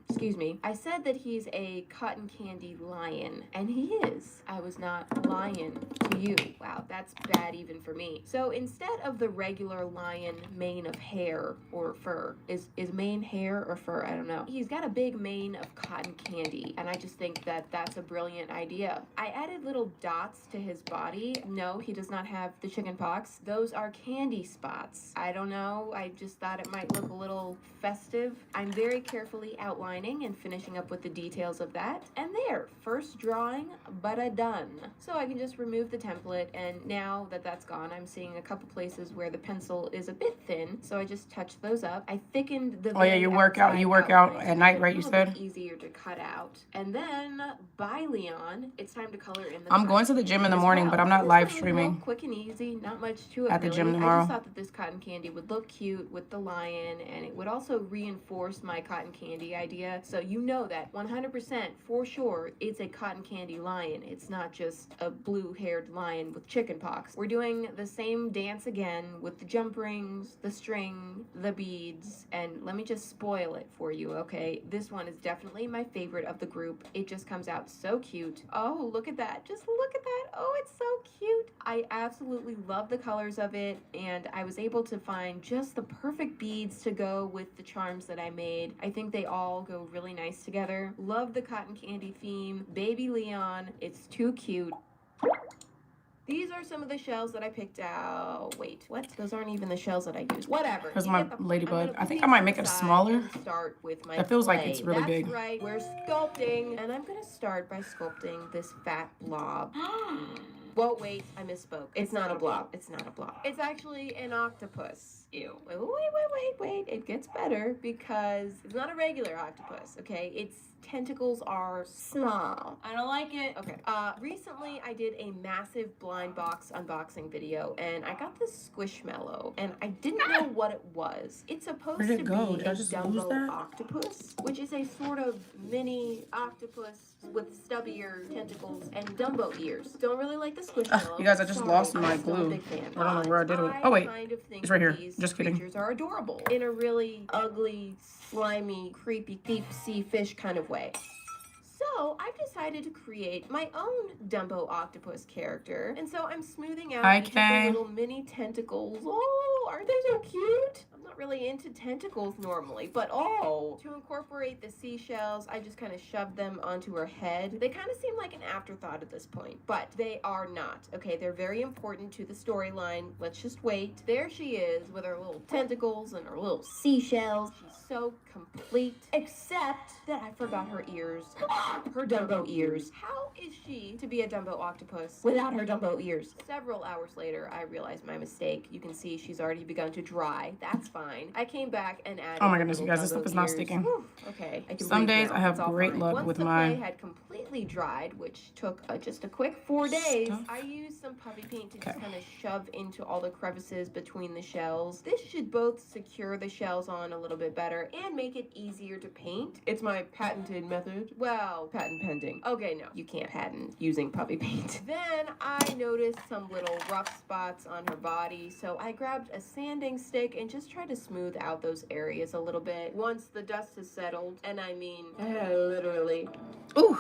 S2: excuse me, I said that he's a cotton candy lion, and he is. I was not lying to you. Wow, That's bad even for me. So instead of the regular lion mane of hair or fur, is mane hair or fur? I don't know. He's got a big mane of cotton candy, and I just think that that's a brilliant idea. I added little dots to his body. No, he does not have the chicken pox. Those are candy spots. I don't know. I just thought it might look a little festive. I'm very carefully outlining and finishing up with the details of that. And there, first drawing, but a done. So I can just remove the template, and now that that's gone, I'm seeing a couple places where the pencil is a bit thin, so I just touched those up. I thickened the
S1: Oh yeah, you work out at night, right? You said.
S2: Easier to cut out. And then by Leon, it's time to color in the
S1: I'm going to the gym in the morning, but I'm not live streaming.
S2: Quick and easy, not much to it.
S1: At the
S2: really.
S1: gym tomorrow.
S2: I just thought that this cotton candy would look cute with the lion, and it would also reinforce my cotton candy idea. So you know that 100% for sure it's a cotton candy lion. It's not just a blue-haired lion with chicken pox. We're doing the same dance again with the jump rings, the string, the beads, and let me just spoil it for you, okay? This one is definitely my favorite of the group. It just comes out so cute. Oh, look at that. Just look at that. Oh, it's so cute. I absolutely love the colors of it, and I was able to find just the perfect beads to go with the charms that I made. I think they all go really nice together. Love the cotton candy theme. Baby Leon, it's too cute. These are some of the shells that I picked out. Wait, what? Those aren't even the shells that I used. Whatever.
S1: Here's my ladybug. I think I might make it smaller.
S2: Start with my
S1: It feels like
S2: clay.
S1: it's really big.
S2: That's right. We're sculpting, and I'm gonna start by sculpting this fat blob. Well, wait, I misspoke. It's not a blob. It's not a blob. It's actually an octopus. Ew. Wait. It gets better because it's not a regular octopus, okay? Its tentacles are small. I don't like it. Okay. Recently I did a massive blind box unboxing video, and I got this Squishmallow, and I didn't know what it was. It's supposed to be a Dumbo octopus, which is a sort of mini octopus with stubbier tentacles and Dumbo ears. Don't really like the Squishmallow.
S1: You guys, I just lost my glue. I don't know where I did it. Oh wait, it's right here. Just kidding.
S2: Creatures are adorable in a really ugly, slimy, creepy, deep sea fish kind of way. So I've decided to create my own Dumbo octopus character, and so I'm smoothing out each of the little mini tentacles. Oh, aren't they so cute? I'm not really into tentacles normally, but oh, to incorporate the seashells, I just kind of shoved them onto her head. They kind of seem like an afterthought at this point, but they are not. Okay, they're very important to the storyline. Let's just wait. There she is with her little tentacles and her little seashells. She's so complete, except that I forgot her ears. Her Dumbo ears. How is she to be a Dumbo octopus without her Dumbo ears? Several hours later, I realized my mistake. You can see she's already begun to dry. That's fine. I came back and added.
S1: Oh my goodness, you guys, this stuff is not sticking.
S2: Whew. Okay, I can
S1: Some
S2: breathe
S1: days
S2: now.
S1: I have
S2: It's all
S1: great
S2: fine.
S1: luck
S2: Once
S1: with
S2: the
S1: my
S2: clay had completely dried, which took just a quick 4 days, I used some puffy paint to just kind of shove into all the crevices between the shells. This should both secure the shells on a little bit better and make it easier to paint. It's my patented method. Well, patent pending. Okay, no, you can't patent using puppy paint. Then I noticed some little rough spots on her body, so I grabbed a sanding stick and just tried to smooth out those areas a little bit. Once the dust has settled, and I mean literally.
S1: Ooh.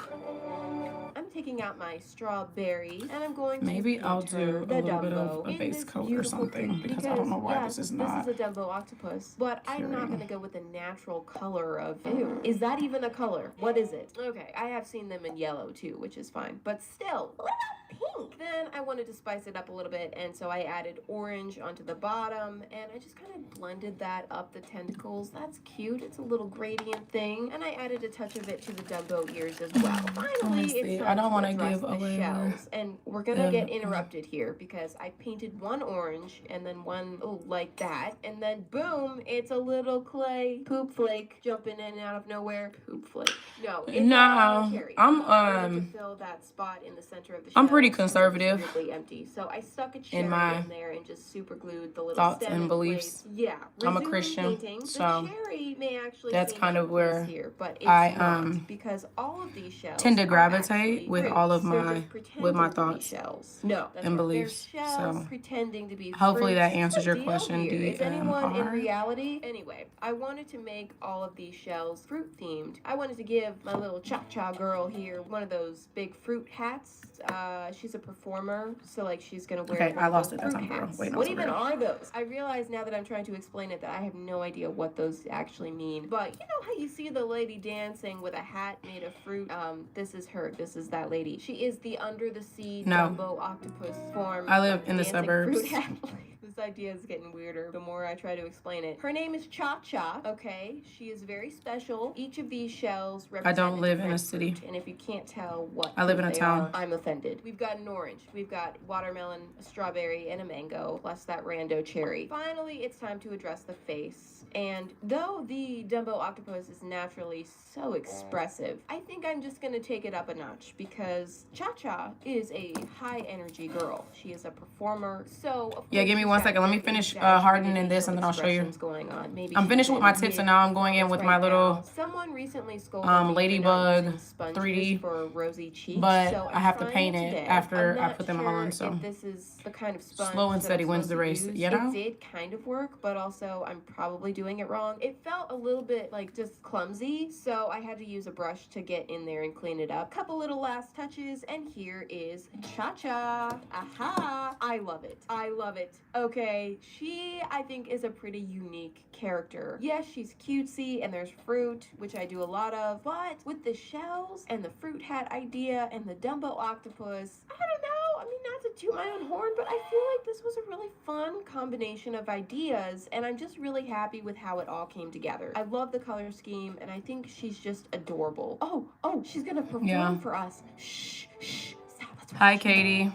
S2: I'm taking out my strawberries, and I'm going to
S1: Maybe I'll do
S2: the
S1: a little bit
S2: Dumbo
S1: of a
S2: in
S1: base
S2: this
S1: coat or
S2: beautiful
S1: something
S2: pink,
S1: because I don't know why
S2: yes,
S1: this is not.
S2: This is a Dumbo octopus, but I'm not going to go with the natural color of. Ew, is that even a color? What is it? Okay, I have seen them in yellow too, which is fine, but still. What about pink? Then I wanted to spice it up a little bit, and so I added orange onto the bottom, and I just kind of blended that up the tentacles. That's cute. It's a little gradient thing, and I added a touch of it to the Dumbo ears as well. Finally, it's
S1: I don't want to
S2: address
S1: give
S2: the
S1: away
S2: shells, and we're gonna get interrupted here because I painted one orange and then one like that, and then boom, it's a little clay poop flake jumping in and out of nowhere. Poop flake. No, it's a cherry. I wanted to fill that spot in the center of the shell.
S1: I'm pretty conservative
S2: Empty, so I stuck a cherry
S1: in my
S2: in there and just super glued the little
S1: thoughts
S2: stem
S1: and
S2: in
S1: beliefs.
S2: place. Yeah,
S1: I'm a
S2: Resume
S1: Christian,
S2: painting.
S1: so
S2: The cherry may actually
S1: that's
S2: seem
S1: kind
S2: out
S1: of where
S2: here, but it's
S1: I
S2: not, because all of these shells
S1: tend to
S2: are
S1: gravitate
S2: actually
S1: with all of
S2: fruits. They're
S1: my
S2: just pretending to be
S1: thoughts
S2: shells. No, that's
S1: and
S2: right. They're
S1: beliefs.
S2: shells
S1: So
S2: pretending to be
S1: hopefully
S2: fruits.
S1: that answers your
S2: Deal
S1: question,
S2: here. Is anyone in
S1: DMR.
S2: reality? Anyway, I wanted to make all of these shells fruit themed. I wanted to give my little cha-cha girl here one of those big fruit hats. She's a performer, so like she's gonna wear
S1: Okay,
S2: one
S1: I
S2: of
S1: lost
S2: those
S1: it that
S2: fruit
S1: time, girl.
S2: hats.
S1: Wait, no,
S2: What
S1: it's
S2: even
S1: real.
S2: are those? I realize now that I'm trying to explain it that I have no idea what those actually mean. But you know how you see the lady dancing with a hat made of fruit? This is her. This is that lady. She is the under the sea
S1: No.
S2: Dumbo octopus form.
S1: I live
S2: of
S1: in the
S2: dancing
S1: suburbs.
S2: Fruit hat. This idea is getting weirder the more I try to explain it. Her name is Cha-Cha, okay? She is very special. Each of these shells
S1: I
S2: represent
S1: don't live in a
S2: different
S1: city.
S2: fruit, and if you can't tell what
S1: I live
S2: fruit
S1: in a
S2: they
S1: town.
S2: are, I'm offended. We've got an orange, we've got watermelon, a strawberry, and a mango, plus that rando cherry. Finally, it's time to address the face. And though the Dumbo octopus is naturally so expressive, I think I'm just gonna take it up a notch because Cha-Cha is a high energy girl. She is a performer, so of
S1: Yeah,
S2: course
S1: give me
S2: she's
S1: 1
S2: got
S1: second. Let me
S2: very
S1: finish
S2: exaggerated
S1: hardening this
S2: facial
S1: and then I'll show you.
S2: expressions going on. Maybe
S1: I'm
S2: she's
S1: finished with
S2: in
S1: my tips and now I'm going in with my little
S2: someone recently scolded me for not
S1: ladybug
S2: using sponges
S1: 3D,
S2: for rosy cheeks,
S1: but
S2: so
S1: I have to
S2: I'm
S1: paint
S2: trying
S1: it
S2: today.
S1: after
S2: I'm
S1: I
S2: not
S1: put them
S2: sure
S1: on. So
S2: if this is the kind of sponge
S1: slow and
S2: that
S1: steady
S2: I'm
S1: wins the
S2: supposed
S1: race,
S2: to use.
S1: you know?
S2: It did kind of work, but also I'm probably doing it wrong. It felt a little bit like just clumsy, so I had to use a brush to get in there and clean it up. Couple little last touches, and here is Cha-Cha. Aha! I love it. I love it. Okay, she, I think, is a pretty unique character. Yes, she's cutesy, and there's fruit, which I do a lot of, but with the shells and the fruit hat idea and the Dumbo octopus, I don't know. I mean, not to toot my own horn, but I feel like this was a really fun combination of ideas, and I'm just really happy with how it all came together. I love the color scheme, and I think she's just adorable. Oh, she's gonna perform for us. Shh, shh.
S1: Hi, Katie.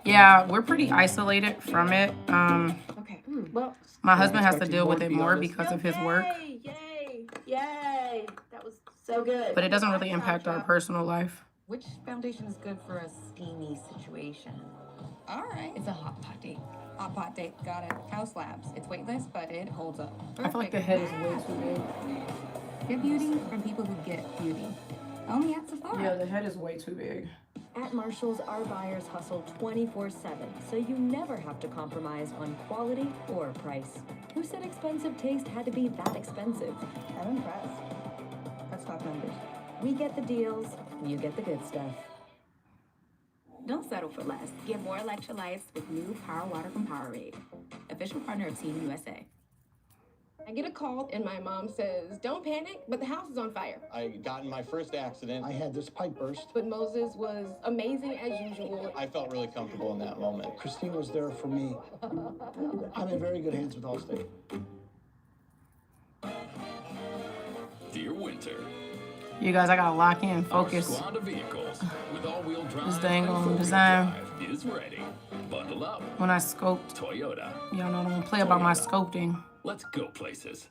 S1: Yeah, we're pretty isolated from it.
S2: Okay. Well,
S1: my husband has to deal with it more because of his work,
S2: yay! That was so good.
S1: but it doesn't really impact our personal life.
S17: Which foundation is good for a steamy situation?
S11: All right.
S17: It's a hot pot date.
S11: Hot pot date. Got it. House labs. It's weightless, but it holds up.
S1: I feel like the head is way too big.
S11: Get beauty from people who get beauty. Only at Sephora.
S1: Yeah, the head is way too big.
S8: At Marshall's, our buyers hustle 24/7, so you never have to compromise on quality or price. Who said expensive taste had to be that expensive?
S11: I'm impressed. Let's talk numbers.
S8: We get the deals, you get the good stuff.
S11: Don't settle for less. Get more electrolytes with new Power Water from Powerade, official partner of Team USA.
S21: I get a call and my mom says, "Don't panic, but the house is on fire."
S22: I got in my first accident.
S23: I had this pipe burst.
S21: But Moses was amazing as usual.
S22: I felt really comfortable in that moment.
S23: Christine was there for me. I'm in very good hands with Allstate.
S10: Dear Winter.
S1: You guys, I gotta lock in, focus.
S10: Our squad of vehicles with all-wheel drive
S1: This dang
S10: and
S1: on
S10: four-wheel
S1: design.
S10: drive is ready. Bundle up.
S1: When I scoped,
S10: Toyota.
S1: y'all know I don't play about my sculpting.
S10: Let's go places.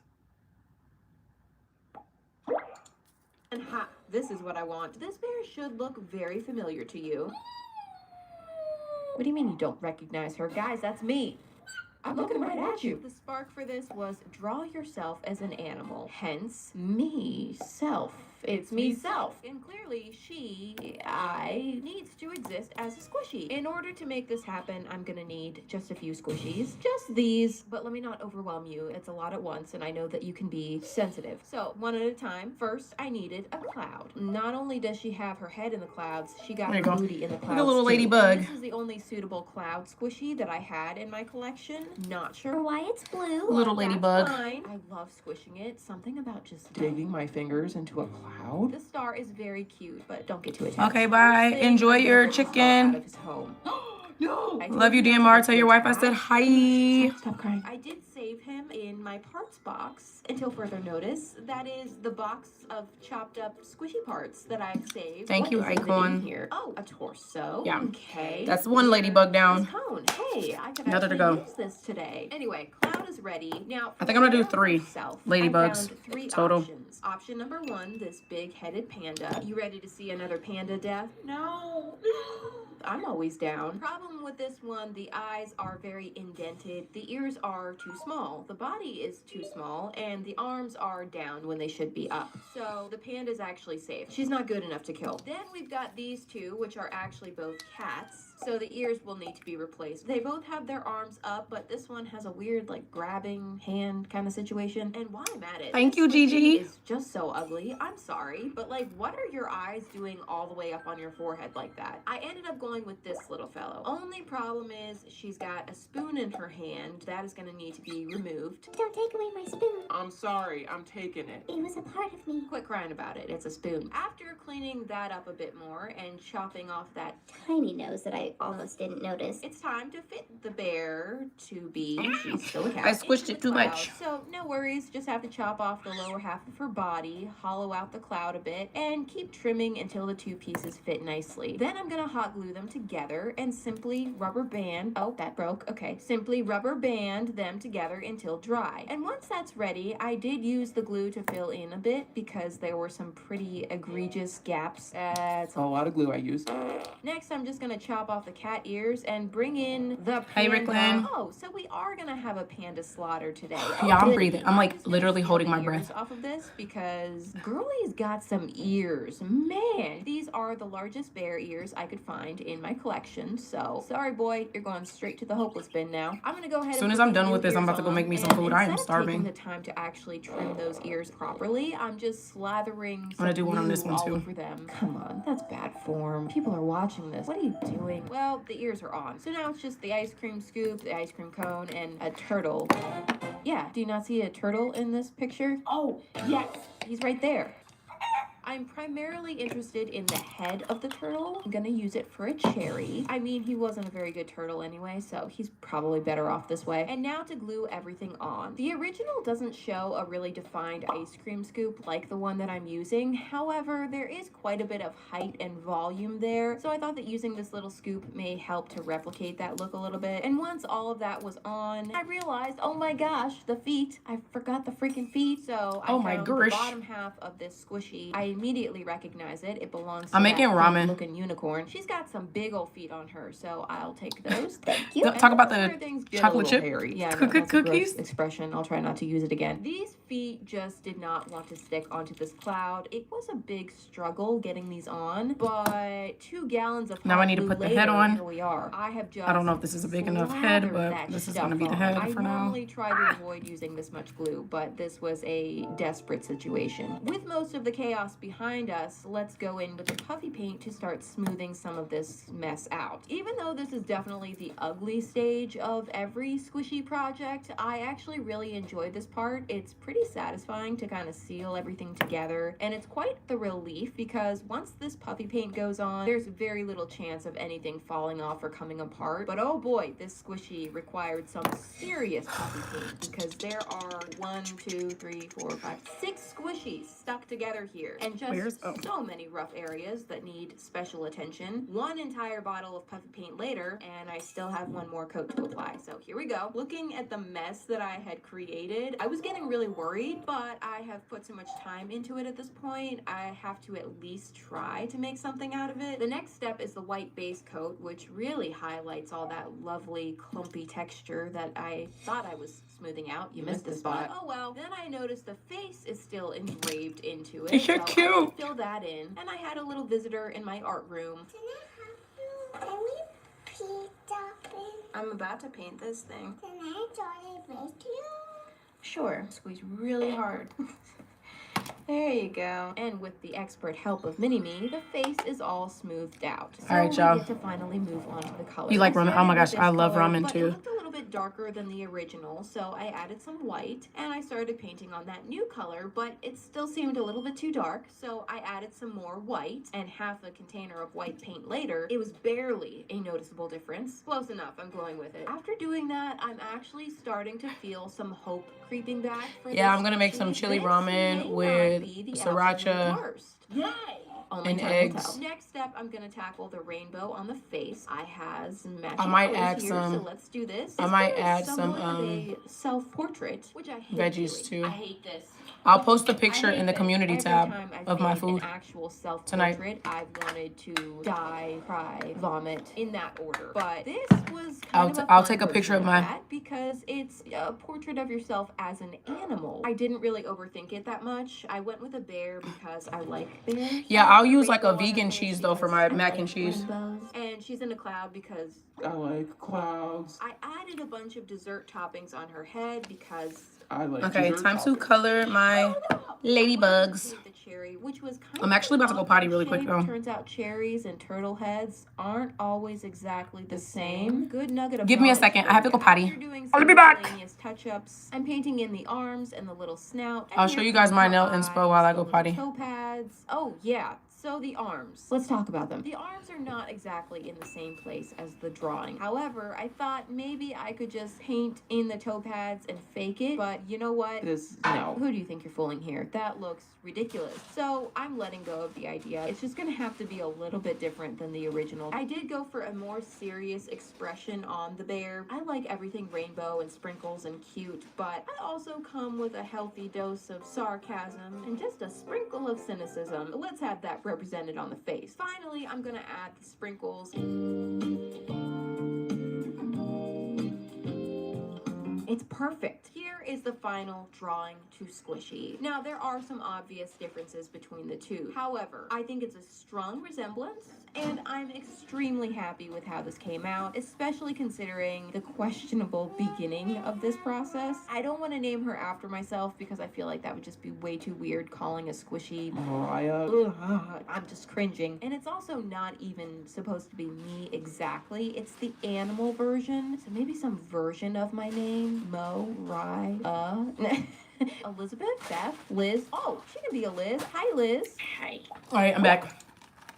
S2: And ha, this is what I want. This bear should look very familiar to you. What do you mean you don't recognize her? Guys, that's me. I'm looking right at you. The spark for this was draw yourself as an animal. Hence, me-self. It's me-self. And clearly, I needs to exist as a squishy. In order to make this happen, I'm gonna need just a few squishies. Just these. But let me not overwhelm you. It's a lot at once, and I know that you can be sensitive. So, one at a time. First, I needed a cloud. Not only does she have her head in the clouds, she got
S1: There you
S2: her
S1: go.
S2: booty in the clouds,
S1: Like a little
S2: too.
S1: ladybug.
S2: This is the only suitable cloud squishy that I had in my collection. Not sure why it's blue.
S1: Little
S2: but that's
S1: ladybug.
S2: fine. I love squishing it. Something about just digging my fingers into a cloud. The star is very cute, but don't get too attached.
S1: Okay, bye.
S2: First thing,
S1: Enjoy
S2: I'm gonna
S1: your
S2: get the star
S1: chicken.
S2: out of his home. No!
S1: Love you, DMR. Tell your wife I said hi.
S2: Stop crying. I did save him in my parts box until further notice. That is the box of chopped up squishy parts that I've saved.
S1: Thank you,
S2: What is it
S1: Icon.
S2: in here? Oh, a torso.
S1: Yeah.
S2: Okay.
S1: That's one ladybug down.
S2: This cone. Hey, I could
S1: Another to
S2: actually
S1: go.
S2: use this today. Anyway, cloud is ready. Now,
S1: I think I'm gonna do 3 ladybugs
S2: I found 3
S1: total.
S2: options. Option number 1, this big-headed panda. You ready to see another panda death? No. I'm always down. Problem with this one, the eyes are very indented, the ears are too small, the body is too small, and the arms are down when they should be up. So the panda's actually safe. She's not good enough to kill. Then we've got these two, which are actually both cats, so the ears will need to be replaced. They both have their arms up, but this one has a weird like grabbing hand kind of situation. And while I'm at it,
S1: Thank you,
S2: this squishy
S1: Gigi.
S2: is just so ugly. I'm sorry, but like, what are your eyes doing all the way up on your forehead like that? I ended up going with this little fellow. Only problem is she's got a spoon in her hand. That is going to need to be removed.
S12: Don't take away my spoon.
S5: I'm sorry, I'm taking it.
S12: It was a part of me.
S2: Quit crying about it. It's a spoon. After cleaning that up a bit more and chopping off that
S12: Tiny nose that I almost didn't notice.
S2: it's time to fit the bear to be, she's still a cat,
S1: I squished
S2: into
S1: it
S2: the
S1: too
S2: cloud.
S1: much.
S2: So no worries, just have to chop off the lower half of her body, hollow out the cloud a bit, and keep trimming until the two pieces fit nicely. Then I'm gonna hot glue them together and simply rubber band, oh, that broke, okay. Simply rubber band them together until dry. And once that's ready, I did use the glue to fill in a bit because there were some pretty egregious gaps. That's
S5: A lot of glue I used.
S2: Next, I'm just gonna chop off the cat ears and bring in the panda.
S1: Hey, Ricklin.
S2: Oh, so we are gonna have a panda slaughter today.
S1: Yeah, I'm
S2: Good.
S1: breathing. I'm like
S2: just gonna
S1: literally
S2: peel
S1: holding
S2: the
S1: my
S2: ears
S1: breath.
S2: off of this because girlie's got some ears. Man, these are the largest bear ears I could find in my collection. So sorry, boy, you're going straight to the hopeless bin now. I'm gonna go ahead.
S1: As soon
S2: and
S1: as
S2: put
S1: I'm
S2: the
S1: done
S2: new
S1: with this, I'm
S2: ears
S1: about to go
S2: on,
S1: make me some
S2: and
S1: food. I am
S2: instead of
S1: starving.
S2: taking the time to actually trim those ears properly, I'm just slathering
S1: I'm gonna do one on this
S2: glue
S1: one
S2: all
S1: too.
S2: over them. Come on, that's bad form. People are watching this. What are you doing? Well, the ears are on. So now it's just the ice cream scoop, the ice cream cone, and a turtle. Yeah, do you not see a turtle in this picture? Oh, yes, he's right there. I'm primarily interested in the head of the turtle. I'm gonna use it for a cherry. I mean, he wasn't a very good turtle anyway, so he's probably better off this way. And now to glue everything on. The original doesn't show a really defined ice cream scoop like the one that I'm using. However, there is quite a bit of height and volume there, so I thought that using this little scoop may help to replicate that look a little bit. And once all of that was on, I realized, oh my gosh, the feet. I forgot the freaking feet, so I
S1: Oh my
S2: found the
S1: gosh.
S2: bottom half of this squishy. I immediately recognize it. It belongs to
S1: I'm making
S2: that
S1: ramen.
S2: looking unicorn. She's got some big old feet on her, so I'll take those. Thank
S1: you. Talk about the
S2: get
S1: chocolate
S2: a little
S1: chip
S2: hairy. Yeah, no,
S1: cookie-
S2: that's a gross
S1: cookies?
S2: expression. I'll try not to use it again. These feet just did not want to stick onto this cloud. It was a big struggle getting these on, but 2 gallons of
S1: Now I
S2: hot
S1: need to
S2: glue
S1: put the
S2: later,
S1: head on.
S2: Here we are. I have just
S1: I don't know if this is a big enough head,
S2: slathered
S1: but
S2: that
S1: this is
S2: stuff
S1: gonna be the
S2: on.
S1: head
S2: I
S1: for now.
S2: normally try to avoid using this much glue, but this was a desperate situation. With most of the chaos behind us, let's go in with the puffy paint to start smoothing some of this mess out. Even though this is definitely the ugly stage of every squishy project, I actually really enjoyed this part. It's pretty satisfying to kind of seal everything together, and it's quite the relief because once this puffy paint goes on, there's very little chance of anything falling off or coming apart. But oh boy, this squishy required some serious puffy paint because there are 6 squishies stuck together here, and just so many rough areas that need special attention. 1 entire bottle of puffy paint later, and I still have 1 more coat to apply. So here we go. Looking at the mess that I had created, I was getting really worried, but I have put so much time into it at this point, I have to at least try to make something out of it. The next step is the white base coat, which really highlights all that lovely clumpy texture that I thought I was smoothing out. You missed the spot. Oh well. Then I noticed the face is still engraved into it.
S1: You're
S2: so
S1: cute.
S2: I fill that in, and I had a little visitor in my art room.
S12: Can we paint something?
S2: I'm about to paint this thing.
S12: Can I join it with you?
S2: Sure. Squeeze really hard. There you go. And with the expert help of Mini-Me, the face is all smoothed out. So
S1: All right,
S2: we
S1: y'all.
S2: get to finally move on to the color.
S1: You like
S2: I
S1: ramen? Oh
S2: started
S1: my
S2: with
S1: gosh,
S2: this
S1: I love
S2: color,
S1: ramen
S2: but
S1: too.
S2: It looked a little bit darker than the original, so I added some white, and I started painting on that new color, but it still seemed a little bit too dark, so I added some more white, and half a container of white paint later, it was barely a noticeable difference. Close enough, I'm going with it. After doing that, I'm actually starting to feel some hope creeping back for
S1: Yeah,
S2: this
S1: I'm gonna make
S2: squishy.
S1: some chili
S2: This
S1: ramen
S2: may not
S1: with
S2: be the
S1: sriracha.
S2: absolute worst. Yay! on my
S1: And
S2: tongue will
S1: eggs.
S2: tell. Next step, I'm gonna tackle the rainbow on the face. I have some matching
S1: I might
S2: colors
S1: add
S2: here,
S1: some.
S2: so let's do this.
S1: I
S2: This
S1: might
S2: one is
S1: add some
S2: somewhat of a self-portrait, which I hate
S1: veggies
S2: doing.
S1: too.
S2: I hate this.
S1: I'll post a
S2: I
S1: picture
S2: hate
S1: in the
S2: this.
S1: community
S2: Every
S1: tab
S2: time I've
S1: of my
S2: made
S1: food
S2: an actual
S1: tonight.
S2: self-portrait, I've wanted to die, cry, vomit in that order. But this was
S1: I'll take a picture of mine.
S2: that because it's a portrait of yourself as an animal. I didn't really overthink it that much. I went with a bear because I like bears.
S1: Yeah, I'll use like a vegan cheese though for my mac and cheese.
S2: And she's in a cloud because
S5: I like clouds.
S2: I added a bunch of dessert toppings on her head because
S5: I like
S1: Okay,
S5: dessert
S1: time to
S5: toppings.
S1: color my ladybugs.
S2: the cherry, which was kind
S1: I'm actually about to go potty really quick though.
S2: Turns out cherries and turtle heads aren't always exactly the same. Good nugget of
S1: Give me a
S2: knowledge
S1: second.
S2: for
S1: I have to
S2: you.
S1: go potty.
S2: After doing
S1: I'll
S2: some
S1: be back.
S2: miscellaneous touch-ups, I'm painting in the arms and the little snout.
S1: I'll show you guys my nail inspo while I go potty.
S2: Toe pads. Oh yeah. So the arms. Let's talk about them. The arms are not exactly in the same place as the drawing. However, I thought maybe I could just paint in the toe pads and fake it. But you know what? No. Who do you think you're fooling here? That looks ridiculous. So I'm letting go of the idea. It's just gonna have to be a little bit different than the original. I did go for a more serious expression on the bear. I like everything rainbow and sprinkles and cute, but I also come with a healthy dose of sarcasm and just a sprinkle of cynicism. Let's have that represented on the face. Finally, I'm gonna add the sprinkles. It's perfect. Here is the final drawing to Squishy. Now, there are some obvious differences between the two. However, I think it's a strong resemblance, and I'm extremely happy with how this came out, especially considering the questionable beginning of this process. I don't want to name her after myself because I feel like that would just be way too weird, calling a Squishy Mariah. I'm just cringing. And it's also not even supposed to be me exactly. It's the animal version. So maybe some version of my name. Mo, Rye, Elizabeth, Beth, Liz. Oh, she can be a Liz. Hi, Liz. Hi.
S1: All right, I'm back.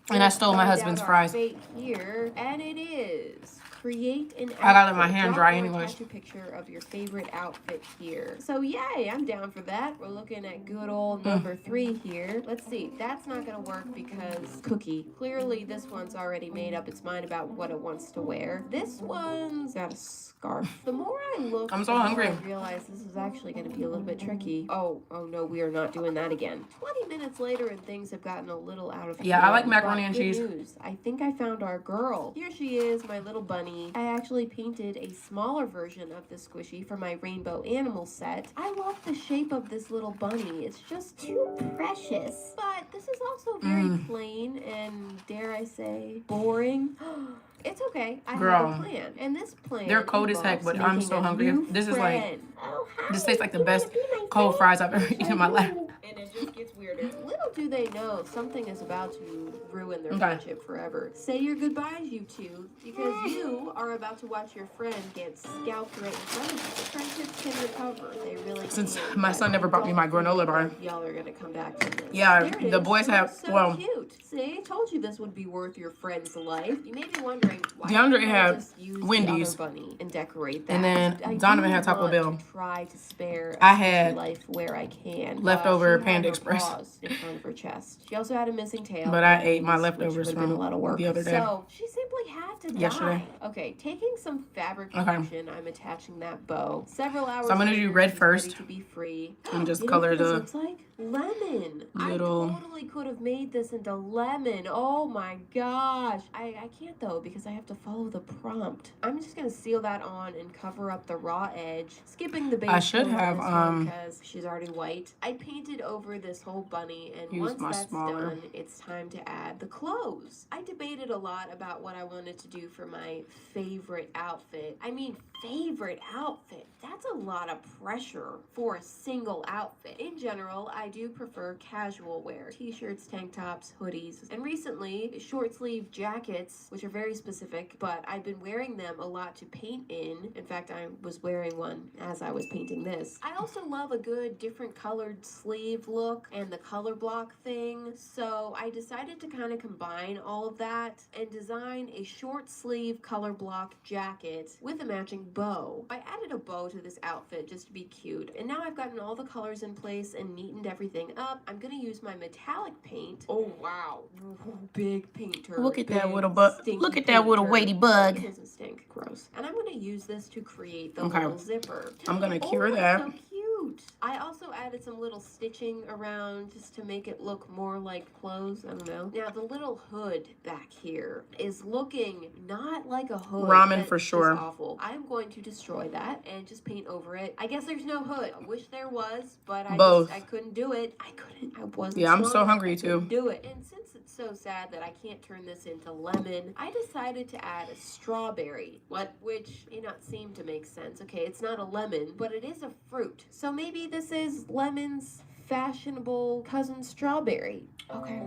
S1: And I stole my husband's fries.
S2: Here, and it is create an outfit.
S1: I gotta let my hand dry
S2: Draw or
S1: anyways.
S2: attach a picture of your favorite outfit here. So yay, I'm down for that. We're looking at good old number 3 here. Let's see. That's not gonna work because Cookie. Clearly, this one's already made up its mind about what it wants to wear. This one's got a scarf. The more I look,
S1: I'm so
S2: the more
S1: hungry.
S2: I realize this is actually gonna be a little bit tricky. Oh no, we are not doing that again. 20 minutes later, and things have gotten a little out of
S1: Yeah, I like macaroni and
S2: good
S1: cheese.
S2: news. I think I found our girl. Here she is, my little bunny. I actually painted a smaller version of the Squishy for my rainbow animal set. I love the shape of this little bunny. It's just too precious. But this is also very plain and, dare I say, boring. It's okay. I
S1: Girl,
S2: have a plan. And this plan
S1: they're cold as heck,
S2: involves
S1: but I'm
S2: making
S1: so
S2: a
S1: hungry.
S2: new
S1: This is like,
S2: friend.
S1: this tastes like the best cold fries I've ever eaten in my life.
S2: And it just gets weirder. Little do they know, something is about to ruin their
S1: Okay.
S2: friendship forever. Say your goodbyes, you two, because you are about to watch your friend get scalped right in front of you. Friendships can recover. They really
S1: Since
S2: can.
S1: my son never brought me my granola bar.
S2: Y'all are gonna come back from this.
S1: Yeah,
S2: There it
S1: the
S2: is.
S1: boys
S2: It
S1: have,
S2: looks so
S1: well,
S2: cute. See, I told you this would be worth your friend's life. You may be wondering why
S1: DeAndre
S2: didn't I
S1: had
S2: just use
S1: Wendy's.
S2: the other bunny and decorate that.
S1: And then
S2: I
S1: Donovan
S2: do
S1: had Taco
S2: want
S1: Bell.
S2: to try to spare
S1: I
S2: a
S1: had
S2: life where I can.
S1: leftover
S2: She had
S1: Panda
S2: her
S1: Express.
S2: paws in front of her chest. She also had a missing tail.
S1: But I
S2: and
S1: ate my
S2: wings,
S1: leftovers
S2: which would have been
S1: from
S2: a lot of work.
S1: the other day.
S2: So she simply had to
S1: Yesterday.
S2: die. Okay, taking some fabric
S1: Okay.
S2: fusion, I'm attaching that bow. Several hours
S1: So I'm gonna do
S2: later,
S1: red
S2: she's
S1: first.
S2: ready to be free.
S1: And just
S2: You know
S1: color
S2: what this
S1: the
S2: looks like? Lemon.
S1: little-
S2: I totally could have made this into lemon. Oh my gosh. I can't though because I have to follow the prompt. I'm just gonna seal that on and cover up the raw edge, skipping the base.
S1: I should
S2: coat on
S1: have,
S2: this one because she's already white. I painted over this whole bunny, and
S1: Use
S2: once
S1: my
S2: that's
S1: smaller.
S2: done, it's time to add the clothes. I debated a lot about what I wanted to do for my favorite outfit. I mean, favorite outfit. That's a lot of pressure for a single outfit. In general, I do prefer casual wear. T-shirts, tank tops, hoodies, and recently short sleeve jackets, which are very specific, but I've been wearing them a lot to paint in. In fact, I was wearing one as I was painting this. I also love a good different colored sleeve sleeve look and the color block thing. So I decided to kind of combine all of that and design a short sleeve color block jacket with a matching bow. I added a bow to this outfit just to be cute. And now I've gotten all the colors in place and neatened everything up. I'm gonna use my metallic paint. Oh wow, big painter.
S1: Look at that
S2: big,
S1: little bug.
S2: stinky
S1: Look at that little
S2: painter.
S1: weighty bug.
S2: It doesn't stink. Gross. And I'm gonna use this to create the
S1: Okay.
S2: little zipper.
S1: I'm gonna cure
S2: Oh,
S1: that.
S2: so cute. I also added some little stitching around just to make it look more like clothes. I don't know. Now the little hood back here is looking not like a hood.
S1: Ramen
S2: That's
S1: for sure.
S2: just awful. I'm going to destroy that and just paint over it. I guess there's no hood. I wish there was, but
S1: Both.
S2: I couldn't do it. I wasn't
S1: Yeah, I'm so
S2: smart.
S1: hungry
S2: I
S1: too.
S2: couldn't do it. And since it's so sad that I can't turn this into lemon, I decided to add a strawberry. What? Which may not seem to make sense. Okay, it's not a lemon, but it is a fruit. So maybe this is lemon's fashionable cousin strawberry. Okay.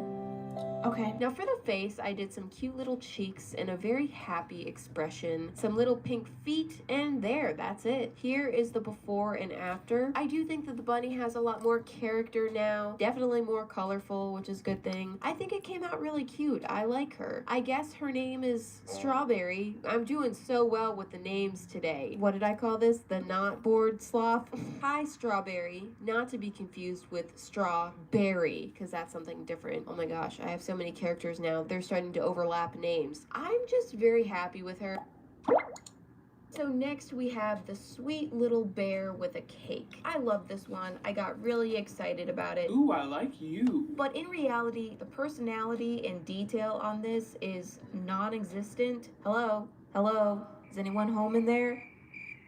S2: Okay. Now for the face, I did some cute little cheeks and a very happy expression, some little pink feet, and there, that's it. Here is the before and after. I do think that the bunny has a lot more character now, definitely more colorful, which is a good thing. I think it came out really cute. I like her. I guess her name is Strawberry. I'm doing so well with the names today. What did I call this? The not bored sloth? Hi, Strawberry. Not to be confused with Strawberry, because that's something different. Oh my gosh, I have so many characters now. They're starting to overlap names. I'm just very happy with her. So next we have the sweet little bear with a cake. I love this one. I got really excited about it.
S5: Ooh, I like you.
S2: But in reality, the personality and detail on this is non-existent. Hello? Hello? Is anyone home in there?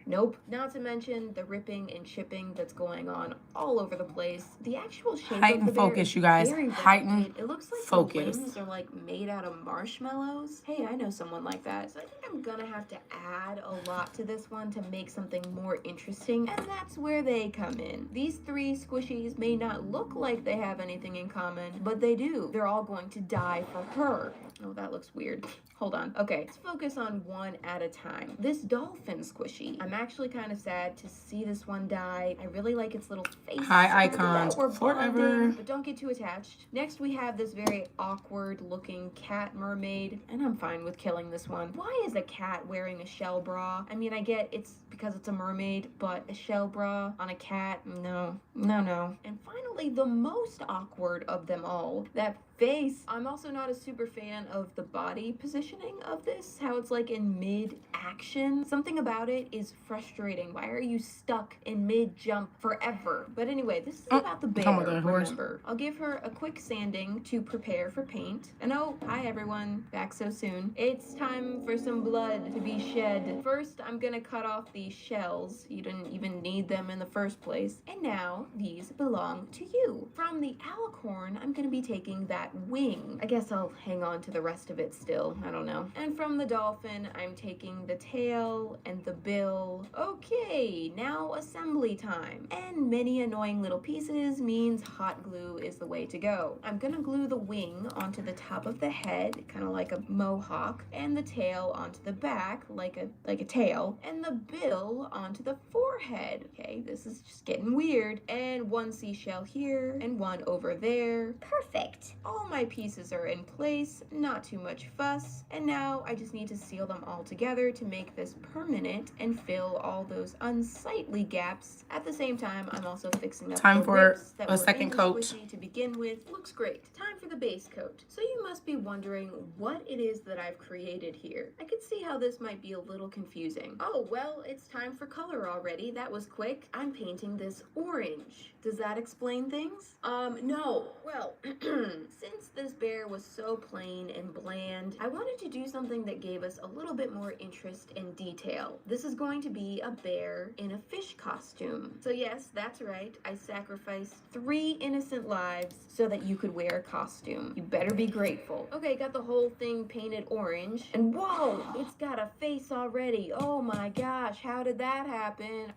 S2: Nope. Not to mention the ripping and chipping that's going on all over the place. The actual shape
S1: Heighten
S2: of the bear
S1: focus,
S2: is
S1: you guys.
S2: very
S1: Heighten
S2: rounded. It looks like
S1: focus.
S2: the limbs are like made out of marshmallows. Hey, I know someone like that. So I think I'm gonna have to add a lot to this one to make something more interesting, and that's where they come in. These three squishies may not look like they have anything in common, but they do. They're all going to die for her. Oh, that looks weird. Hold on. Okay, let's focus on one at a time. This dolphin squishy. I'm actually kind of sad to see this one die. I really like its little face.
S1: Hi,
S2: Look at that,
S1: icons.
S2: we're
S1: Forever.
S2: bonding, but don't get too attached. Next, we have this very awkward looking cat mermaid, and I'm fine with killing this one. Why is a cat wearing a shell bra? I mean, I get it's because it's a mermaid, but a shell bra on a cat? No, no, no. And finally, the most awkward of them all, that face. I'm also not a super fan of the body positioning of this, how it's like in mid-action. Something about it is frustrating. Why are you stuck in mid-jump forever? But anyway, this is about the bear,
S1: Come on, that horse.
S2: remember. I'll give her a quick sanding to prepare for paint. And oh, hi everyone, back so soon. It's time for some blood to be shed. First, I'm gonna cut off these shells. You didn't even need them in the first place. And now, these belong to you. From the alicorn, I'm gonna be taking that wing. I guess I'll hang on to the rest of it still. I don't know. And from the dolphin, I'm taking the tail and the bill. Okay, now assembly time. And many annoying little pieces means hot glue is the way to go. I'm gonna glue the wing onto the top of the head, kind of like a mohawk, and the tail onto the back, like a tail, and the bill onto the forehead. Okay, this is just getting weird. And one seashell here, and one over there. Perfect. All my pieces are in place, not too much fuss, and now I just need to seal them all together to make this permanent and fill all those unsightly gaps. At the same time, I'm also fixing up
S1: Time
S2: the
S1: for
S2: rips that
S1: a
S2: were
S1: second
S2: in the
S1: coat.
S2: squishy to begin with. Looks great. Time for the base coat. So you must be wondering what it is that I've created here. I could see how this might be a little confusing. Oh, well, it's time for color already. That was quick. I'm painting this orange. Does that explain things? No. Well, since this bear was so plain and bland, I wanted to do something that gave us a little bit more interest and detail. This is going to be a bear in a fish costume. So yes, that's right. I sacrificed 3 innocent lives so that you could wear a costume. You better be grateful. Okay, got the whole thing painted orange. And whoa, it's got a face already. Oh my gosh, how did that happen?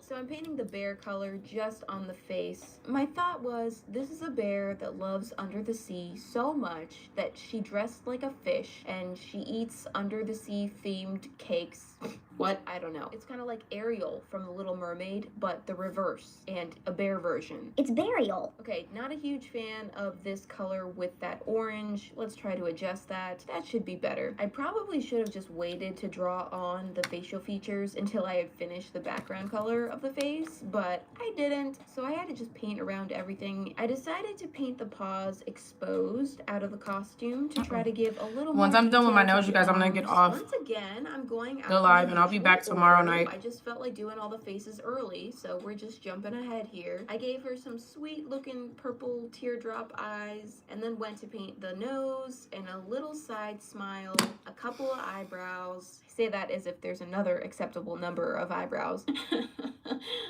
S2: So I'm painting the bear color just on the face. My thought was, this is a bear that loves under the sea so much that she dressed like a fish and she eats under the sea themed cakes. What? I don't know. It's kind of like Ariel from The Little Mermaid, but the reverse and a bear version.
S12: It's burial.
S2: Okay, not a huge fan of this color with that orange. Let's try to adjust that. That should be better. I probably should have just waited to draw on the facial features until I had finished the background color of the face, but I didn't, so I had to just paint around everything. I decided to paint the paws exposed out of the costume to try to give a little more
S1: Once I'm done with my
S2: detail
S1: nails,
S2: to
S1: you
S2: the
S1: guys, I'm gonna
S2: arms.
S1: get off
S2: Once again, I'm going out
S1: the live, and I'll be back tomorrow night.
S2: I just felt like doing all the faces early, so we're just jumping ahead here. I gave her some sweet looking purple teardrop eyes, and then went to paint the nose and a little side smile, a couple of eyebrows. I say that as if there's another acceptable number of eyebrows.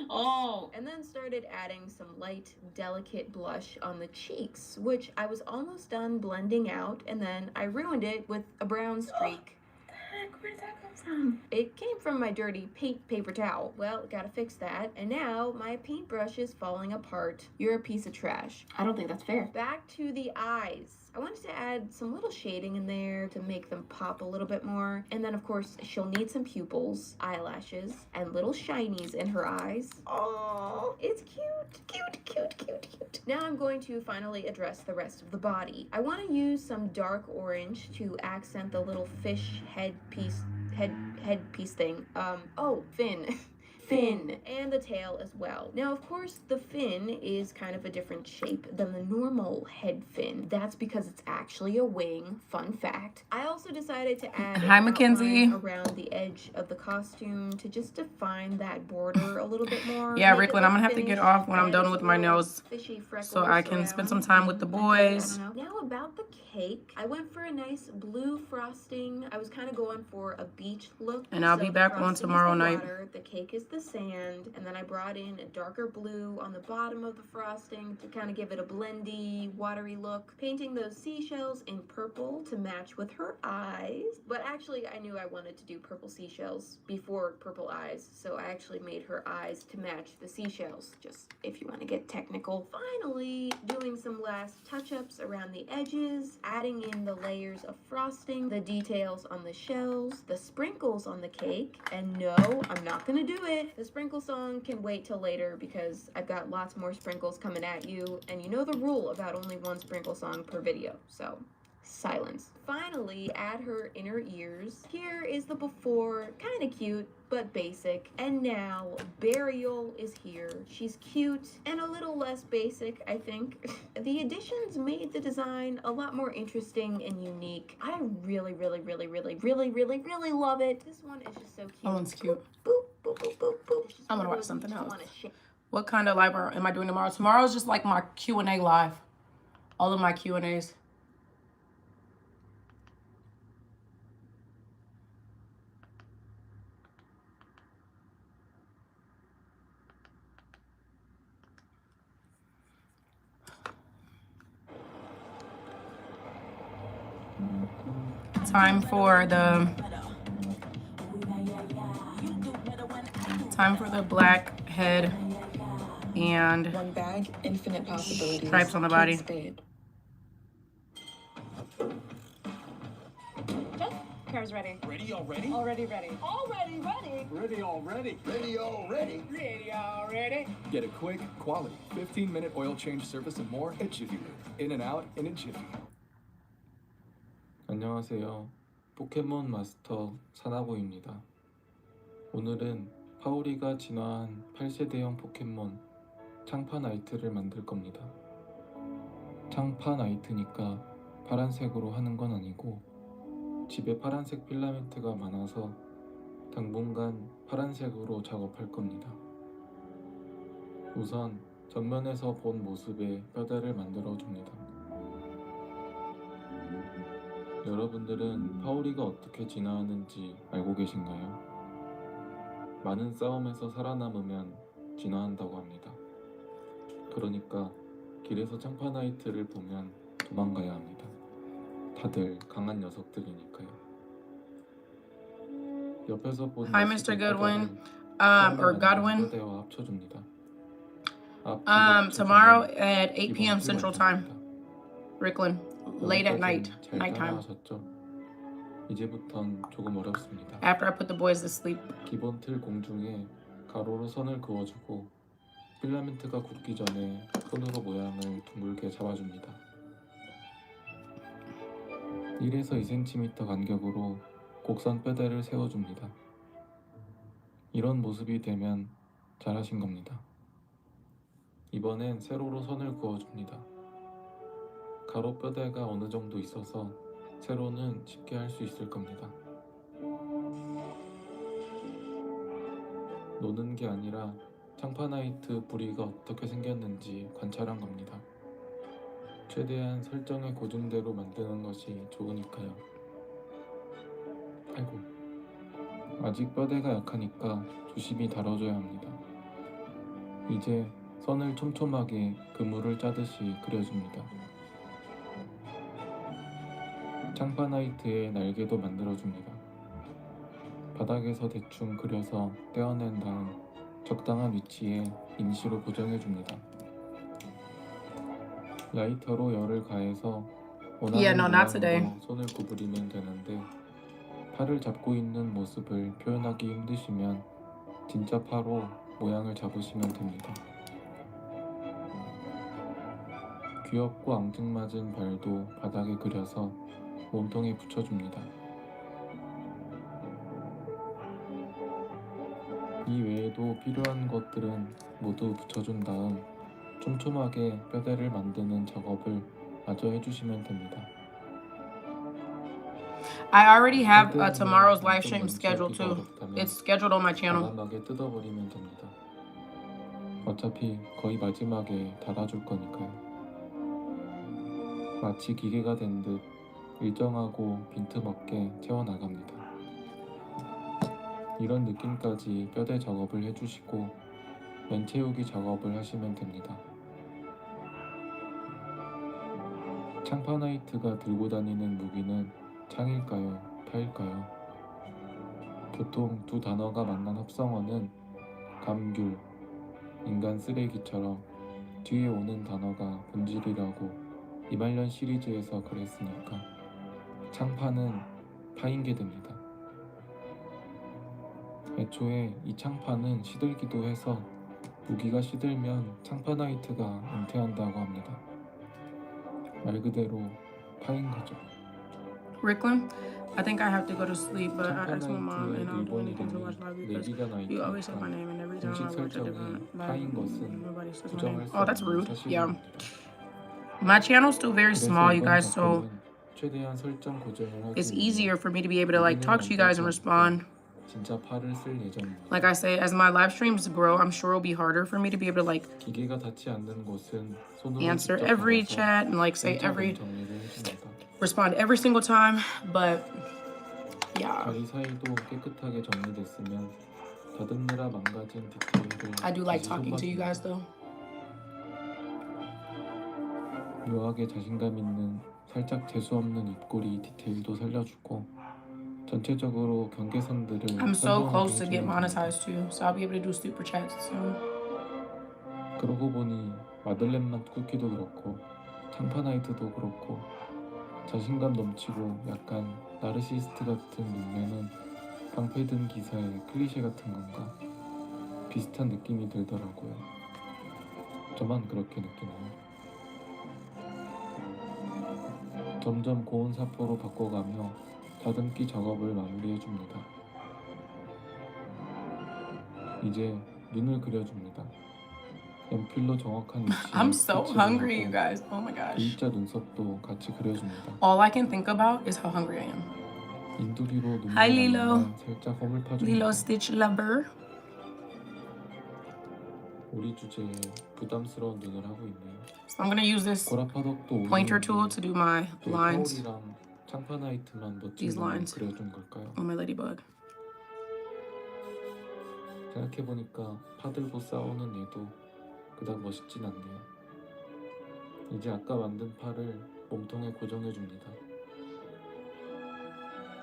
S2: Oh, and then started adding some light, delicate blush on the cheeks, which I was almost done blending out, and then I ruined it with a brown streak. Where did that come from? It came from my dirty paint paper towel. Well, gotta fix that. And now my paintbrush is falling apart. You're a piece of trash. I don't think that's fair. Back to the eyes. I wanted to add some little shading in there to make them pop a little bit more. And then, of course, she'll need some pupils, eyelashes, and little shinies in her eyes. Oh, it's cute. Cute, cute, cute, cute. Now I'm going to finally address the rest of the body. I want to use some dark orange to accent the little fish headpiece thing. Oh, fin. Fin, and the tail as well. Now, of course, the fin is kind of a different shape than the normal head fin. That's because it's actually a wing. Fun fact. I also decided to add
S1: Hi,
S2: an
S1: Mackenzie.
S2: outline around the edge of the costume to just define that border a little bit more.
S1: Yeah,
S2: Make it
S1: Ricklin, I'm gonna
S2: look
S1: have to get
S2: finished,
S1: off when I'm
S2: and
S1: done
S2: just
S1: with my
S2: little
S1: nails
S2: fishy
S1: so I
S2: freckles
S1: can spend some
S2: around.
S1: time with the boys.
S2: I don't know. Now about the cake. I went for a nice blue frosting. I was kind of going for a beach look.
S1: And I'll be
S2: the
S1: back on
S2: frosting is
S1: tomorrow
S2: the
S1: night.
S2: water, the cake is the sand, and then I brought in a darker blue on the bottom of the frosting to kind of give it a blendy, watery look. Painting those seashells in purple to match with her eyes. But actually, I knew I wanted to do purple seashells before purple eyes, so I actually made her eyes to match the seashells, just if you want to get technical. Finally, doing some last touch-ups around the edges, adding in the layers of frosting, the details on the shells, the sprinkles on the cake, and no, I'm not gonna do it. The sprinkle song can wait till later because I've got lots more sprinkles coming at you, and you know the rule about only one sprinkle song per video, so silence. Finally, add her inner ears. Here is the before, kind of cute, but basic. And now, Burial is here. She's cute and a little less basic, I think. The additions made the design a lot more interesting and unique. I really, really, really, really, really, really, really love it. This one is just so cute.
S1: That one's cute.
S2: Boop, boop, boop, boop, boop.
S1: I'm gonna watch something else. What kind of live am I doing tomorrow? Tomorrow's just like my Q&A live. All of my Q&As. Time for the black head and
S20: one bag, infinite possibilities.
S1: stripes on the body.
S21: Car's ready.
S13: Ready already?
S21: Already ready. Already ready.
S13: Ready already.
S9: Ready already.
S21: Ready already.
S3: Get a quick, quality, 15-minute oil change service and more at Jiffy Lube. In and out in a jiffy.
S6: 안녕하세요. 포켓몬 마스터 사나보입니다. 오늘은 파오리가 진화한 8세대형 포켓몬 창파나이트를 만들 겁니다. 창파나이트니까 파란색으로 하는 건 아니고 집에 파란색 필라멘트가 많아서 당분간 파란색으로 작업할 겁니다. 우선 정면에서 본 모습의 뼈대를 만들어 줍니다. 여러분들은 파오리가 어떻게 진화하는지 알고 계신가요? 많은 싸움에서 살아남으면 진화한다고 합니다. 그러니까 길에서 창파나이트를 보면 도망가야 합니다. 다들 강한 녀석들이니까요. 옆에서 본
S1: Hi, Mr. Goodwin. Or Godwin.
S6: 뼈대와 합쳐줍니다.
S1: Tomorrow at 8 p.m. Central Time. Ricklin. Late at night. Nighttime.
S6: 이제부턴 조금 어렵습니다.
S1: After I put the boys to sleep.
S6: 기본 틀 공중에 가로로 선을 그어주고 필라멘트가 굳기 전에 손으로 모양을 둥글게 잡아줍니다. 1에서 2cm 간격으로 곡선 뼈대를 세워줍니다. 이런 모습이 되면 잘하신 겁니다. 이번엔 세로로 선을 그어줍니다. 가로 뼈대가 어느 정도 있어서 세로는 쉽게 할 수 있을 겁니다. 노는 게 아니라 창파나이트 부리가 어떻게 생겼는지 관찰한 겁니다. 최대한 설정의 고증대로 만드는 것이 좋으니까요. 아이고, 아직 뼈대가 약하니까 조심히 다뤄줘야 합니다. 이제 선을 촘촘하게 그물을 짜듯이 그려줍니다. 창파나이트의 날개도 만들어줍니다. 바닥에서 대충 그려서 떼어낸 다음 적당한 위치에 임시로 고정해줍니다. 라이터로 열을 가해서
S1: Yeah,
S6: 원하는
S1: no, not today.
S6: 모양으로 손을 구부리면 되는데 팔을 잡고 있는 모습을 표현하기 힘드시면 진짜 팔로 모양을 잡으시면 됩니다. 귀엽고 앙증맞은 발도 바닥에 그려서 몸통에 붙여줍니다. 이 외에도 필요한 것들은 모두 붙여준 다음 촘촘하게 뼈대를 만드는 작업을 마저 해주시면 됩니다.
S1: I already have tomorrow's live stream scheduled too. It's scheduled on my channel.
S6: 과감하게 뜯어버리면 됩니다. 어차피 거의 마지막에 닫아줄 거니까요. 마치 기계가 된 듯 일정하고 빈틈없게 채워나갑니다. 이런 느낌까지 뼈대 작업을 해주시고 면 채우기 작업을 하시면 됩니다. 창파나이트가 들고 다니는 무기는 창일까요? 파일까요? 보통 두 단어가 만난 합성어는 감귤, 인간 쓰레기처럼 뒤에 오는 단어가 본질이라고 이말년 시리즈에서 그랬으니까 창파는 파인 게 됩니다. 애초에 이 창파는 시들기도 해서 무기가 시들면 창파나이트가 은퇴한다고 합니다. 말 그대로 파인 거죠.
S1: Ricklin, I think I have to go to sleep, but I asked my mom and I'll do anything to watch live because you always say my name and every time I watch a different live, everybody says my name. Oh, that's rude. Yeah. My channel's still very small, you guys, so
S6: 최대한 설정 고정을 하기
S1: it's
S6: 위해
S1: easier for me to be able to like talk to you guys and respond.
S6: 진짜 팔을 쓸 예정입니다.
S1: Like I say, as my live streams grow, I'm sure it'll be harder for me to be able to like
S6: 기계가 닿지 않는 곳은 손으로
S1: answer
S6: 직접
S1: every
S6: 걸어서
S1: chat and like say
S6: 살짝은
S1: every
S6: 정리를 해줍니다.
S1: respond every single time, but yeah.
S6: 다리 사이도 깨끗하게 정리됐으면 다듬느라 망가진 디테일을
S1: I do like
S6: 다시
S1: talking to you guys though.
S6: 묘하게 자신감 있는 살짝 재수없는 입꼬리 디테일도 살려주고 전체적으로 경계선들을
S1: I'm so
S6: 선명하게
S1: close to get
S6: 해주면
S1: monetized too, so I'll be able to do super chats soon.
S6: 그러고 보니 마들렌맛 쿠키도 그렇고 창파나이트도 그렇고 자신감 넘치고 약간 나르시스트 같은 눈매는 방패든 기사의 클리셰 같은 건가 비슷한 느낌이 들더라고요. 저만 그렇게 느끼나요? 점점 고운 사포로 바꿔가며 다듬기 작업을 마무리해줍니다. 이제 눈을 그려줍니다. 연필로 정확한 위치에
S1: I'm so
S6: 터치를
S1: hungry, you
S6: 하고
S1: guys. Oh my gosh.
S6: V자 눈썹도 같이 그려줍니다.
S1: All I can think about is how hungry I am.
S6: 인두리로 눈물
S1: Hi, Lilo.
S6: 라인만 살짝 허물파줍니다.
S1: Lilo Stitch lover.
S6: 우리 주제에 부담스러운 눈을 하고 있네요.
S1: So I'm gonna use this
S6: 고라파덕도
S1: pointer tool to do my lines.
S6: 타올이랑 창파나이트만 멋진
S1: These
S6: 눈을
S1: lines.
S6: 그려준 걸까요?
S1: On my ladybug.
S6: 생각해보니까 파 들고 싸우는 얘도 그닥 멋있진 않네요. 이제 아까 만든 팔을 몸통에 고정해줍니다.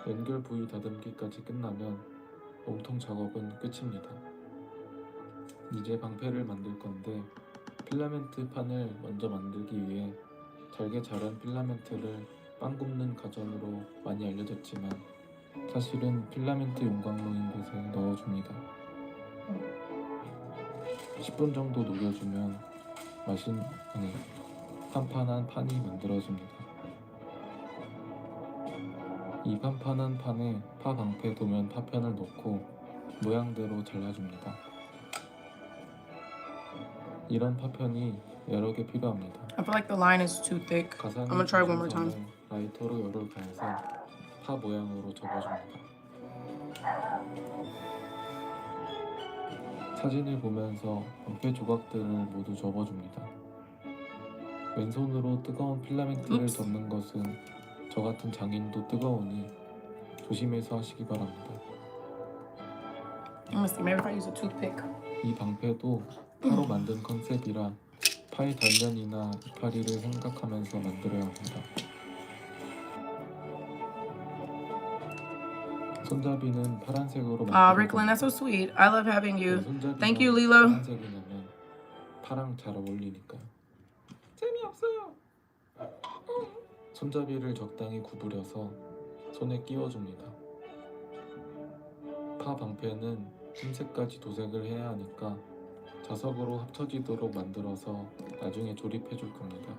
S6: 연결 부위 다듬기까지 끝나면 몸통 작업은 끝입니다. 이제 방패를 만들 건데 필라멘트 판을 먼저 만들기 위해 잘게 자른 필라멘트를 빵 굽는 과정으로 많이 알려졌지만 사실은 필라멘트 용광로인 곳에 넣어줍니다. 10분 정도 녹여주면 판판한 판이 만들어집니다. 이 판판한 판에 파 방패 도면 파편을 넣고 모양대로 잘라줍니다. 이런 파편이 여러 개 필요합니다.
S1: I feel like the line is too thick. I'm gonna try one more time.
S6: 라이터로 열을 가해서 파 모양으로 접어줍니다. 사진을 보면서 방패 조각들을 모두 접어줍니다. 왼손으로 뜨거운 필라멘트를 접는 것은 저 같은 장인도 뜨거우니 조심해서 하시기 바랍니다.
S1: Let me see. Maybe if I use a toothpick.
S6: 이 방패도 파로 만든 컨셉이라 파의 단면이나 이파리를 생각하면서 만들어야 합니다. 손잡이는 파란색으로
S1: Ricklin, that's so sweet. I love having you. Thank you, Lilo.
S6: 파란색이라면 파랑 잘 어울리니까요.
S5: 재미없어요.
S6: 손잡이를 적당히 구부려서 손에 끼워줍니다. 파 방패는 흰색까지 도색을 해야 하니까 자석으로 합쳐지도록 만들어서 나중에 조립해 줄 겁니다.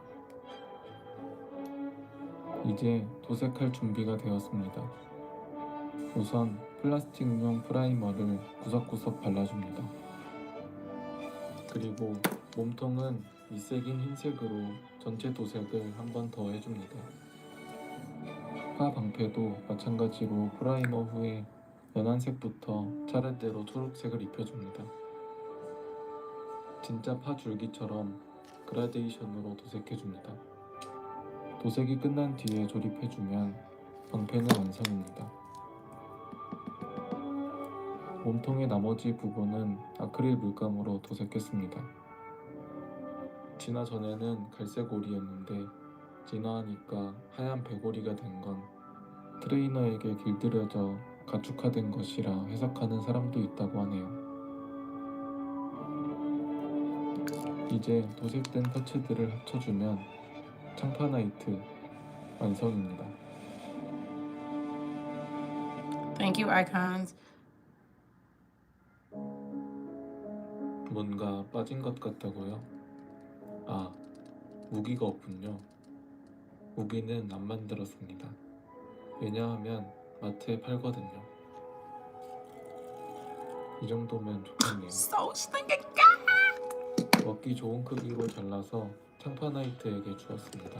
S6: 이제 도색할 준비가 되었습니다. 우선 플라스틱용 프라이머를 구석구석 발라줍니다. 그리고 몸통은 밑색인 흰색으로 전체 도색을 한 번 더 해줍니다. 파 방패도 마찬가지로 프라이머 후에 연한 색부터 차례대로 초록색을 입혀줍니다. 진짜 파 줄기처럼 그라데이션으로 도색해줍니다. 도색이 끝난 뒤에 조립해주면 방패는 완성입니다. 몸통의 나머지 부분은 아크릴 물감으로 도색했습니다. 진화 전에는 갈색 오리였는데 진화하니까 하얀 백오리가 된 건 트레이너에게 길들여져 가축화된 것이라 해석하는 사람도 있다고 하네요. 이제 도색된 파츠들을 합쳐주면 창파나이트 완성입니다.
S1: Thank you, icons.
S6: 뭔가 빠진 것 같다고요? 아, 무기가 없군요. 무기는 안 만들었습니다. 왜냐하면 마트에 팔거든요. 이 정도면 좋겠네요.
S1: So stinking
S6: 먹기 좋은 크기로 잘라서 창파나이트에게 주었습니다.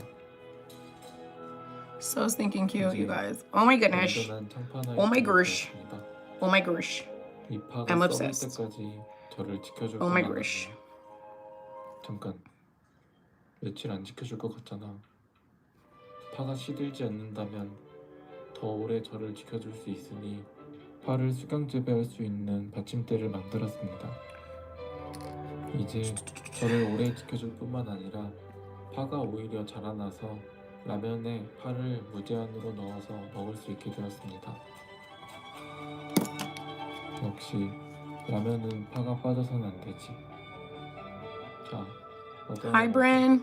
S1: So stinking cute, you guys. Oh my goodness. Oh my gosh. Oh my gosh.
S6: 이 파가
S1: I'm
S6: 썩을
S1: obsessed.
S6: 때까지 저를 지켜줄
S1: Oh my
S6: 것만
S1: gosh.
S6: 같네요. 잠깐, 며칠 안 지켜줄 것 같잖아. 파가 시들지 않는다면 더 오래 저를 지켜줄 수 있으니 파를 수경 재배할 수 있는 받침대를 만들었습니다. 이제 저를 오래 지켜줄 뿐만 아니라 파가 오히려 자라나서 라면에 파를 무제한으로 넣어서 먹을 수 있게 되었습니다. 역시 라면은 파가 빠져선 안 되지. 자,
S1: Hi, Bryn.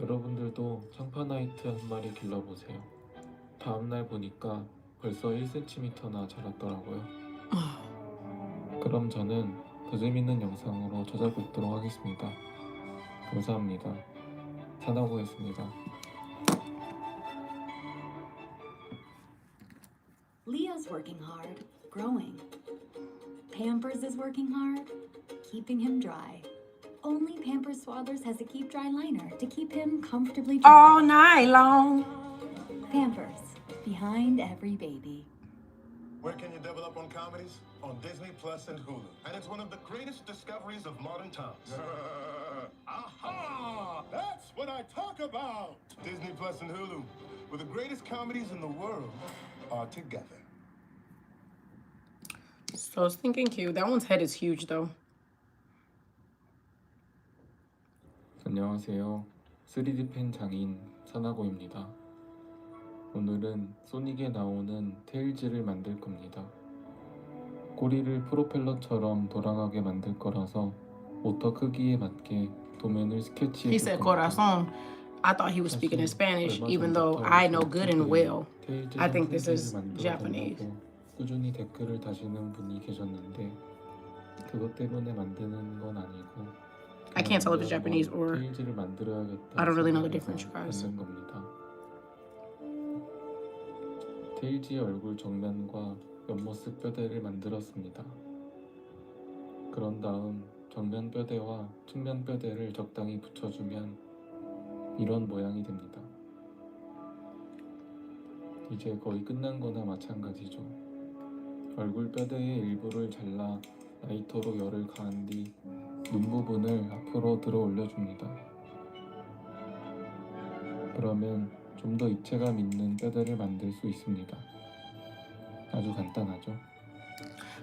S6: 여러분들도 창파나이트 한 마리 길러보세요. 다음날 보니까 벌써 1cm나 자랐더라고요. 그럼 저는 더 재밌는 영상으로 찾아뵙도록 하겠습니다. 감사합니다. 사나고였습니다.
S19: Leo's working hard, growing. Pampers is working hard, keeping him dry. Only Pampers Swaddlers has a Keep Dry liner to keep him comfortably dry.
S1: All night long.
S19: Pampers, behind every baby.
S7: Where can you double up on comedies? On Disney Plus and Hulu. And it's one of the greatest discoveries of modern times. Aha! That's what I talk about! Disney Plus and Hulu, where the greatest comedies in the world are together.
S1: So stinking cute. That one's head is huge though.
S6: 안녕하세요. 3D 펜 장인 사나고입니다. 오늘은 소닉에 나오는 테일즈를 만들 겁니다. 꼬리를 프로펠러처럼 돌아가게 만들 거라서 모터 크기에 맞게 도면을 스케치해
S1: He
S6: 줄
S1: said
S6: 겁니다.
S1: corazón. I thought he was speaking in Spanish,
S6: 얼마
S1: even though
S6: 전부터
S1: I know
S6: 제
S1: good and
S6: 댓글에
S1: well.
S6: 테일즈
S1: I think this
S6: 상승세를
S1: is
S6: 만들어
S1: Japanese.
S6: 달라고 꾸준히 댓글을 다시는 분이 계셨는데 그것 때문에 만드는 건 아니고
S1: I can't tell if it's
S6: 그냥
S1: Japanese
S6: 한번
S1: or
S6: 테일즈를 만들어야겠다
S1: I don't really know the
S6: 생각해서
S1: difference, you guys.
S6: 만든 겁니다. 테일즈의 얼굴 정면과 옆모습 뼈대를 만들었습니다. 그런 다음 정면 뼈대와 측면 뼈대를 적당히 붙여주면 이런 모양이 됩니다. 이제 거의 끝난 거나 마찬가지죠. 얼굴 뼈대의 일부를 잘라 라이터로 열을 가한 뒤 눈 부분을 앞으로 들어 올려줍니다. 그러면 좀 더 입체감 있는 뼈대를 만들 수 있습니다. 아주 간단하죠?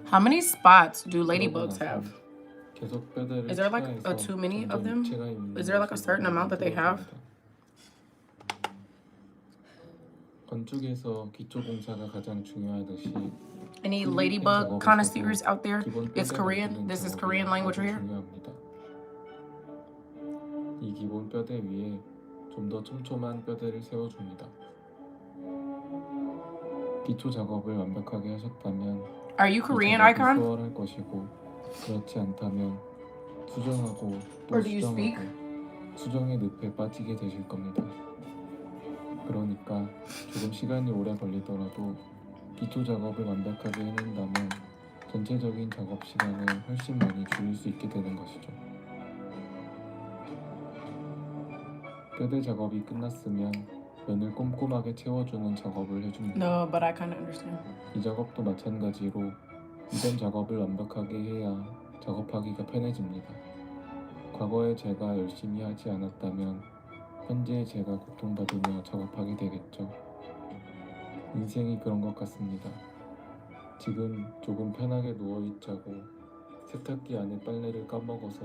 S1: How many spots do ladybugs
S6: 그러고 나서
S1: have?
S6: 계속 뼈대를
S1: Is there like
S6: 추가해서
S1: too many of
S6: 점점
S1: them?
S6: 입체가 있는
S1: Is there like a
S6: 모습으로
S1: certain amount that they have?
S6: 만들어줍니다. 건축에서 기초 공사가 가장 중요하듯이
S1: Any
S6: 필리핀
S1: ladybug
S6: 작업에서도
S1: connoisseurs out there?
S6: 기본
S1: It's
S6: 뼈대
S1: Korean.
S6: 만드는
S1: This is
S6: 작업이
S1: Korean language
S6: 아주
S1: right here.
S6: 중요합니다. 이 기본 뼈대 위에 좀 더 촘촘한 뼈대를 세워줍니다. 기초 작업을 완벽하게 하셨다면
S1: Are you
S6: 이
S1: Korean,
S6: 작업이
S1: Icon?
S6: 수월할 것이고 그렇지 않다면 수정하고 또
S1: Or do you speak?
S6: 수정하고 수정의 늪에 빠지게 되실 겁니다. 그러니까 조금 시간이 오래 걸리더라도 기초 작업을 완벽하게 해낸다면 전체적인 작업 시간을 훨씬 많이 줄일 수 있게 되는 것이죠. 뼈대 작업이 끝났으면 면을 꼼꼼하게 채워주는 작업을 해줍니다.
S1: No, but I kind of understand.
S6: 이 작업도 마찬가지로 이전 작업을 완벽하게 해야 작업하기가 편해집니다. 과거에 제가 열심히 하지 않았다면 현재 제가 고통받으며 작업하게 되겠죠. 인생이 그런 것 같습니다. 지금 조금 편하게 누워있자고 세탁기 안에 빨래를 까먹어서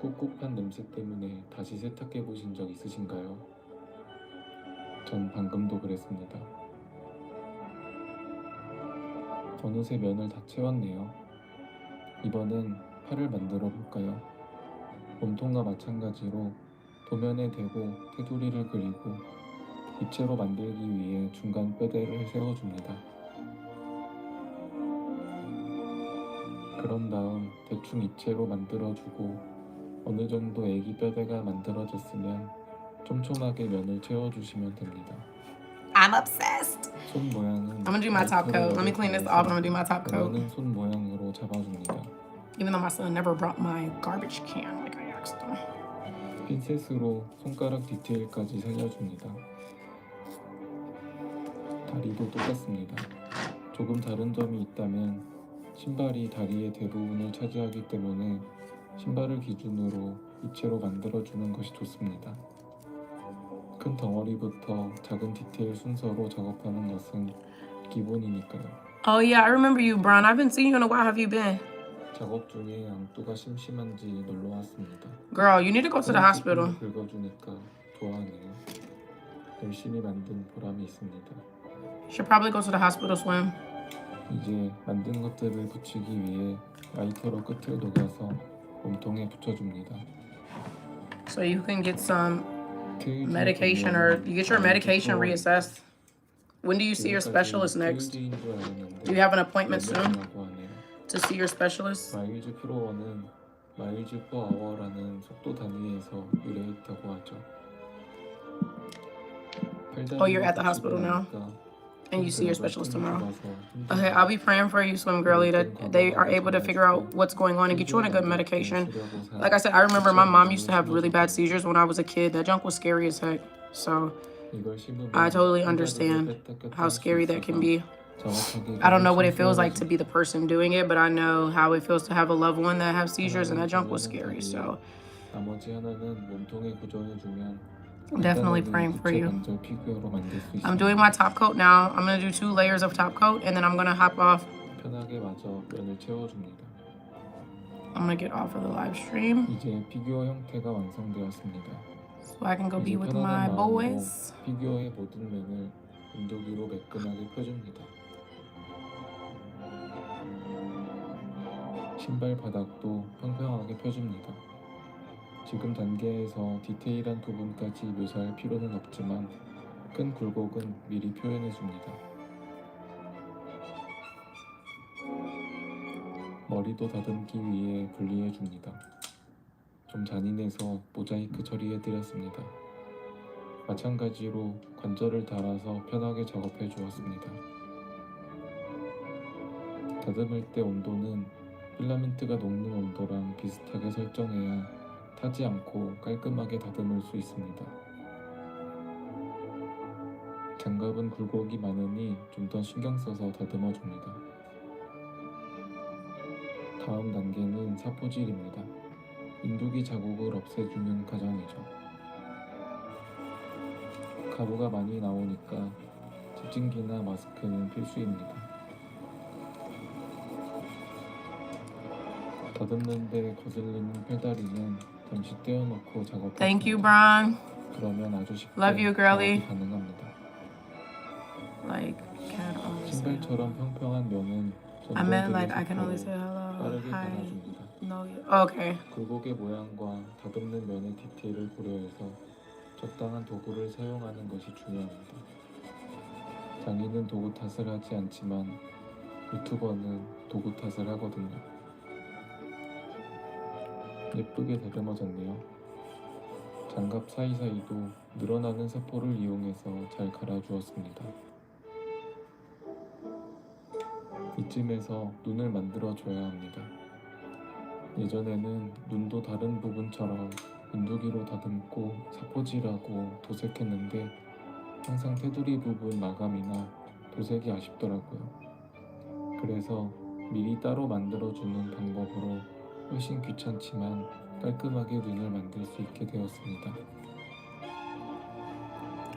S6: 꿉꿉한 냄새 때문에 다시 세탁해 보신 적 있으신가요? 전 방금도 그랬습니다. 어느새 면을 다 채웠네요. 이번엔 팔을 만들어 볼까요? 몸통과 마찬가지로 도면에 대고 테두리를 그리고 입체로 만들기 위해 중간 뼈대를 세워줍니다. 그런 다음 대충 입체로 만들어주고 어느 정도 애기 뼈대가 만들어졌으면 촘촘하게 면을 채워주시면 됩니다.
S1: I'm obsessed.
S6: 손 모양은
S1: I'm gonna do my top coat. Let me clean this off and I'm gonna do my top coat.
S6: 면은 손 모양으로 잡아줍니다.
S1: Even though my son never brought my garbage can like I asked him.
S6: 핀셋으로 손가락 디테일까지 살려줍니다. 다리도 똑같습니다. 조금 다른 점이 있다면 신발이 다리의 대부분을 차지하기 때문에 신발을 기준으로 입체로 만들어주는 것이 좋습니다. 큰 덩어리부터 작은 디테일 순서로 작업하는 것은 기본이니까요.
S1: Oh yeah, I remember you, Brian. I haven't seen you in a while. Have you been?
S6: 작업 중에 앙뚜가 심심한지 놀러 왔습니다.
S1: Girl, you need to go to the hospital.
S6: 긁어주니까 좋아하네요. 열심히 만든 보람이 있습니다.
S1: Should probably go to the hospital, Swim.
S6: 이제 만든 것들을 붙이기 위해 라이터로 끝을 녹여서 몸통에 붙여줍니다.
S1: So you can get some medication or you get your medication reassessed. When do you see your specialist next? Do you have an appointment soon to see your specialist?
S6: 마일즈 프로어는 마일즈 퍼 아워라는 속도 단위에서 유래했다고 하죠.
S1: Oh, you're at the hospital now? And you see your specialist tomorrow. Okay, I'll be praying for you, Swim Girlie, that they are able to figure out what's going on and get you on a good medication. Like I said, I remember my mom used to have really bad seizures when I was a kid. That junk was scary as heck. So I totally understand how scary that can be. I don't know what it feels like to be the person doing it, but I know how it feels to have a loved one that have seizures, and that junk was scary. So
S6: 나머지 하나는 몸통에 고정해주면
S1: definitely praying for you. I'm doing my top coat now. I'm gonna do 2 layers of top coat, and then I'm gonna hop off.
S6: 편하게 마저 면을 채워줍니다.
S1: I'm gonna get off of the live stream
S6: 이제 피규어 형태가 완성되었습니다.
S1: so I can go be
S6: 이제
S1: with
S6: 편안한
S1: my
S6: 마음으로
S1: boys.
S6: 피규어의 모든 면을 인도기로 매끈하게 펴줍니다. 신발 바닥도 평평하게 펴줍니다. 지금 단계에서 디테일한 부분까지 묘사할 필요는 없지만 큰 굴곡은 미리 표현해줍니다. 머리도 다듬기 위해 분리해줍니다. 좀 잔인해서 모자이크 처리해드렸습니다. 마찬가지로 관절을 달아서 편하게 작업해 주었습니다. 다듬을 때 온도는 필라멘트가 녹는 온도랑 비슷하게 설정해야 타지 않고 깔끔하게 다듬을 수 있습니다. 장갑은 굴곡이 많으니 좀 더 신경 써서 다듬어 줍니다. 다음 단계는 사포질입니다. 인두기 자국을 없애주는 과정이죠. 가루가 많이 나오니까 집진기나 마스크는 필수입니다. 다듬는데 거슬리는 팔다리는 잠시 떼어놓고 작업해줍니다.
S1: Thank you, Bron.
S6: 그러면 아주 쉽게
S1: Love you, girly.
S6: 작업이 가능합니다.
S1: Like, can't only say
S6: 신발처럼 평평한 면은
S1: I meant like I can only say hello.
S6: 빠르게
S1: Hi.
S6: 갈아줍니다.
S1: No. Okay.
S6: 굴곡의 모양과 다듬는 면의 디테일을 고려해서 적당한 도구를 사용하는 것이 중요합니다. 장인은 도구 탓을 하지 않지만 유튜버는 도구 탓을 하거든요. 예쁘게 다듬어졌네요. 장갑 사이사이도 늘어나는 사포를 이용해서 잘 갈아주었습니다. 이쯤에서 눈을 만들어줘야 합니다. 예전에는 눈도 다른 부분처럼 인두기로 다듬고 사포질하고 도색했는데 항상 테두리 부분 마감이나 도색이 아쉽더라고요. 그래서 미리 따로 만들어주는 방법으로 훨씬 귀찮지만 깔끔하게 눈을 만들 수 있게 되었습니다.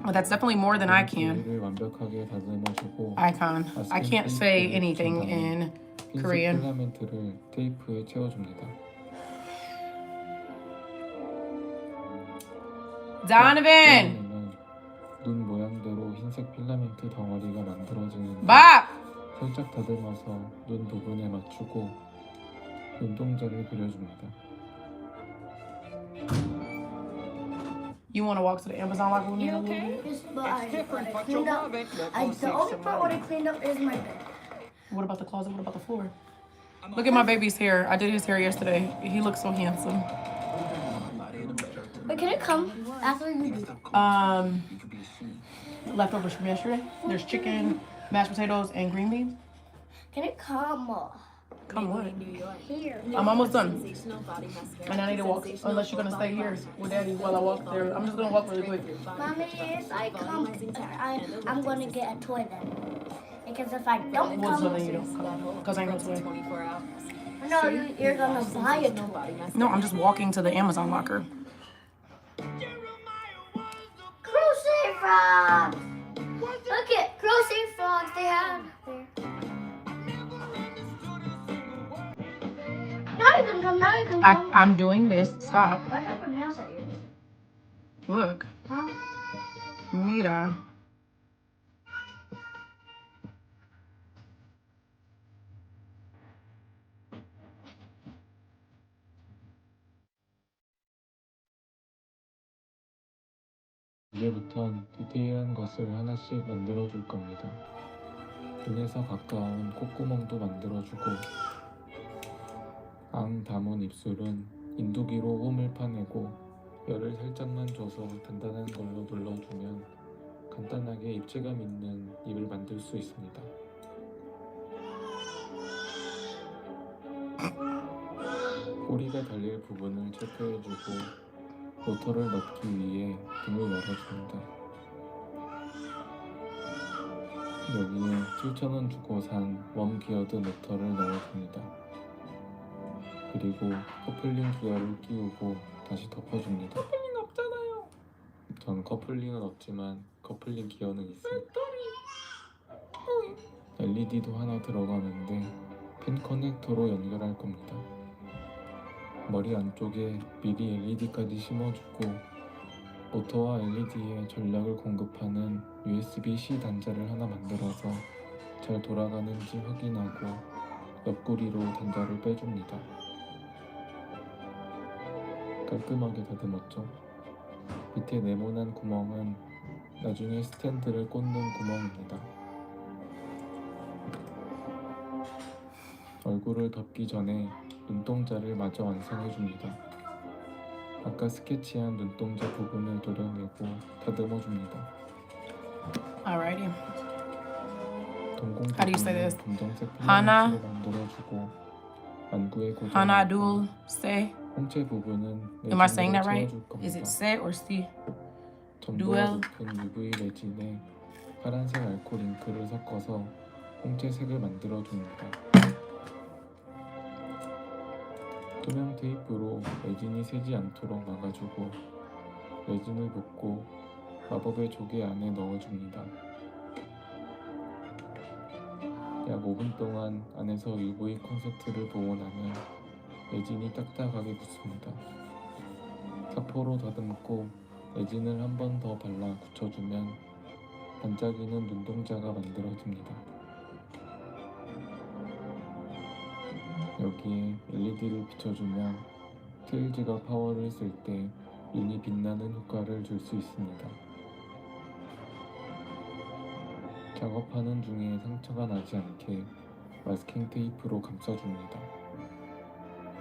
S1: Oh, that's definitely more than I can.
S6: 길이를 완벽하게 다듬어주고
S1: Icon. I can't say
S6: 마스킹
S1: anything
S6: 테이프를
S1: in
S6: 붙인 다음
S1: Korean.
S6: 흰색 필라멘트를 테이프에 채워줍니다.
S1: Donovan!
S6: 그러면 눈 모양대로 흰색 필라멘트 덩어리가 만들어지는데
S1: Bop!
S6: 살짝 다듬어서 눈 부분에 맞추고 눈동자를 그려줍니다.
S1: You want to walk to the Amazon locker room?
S12: You okay? But I cleaned up. The only part what I cleaned up is my bed.
S1: What about the closet? What about the floor? Look at my baby's hair. I did his hair yesterday. He looks so handsome.
S12: But can it come after you do?
S1: Leftovers from yesterday. There's chicken, mashed potatoes, and green beans.
S12: Can it come?
S1: Come what?
S12: Here.
S1: I'm almost done. And I need to walk. Unless you're gonna stay here with Daddy while I walk there. I'm just gonna walk really quick.
S12: Mommy, if I come, I'm going to get a toy then. Because if I don't
S1: What's the
S12: come,
S1: thing you don't come? Because I ain't gonna toy.
S12: no, you're going to buy a toy.
S1: No, I'm just walking to the Amazon locker.
S12: Crochet frogs! Look at crochet frogs they have there. Now you can come, now you can come.
S1: I'm doing this. Stop.
S12: Why do I put nails at you?
S1: Look.
S12: Huh?
S1: Mira.
S6: 이제부턴 디테일한 것을 하나씩 만들어줄 겁니다. 눈에서 가까운 콧구멍도 만들어주고 앙 담은 입술은 인두기로 홈을 파내고 열을 살짝만 줘서 단단한 걸로 눌러주면 간단하게 입체감 있는 입을 만들 수 있습니다. 꼬리가 달릴 부분을 체크해주고 모터를 넣기 위해 등을 열어줍니다. 여기에 7,000원 주고 산 웜기어드 모터를 넣어줍니다. 그리고 커플링 기어를 끼우고 다시 덮어줍니다. 커플링 없잖아요. 전 커플링은 없지만 커플링 기어는 있어요. LED도 하나 들어가는데 핀 커넥터로 연결할 겁니다. 머리 안쪽에 미리 LED까지 심어주고 모터와 LED에 전력을 공급하는 USB-C 단자를 하나 만들어서 잘 돌아가는지 확인하고 옆구리로 단자를 빼줍니다. 깔끔하게 다듬었죠. 밑에 네모난 구멍은 나중에 스탠드를 꽂는 구멍입니다. 얼굴을 덮기 전에 눈동자를 마저 완성해줍니다. 아까 스케치한 눈동자 부분을 도려내고 다듬어줍니다.
S1: Alrighty.
S6: 동공
S1: How do you say this?
S6: 부분은 검정색
S1: Hana.
S6: 필라멘트로 만들어주고 안구에
S1: Hana
S6: 고정하고
S1: Dul Se.
S6: 홍채 부분은
S1: Am I saying
S6: 레진으로
S1: that right?
S6: 채워줄
S1: Is
S6: 겁니다.
S1: it Se or Si?
S6: 전도와
S1: Duel.
S6: 높은 UV 레진에 파란색 알코올 잉크를 섞어서 홍채색을 만들어줍니다. 투명 테이프로 레진이 새지 않도록 막아주고 레진을 붓고 마법의 조개 안에 넣어줍니다. 약 5분 동안 안에서 UV 콘센트를 보온하면 레진이 딱딱하게 붙습니다. 사포로 다듬고 레진을 한 번 더 발라 굳혀주면 반짝이는 눈동자가 만들어집니다. 여기에 LED를 비춰주면 트일즈가 파워를 쓸 때 눈이 빛나는 효과를 줄 수 있습니다. 작업하는 중에 상처가 나지 않게 마스킹 테이프로 감싸줍니다.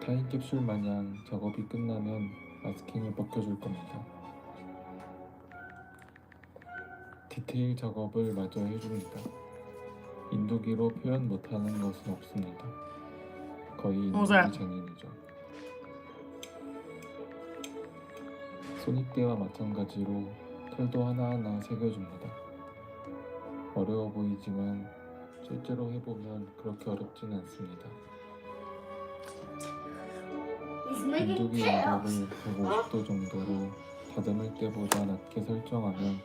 S6: 타임캡슐 마냥 작업이 끝나면 마스킹을 벗겨줄 겁니다. 디테일 작업을 마저 해줍니다. 인두기로 표현 못하는 것은 없습니다. 거의 인두기 장인이죠. 손입대와 마찬가지로 털도 하나하나 새겨줍니다. 어려워 보이지만 실제로 해보면 그렇게 어렵진 않습니다. 인두기 온도를 150도 정도로 다듬을 때보다 낮게 설정하면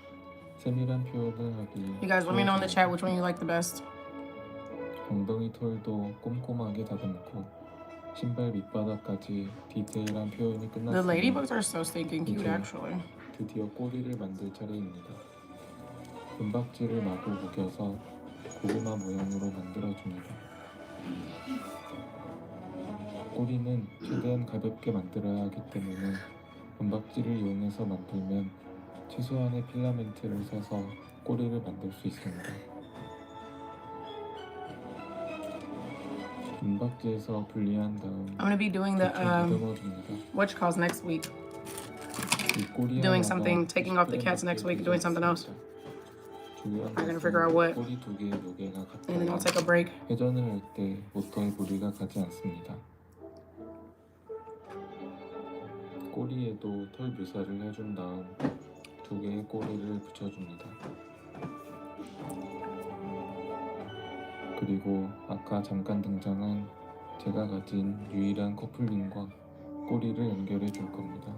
S6: 세밀한 표현을 하기
S1: You guys let me know in the chat which one you like the best.
S6: 엉덩이 털도 꼼꼼하게 다듬고 신발 밑바닥까지 디테일한 표현이
S1: The
S6: 끝났으면
S1: ladybugs are so stinking cute,
S6: 이제
S1: actually.
S6: 드디어 꼬리를 만들 차례입니다. 은박지를 마구 구겨서 고구마 모양으로 만들어줍니다. 꼬리는 최대한 가볍게 만들어야 하기 때문에 은박지를 이용해서 만들면 최소한의 필라멘트를 써서 꼬리를 만들 수 있습니다. 은박지에서 분리한 다음
S1: I'm gonna be doing the
S6: 다듬어줍니다.
S1: what you calls next week.
S6: 이 꼬리
S1: Doing
S6: 하나가
S1: something, taking off the cats next week, doing something else.
S6: 중요한
S1: I'm gonna figure out what.
S6: 꼬리 두 개의 무게가
S1: And then I'll
S6: 같아야
S1: take a break.
S6: 회전을 할 때 모터에 무리가 가지 않습니다. 꼬리에도 털 묘사를 해준 다음 두 개의 꼬리를 붙여줍니다. 그리고 아까 잠깐 등장한 제가 가진 유일한 커플링과 꼬리를 연결해 줄 겁니다.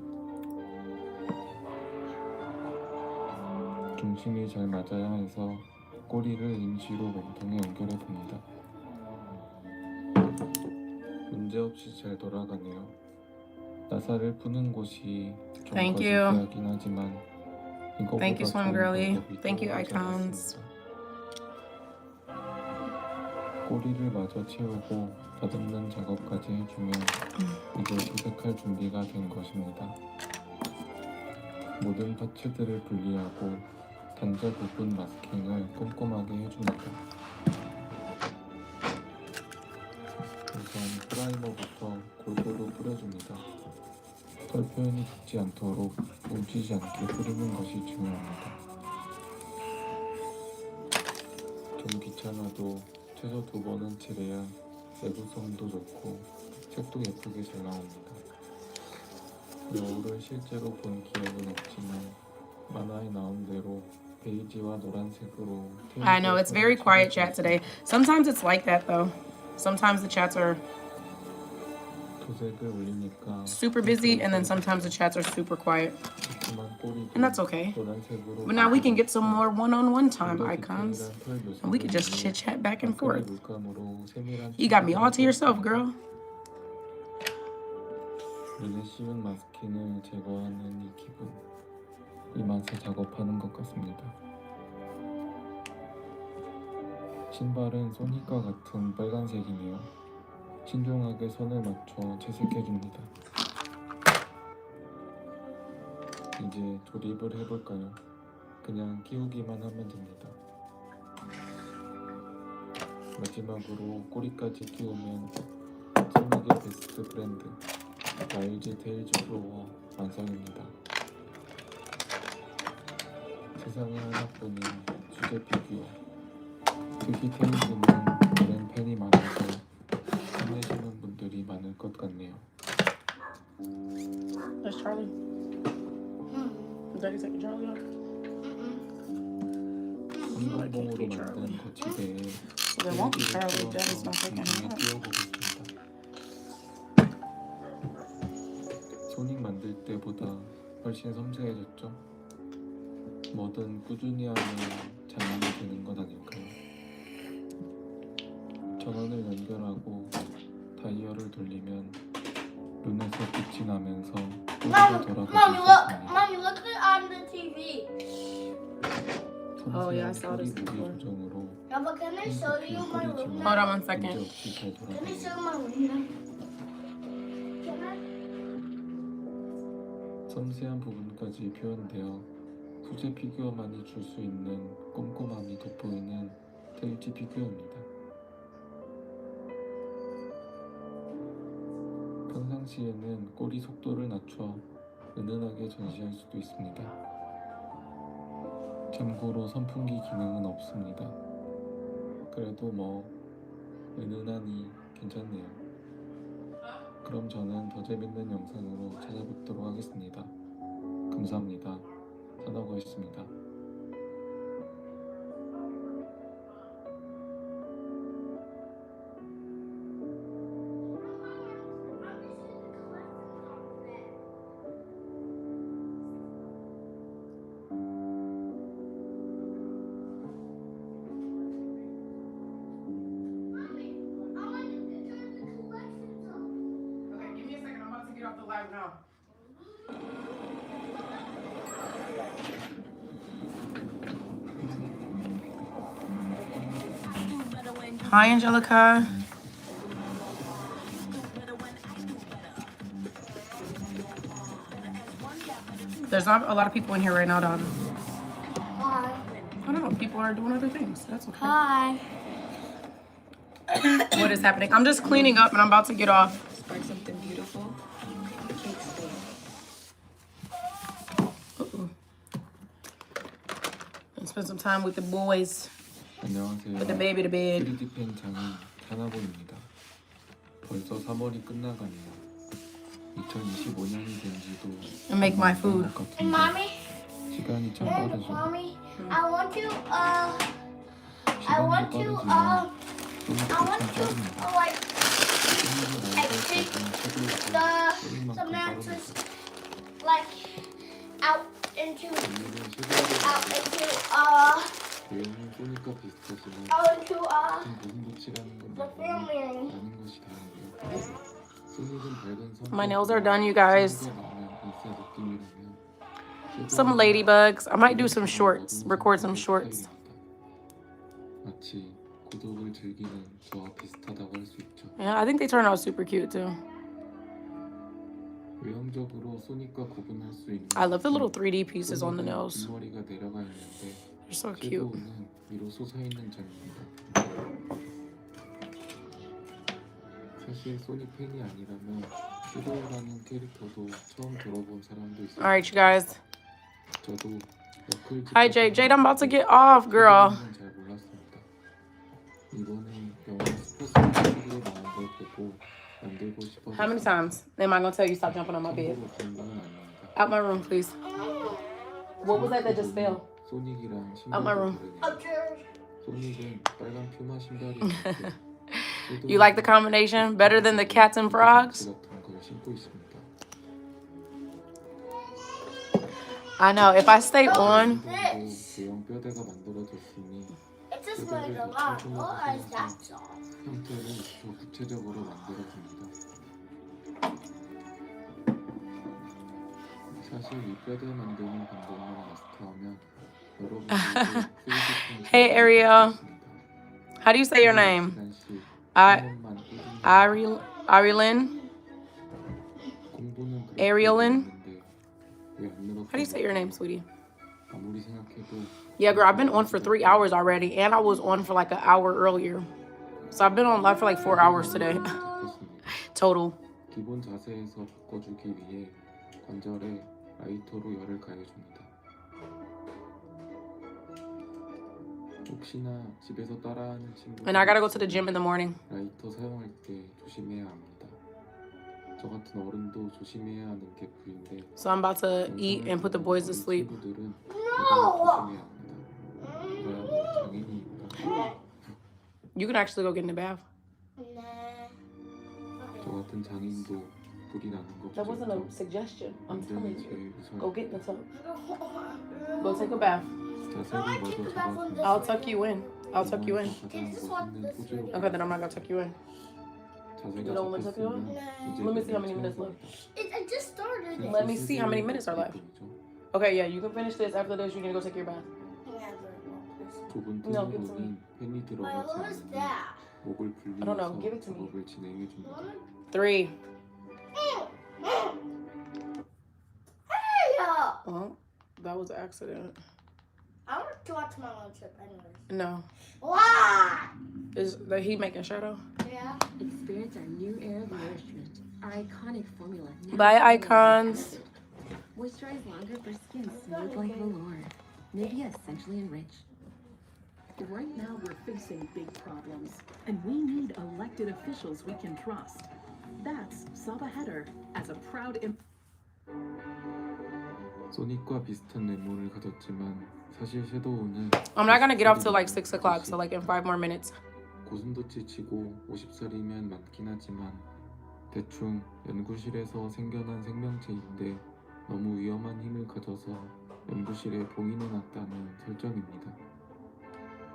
S6: 중심이 잘 맞아야 해서 꼬리를 임시로 몸통에 연결해 봅니다. 문제없이 잘 돌아가네요. 나사를 푸는 곳이 좀
S1: Thank you.
S6: 거시기하긴 하지만 이거보다
S1: Thank you, Swim
S6: 좋은
S1: Girly.
S6: 방법이
S1: Thank you,
S6: 떠오르지
S1: Icons.
S6: 않았습니다. 꼬리를 마저 채우고 다듬는 작업까지 해주면 이제 도색할 준비가 된 것입니다. 모든 파츠들을 분리하고 단자 부분 마스킹을 꼼꼼하게 해줍니다. 우선 프라이머부터 골고루 뿌려줍니다. 털 표현이 죽지 않도록 뭉치지 않게 뿌리는 것이 중요합니다. 좀 귀찮아도 최소 2번은 칠해야 내구성도 좋고 색도 예쁘게 잘 나옵니다. 여우를 실제로 본 기억은 없지만 만화에 나온 대로 베이지와 노란색으로
S1: I know it's very quiet chat today. Sometimes it's like that though. Sometimes the chats are
S6: 도색을 올리니까
S1: super busy, and then sometimes the chats are super quiet. And that's okay.
S6: 노란색으로
S1: But now we can get some more one-on-one time, Icons. And we can just chit-chat back and forth.
S6: 물감으로 세밀한
S1: You got me all to yourself, girl.
S6: 눈에 씌운 마스킹을 제거하는 이 기분, 이 맛에 작업하는 것 같습니다. 신발은 소니과 같은 빨간색이네요. 신중하게 선을 맞춰 채색해줍니다. 이제 조립을 해볼까요? 그냥 끼우기만 하면 됩니다. 마지막으로 꼬리까지 끼우면 소닉의 베스트 브랜드 마일즈 테일즈 플로어 완성입니다. 세상에 하나뿐인 수제 피규어. 특히 테일즈는 오랜 팬이 많아서 힘내시는 분들이 많을 것 같네요.
S1: That's Charlie. Did you take Charlie off?
S6: 한동봉으로 만든 거치대에
S1: So they won't be Charlie. Daddy's not taking him off.
S6: 띄워보겠습니다. 소닉 만들 때보다 훨씬 섬세해졌죠? 뭐든 꾸준히 하면 장난이 되는 건 아닐까요? 전원을 연결하고 다이얼을 돌리면 눈에서 빛이 나면서 꼬리가 돌아가고 있습니다.
S12: Mommy, look on the TV.
S1: Oh, yeah, I
S6: 섬세한
S1: saw
S6: 꼬리
S1: this
S6: 무게
S1: before.
S6: 조정으로
S12: Yeah, but can I show you my room
S1: Hold
S12: now?
S1: on one second.
S6: 문제없이 잘
S12: Can I show
S6: 돌아가요.
S12: you my room now? Can I?
S6: 섬세한 부분까지 표현되어 수제 피규어만이 줄 수 있는 꼼꼼함이 돋보이는 테일즈 피규어입니다. 평상시에는 꼬리 속도를 낮춰 은은하게 전시할 수도 있습니다. 참고로 선풍기 기능은 없습니다. 그래도 뭐 은은하니 괜찮네요. 그럼 저는 더 재밌는 영상으로 찾아뵙도록 하겠습니다. 감사합니다. 산하고였습니다.
S1: Okay, give me a second. I'm about to get off the live now. Hi, Angelica. There's not a lot of people in here right now, dog.
S12: Hi.
S1: I don't know. People are doing other things. That's okay.
S12: Hi.
S1: What is happening? I'm just cleaning up and I'm about to get off.
S20: Spark something beautiful. Cake stand.
S1: And spend some time with the boys.
S6: 안녕하세요.
S1: Put the baby to bed.
S6: 3D 펜 장인 하나보입니다. 벌써 3월이 끝나가네요. 2025년이 된지도
S1: And make my food.
S12: And mommy,
S6: 시간이 참
S12: and
S6: 빠르죠.
S12: mommy, I want to like take the mattress like out into
S6: 여행은 소니까 비슷하지만
S12: into
S6: 무슨 고치라는 건
S12: the family room.
S6: 아는 것이 다른데요. 소닉은 밝은 선
S1: My nails are done, you guys.
S6: 느낌이라면
S1: Some ladybugs. I might do some shorts. Record some shorts.
S6: 마치 고독을 즐기는 저와 비슷하다고 할 수 있죠.
S1: Yeah, I think they turn out super cute too.
S6: 외형적으로 소닉과 구분할 수 있는
S1: I love the little 3D pieces on the nails.
S6: 뒷머리가 내려가 있는데
S1: They're so cute.
S6: 섀도우는 위로 솟아있는 점입니다. 사실 소닉 팬이 아니라면 섀도우라는 캐릭터도 처음 들어본 사람도 있어요.
S1: All right, you guys.
S6: 저도 너클
S1: Hi, Jade. Jade, I'm about to get off, girl.
S6: 잘 몰랐습니다. 이번에 영화 스포츠 TV에 나온 걸 보고 만들고 싶어서
S1: How many times am I gonna tell you stop jumping on my bed?
S6: 참고로 그런 건 아닙니다.
S1: Out my room, please. What was that just fell?
S6: 소닉이랑
S1: Out my
S6: 신발도
S1: room.
S6: 다르네요. 소닉은 빨간 퓨마 신발이 있는데
S1: You like the combination? Better than the cats and frogs?
S6: 같은 걸 신고 있습니다.
S1: I know. If I stay on,
S6: 대형 뼈대가 만들어졌으니
S12: It just made a lot of noise, that's all.
S6: 형태를 더 구체적으로 만들어줍니다. 사실 이 뼈대 만드는 방법만 마스터하면 여러분들도 3D
S1: hey, Ariel. How do you say your name? Arilyn?
S6: 공부는
S1: Arielyn? How do you say your name, sweetie?
S6: 아무리 생각해도
S1: Yeah, girl, I've been on for 3 hours already, and I was on for like an hour earlier. So I've been on live for like 4 hours today. Total.
S6: 기본 자세에서 바꿔주기 위해 관절에 라이터로 열을 가해줍니다. 혹시나 집에서 따라하는 친구
S1: And I gotta go to the gym in the morning.
S6: 라이터 사용할 때 조심해야 합니다. 저 같은 어른도 조심해야 하는 게 불인데
S1: So I'm about to eat and put the boys to sleep.
S6: 친구들은 조심해야 합니다. 저야 장인이니까.
S1: You can actually go get in the bath.
S6: 저 같은 장인도 불이 나는 거
S1: That wasn't a suggestion. I'm telling you.
S6: 제일 무서운
S1: Go get in the tub. Go take a bath.
S6: 자세를 먼저 잡아주면
S1: I'll tuck you in. I'll tuck you in.
S6: 가장 멋있는 포즈로
S1: Okay, then I'm not gonna tuck you in.
S6: 자세가
S1: You don't want me to tuck you in?
S6: 잡혔으면 이제
S1: Let me see how many minutes
S6: 채워야
S1: left.
S12: I just started.
S1: Let me see how many minutes are left.
S6: 뿐이죠.
S1: Okay, yeah, you can finish this. After this, you're gonna go take your bath.
S6: 좁은
S1: No, give it to
S6: 틈으로는 펜이 들어가지
S12: What was
S6: 않으니
S12: that?
S6: 목을
S1: I don't know.
S6: 분리해서
S1: Give it to me.
S6: 작업을 진행해 줍니다.
S1: 3.
S12: Hey!
S1: Well, that was an accident.
S12: I want to watch my own trip anyways.
S1: No.
S12: Why?
S1: Is that he making shadow?
S12: Yeah.
S14: Experience our new era of nourishment. Our iconic formula.
S1: Bye, icons.
S14: Moisturize longer for skin smooth like velour. Maybe essentially enriched.
S15: Right now, we're facing big problems, and we need elected officials we can trust. That's Saba Header as a proud.
S6: 소닉과 비슷한 외모를 가졌지만 사실 섀도우는
S1: I'm not gonna get off till like 6 o'clock, so like in 5 more minutes.
S6: 고슴도치 치고 50살이면 많긴 하지만 대충 연구실에서 생겨난 생명체인데 너무 위험한 힘을 가져서 연구실에 봉인해 놨다는 설정입니다.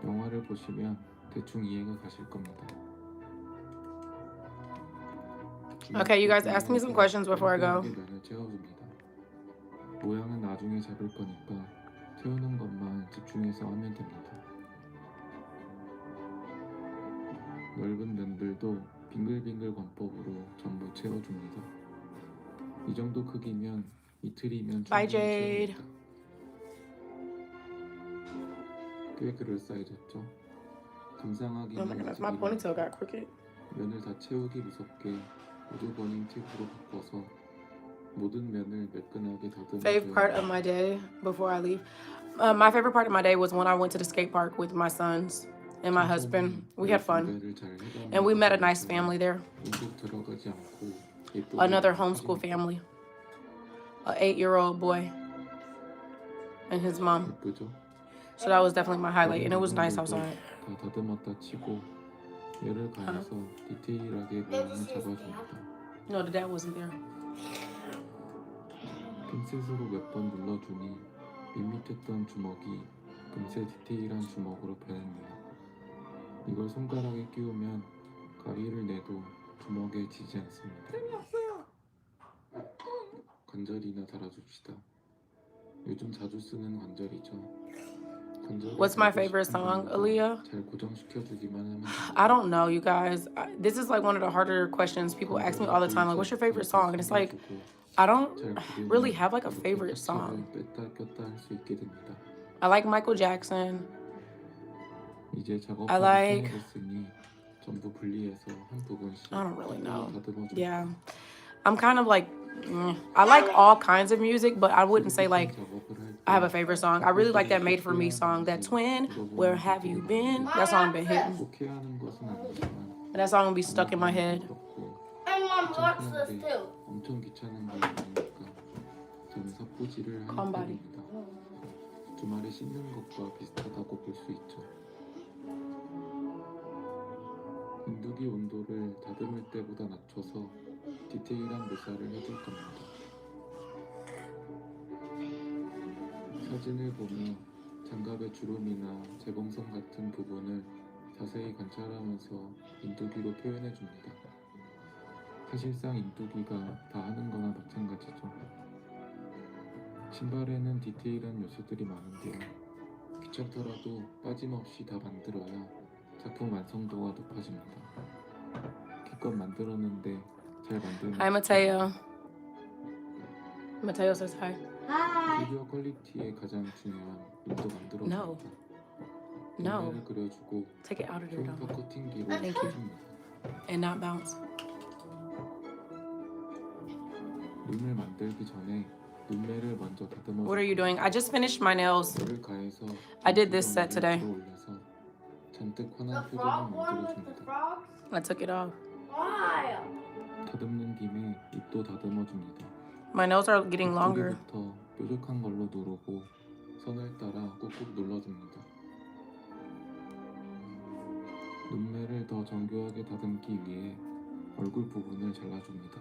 S6: 영화를 보시면 대충 이해가 가실 겁니다.
S1: Okay, you guys ask me some questions before I go.
S6: 면을 채워줍니다. 모양은 나중에 잡을 거니까 채우는 것만 집중해서 하면 됩니다. 넓은 면들도 빙글빙글 권법으로 전부 채워줍니다. 이 정도 크기면 이틀이면
S1: Bye,
S6: 충분히
S1: Jade.
S6: 채웁니다. 꽤 그럴싸해졌죠? 감상하기는
S1: Oh my goodness, my
S6: 아직이라
S1: ponytail got crooked.
S6: 면을 다 채우기 무섭게 우드 버닝 팁으로 바꿔서 모든 면을 매끈하게
S1: Favorite part of my day before I leave? My favorite part of my day was when I went to the skate park with my sons and my husband. We had fun. And we met a nice family there.
S6: 들어가지 않고 예쁘게
S1: Another homeschool family. An 8-year-old boy and his mom.
S6: 예쁘죠?
S1: So that was definitely my highlight. And it was nice outside.
S6: 다 다듬었다 치고 열을 가해서 디테일하게 모양을 잡아줍니다.
S1: No, the dad wasn't there.
S6: 핀셋으로 몇 번 눌러주니 밋밋했던 주먹이 금세 디테일한 주먹으로 변합니다. 이걸 손가락에 끼우면 가위를 내도 주먹에 지지 않습니다. 관절이나 달아줍시다. 요즘 자주 쓰는 관절이죠.
S1: What's my favorite song, Aaliyah?
S6: 잘 고정시켜주기만 하면
S1: I don't know, you guys. This is like one of the harder questions people ask me all the time. Like, what's your favorite song? And it's like, I don't really have like a favorite song.
S6: 뺐다 꼈다 할 수 있게 됩니다.
S1: I like Michael Jackson.
S6: 이제 작업이
S1: I like-
S6: 끝났으니 전부 분리해서 한 부분씩
S1: I don't really know.
S6: 다듬어줍니다.
S1: Yeah. I'm kind of like, I like all kinds of music, but I wouldn't say like I have a favorite song. I really like that Made For Me song, that Twin, Where Have You Been? That song been hitting.
S6: 꼭 해야 하는 것은 아니지만
S1: And that song will be stuck in my head.
S12: And mom watched this too.
S6: 엄청 귀찮은 건 아니니까 저는 삿포질을 하는
S1: Somebody.
S6: 편입니다. 주말에 씻는 것과 비슷하다고 볼 수 있죠. 인두기 온도를 다듬을 때보다 낮춰서 디테일한 묘사를 해줄 겁니다. 사진을 보며 장갑의 주름이나 재봉선 같은 부분을 자세히 관찰하면서 인두기로 표현해 줍니다. 사실상 인두기가 다 하는 거나 마찬가지죠. 신발에는 디테일한 요소들이 많은데요. 귀찮더라도 빠짐없이 다 만들어야 작품 완성도가 높아집니다. 기껏 만들었는데 잘 만들면
S1: Hi, Mateo. Mateo says hi.
S12: Hi.
S6: 비디오 퀄리티의 가장 중요한 눈도 만들어줍니다.
S1: No. No.
S6: 눈매를 그려주고
S1: Take it out of there,
S6: 초음파
S1: Donna.
S6: 커팅기로
S1: Thank you.
S6: 쳐줍니다.
S1: And not bounce.
S6: 눈을 만들기 전에 눈매를 먼저 다듬어.
S1: What are you doing? I just finished my nails.
S6: 열을 가해서
S1: I did this set
S6: 전기를
S1: today.
S6: 올려서 잔뜩 환한 표정을 만들어줍니다.
S1: I took it off.
S12: Why?
S6: 다듬는 김에 입도 다듬어줍니다.
S1: My nails are getting longer.
S6: 이쪽부터 뾰족한 걸로 누르고 선을 따라 꾹꾹 눌러줍니다. 눈매를 더 정교하게 다듬기 위해 얼굴 부분을 잘라줍니다.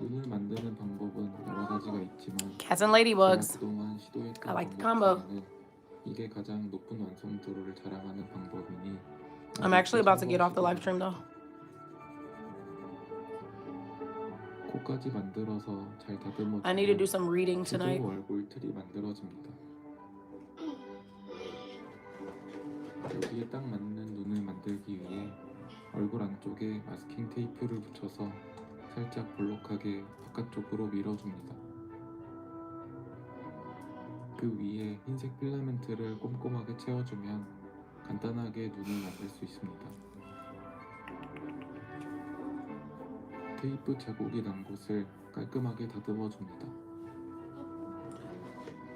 S6: 눈을 만드는 방법은 여러 가지가 있지만
S1: Cats and ladybugs.
S6: 제가 그동안 시도했던
S1: I like the
S6: 방법
S1: combo.
S6: 중에는 이게 가장 높은 완성도를 자랑하는 방법이니
S1: I'm actually about to get off the live stream though.
S6: 코까지 만들어서 잘 다듬어.
S1: I need to do some reading tonight.
S6: 얼굴 틀이 만들어집니다. 여기에 딱 맞는 눈을 만들기 위해 얼굴 안쪽에 마스킹 테이프를 붙여서 살짝 볼록하게 바깥쪽으로 밀어줍니다. 그 위에 흰색 필라멘트를 꼼꼼하게 채워주면 간단하게 눈을 만들 수 있습니다. 테이프 자국이 난 곳을 깔끔하게 다듬어줍니다.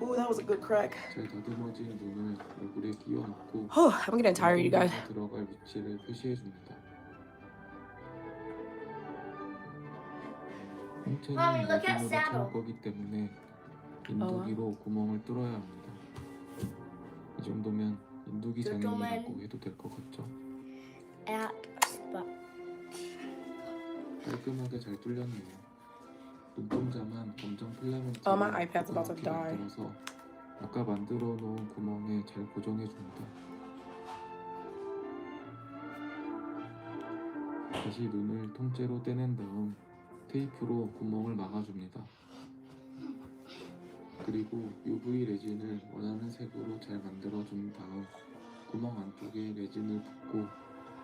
S1: Ooh, that was a good crack.
S6: 잘 다듬어진 눈을 얼굴에 끼워 넣고
S1: I'm getting tired, you guys.
S6: 들어갈 위치를 표시해줍니다. 홍채는
S12: Mommy, look at
S6: 레진으로
S12: Saddle.
S6: 채울 거기 때문에 인두기로 구멍을 뚫어야 합니다. 이 정도면 인두기 장인이라고 해도 될 것 같죠?
S12: At spot.
S6: 깔끔하게 잘 뚫렸네요. 눈동자만 검정 필라멘트
S1: Oh, my iPad's about to die.
S6: 만들어서 아까 만들어 놓은 구멍에 잘 고정해 줍니다. 다시 눈을 통째로 떼낸 다음 테이프로 구멍을 막아줍니다. 그리고 UV 레진을 원하는 색으로 잘 만들어준 다음 구멍 안쪽에 레진을 붓고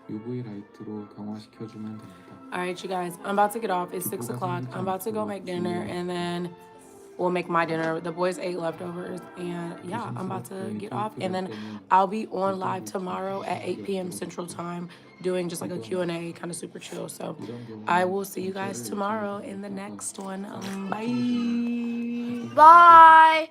S6: UV 라이트로 강화시켜주면 됩니다.
S1: Alright, you guys, I'm about to get off. It's 6 o'clock. I'm about to go make dinner and then we'll make my dinner. The boys ate leftovers and yeah, I'm about to get off and then I'll be on live tomorrow at 8 p.m. Central Time doing just like a Q&A, kind of super chill. So I will see you guys tomorrow in the next one. Bye.
S12: Bye.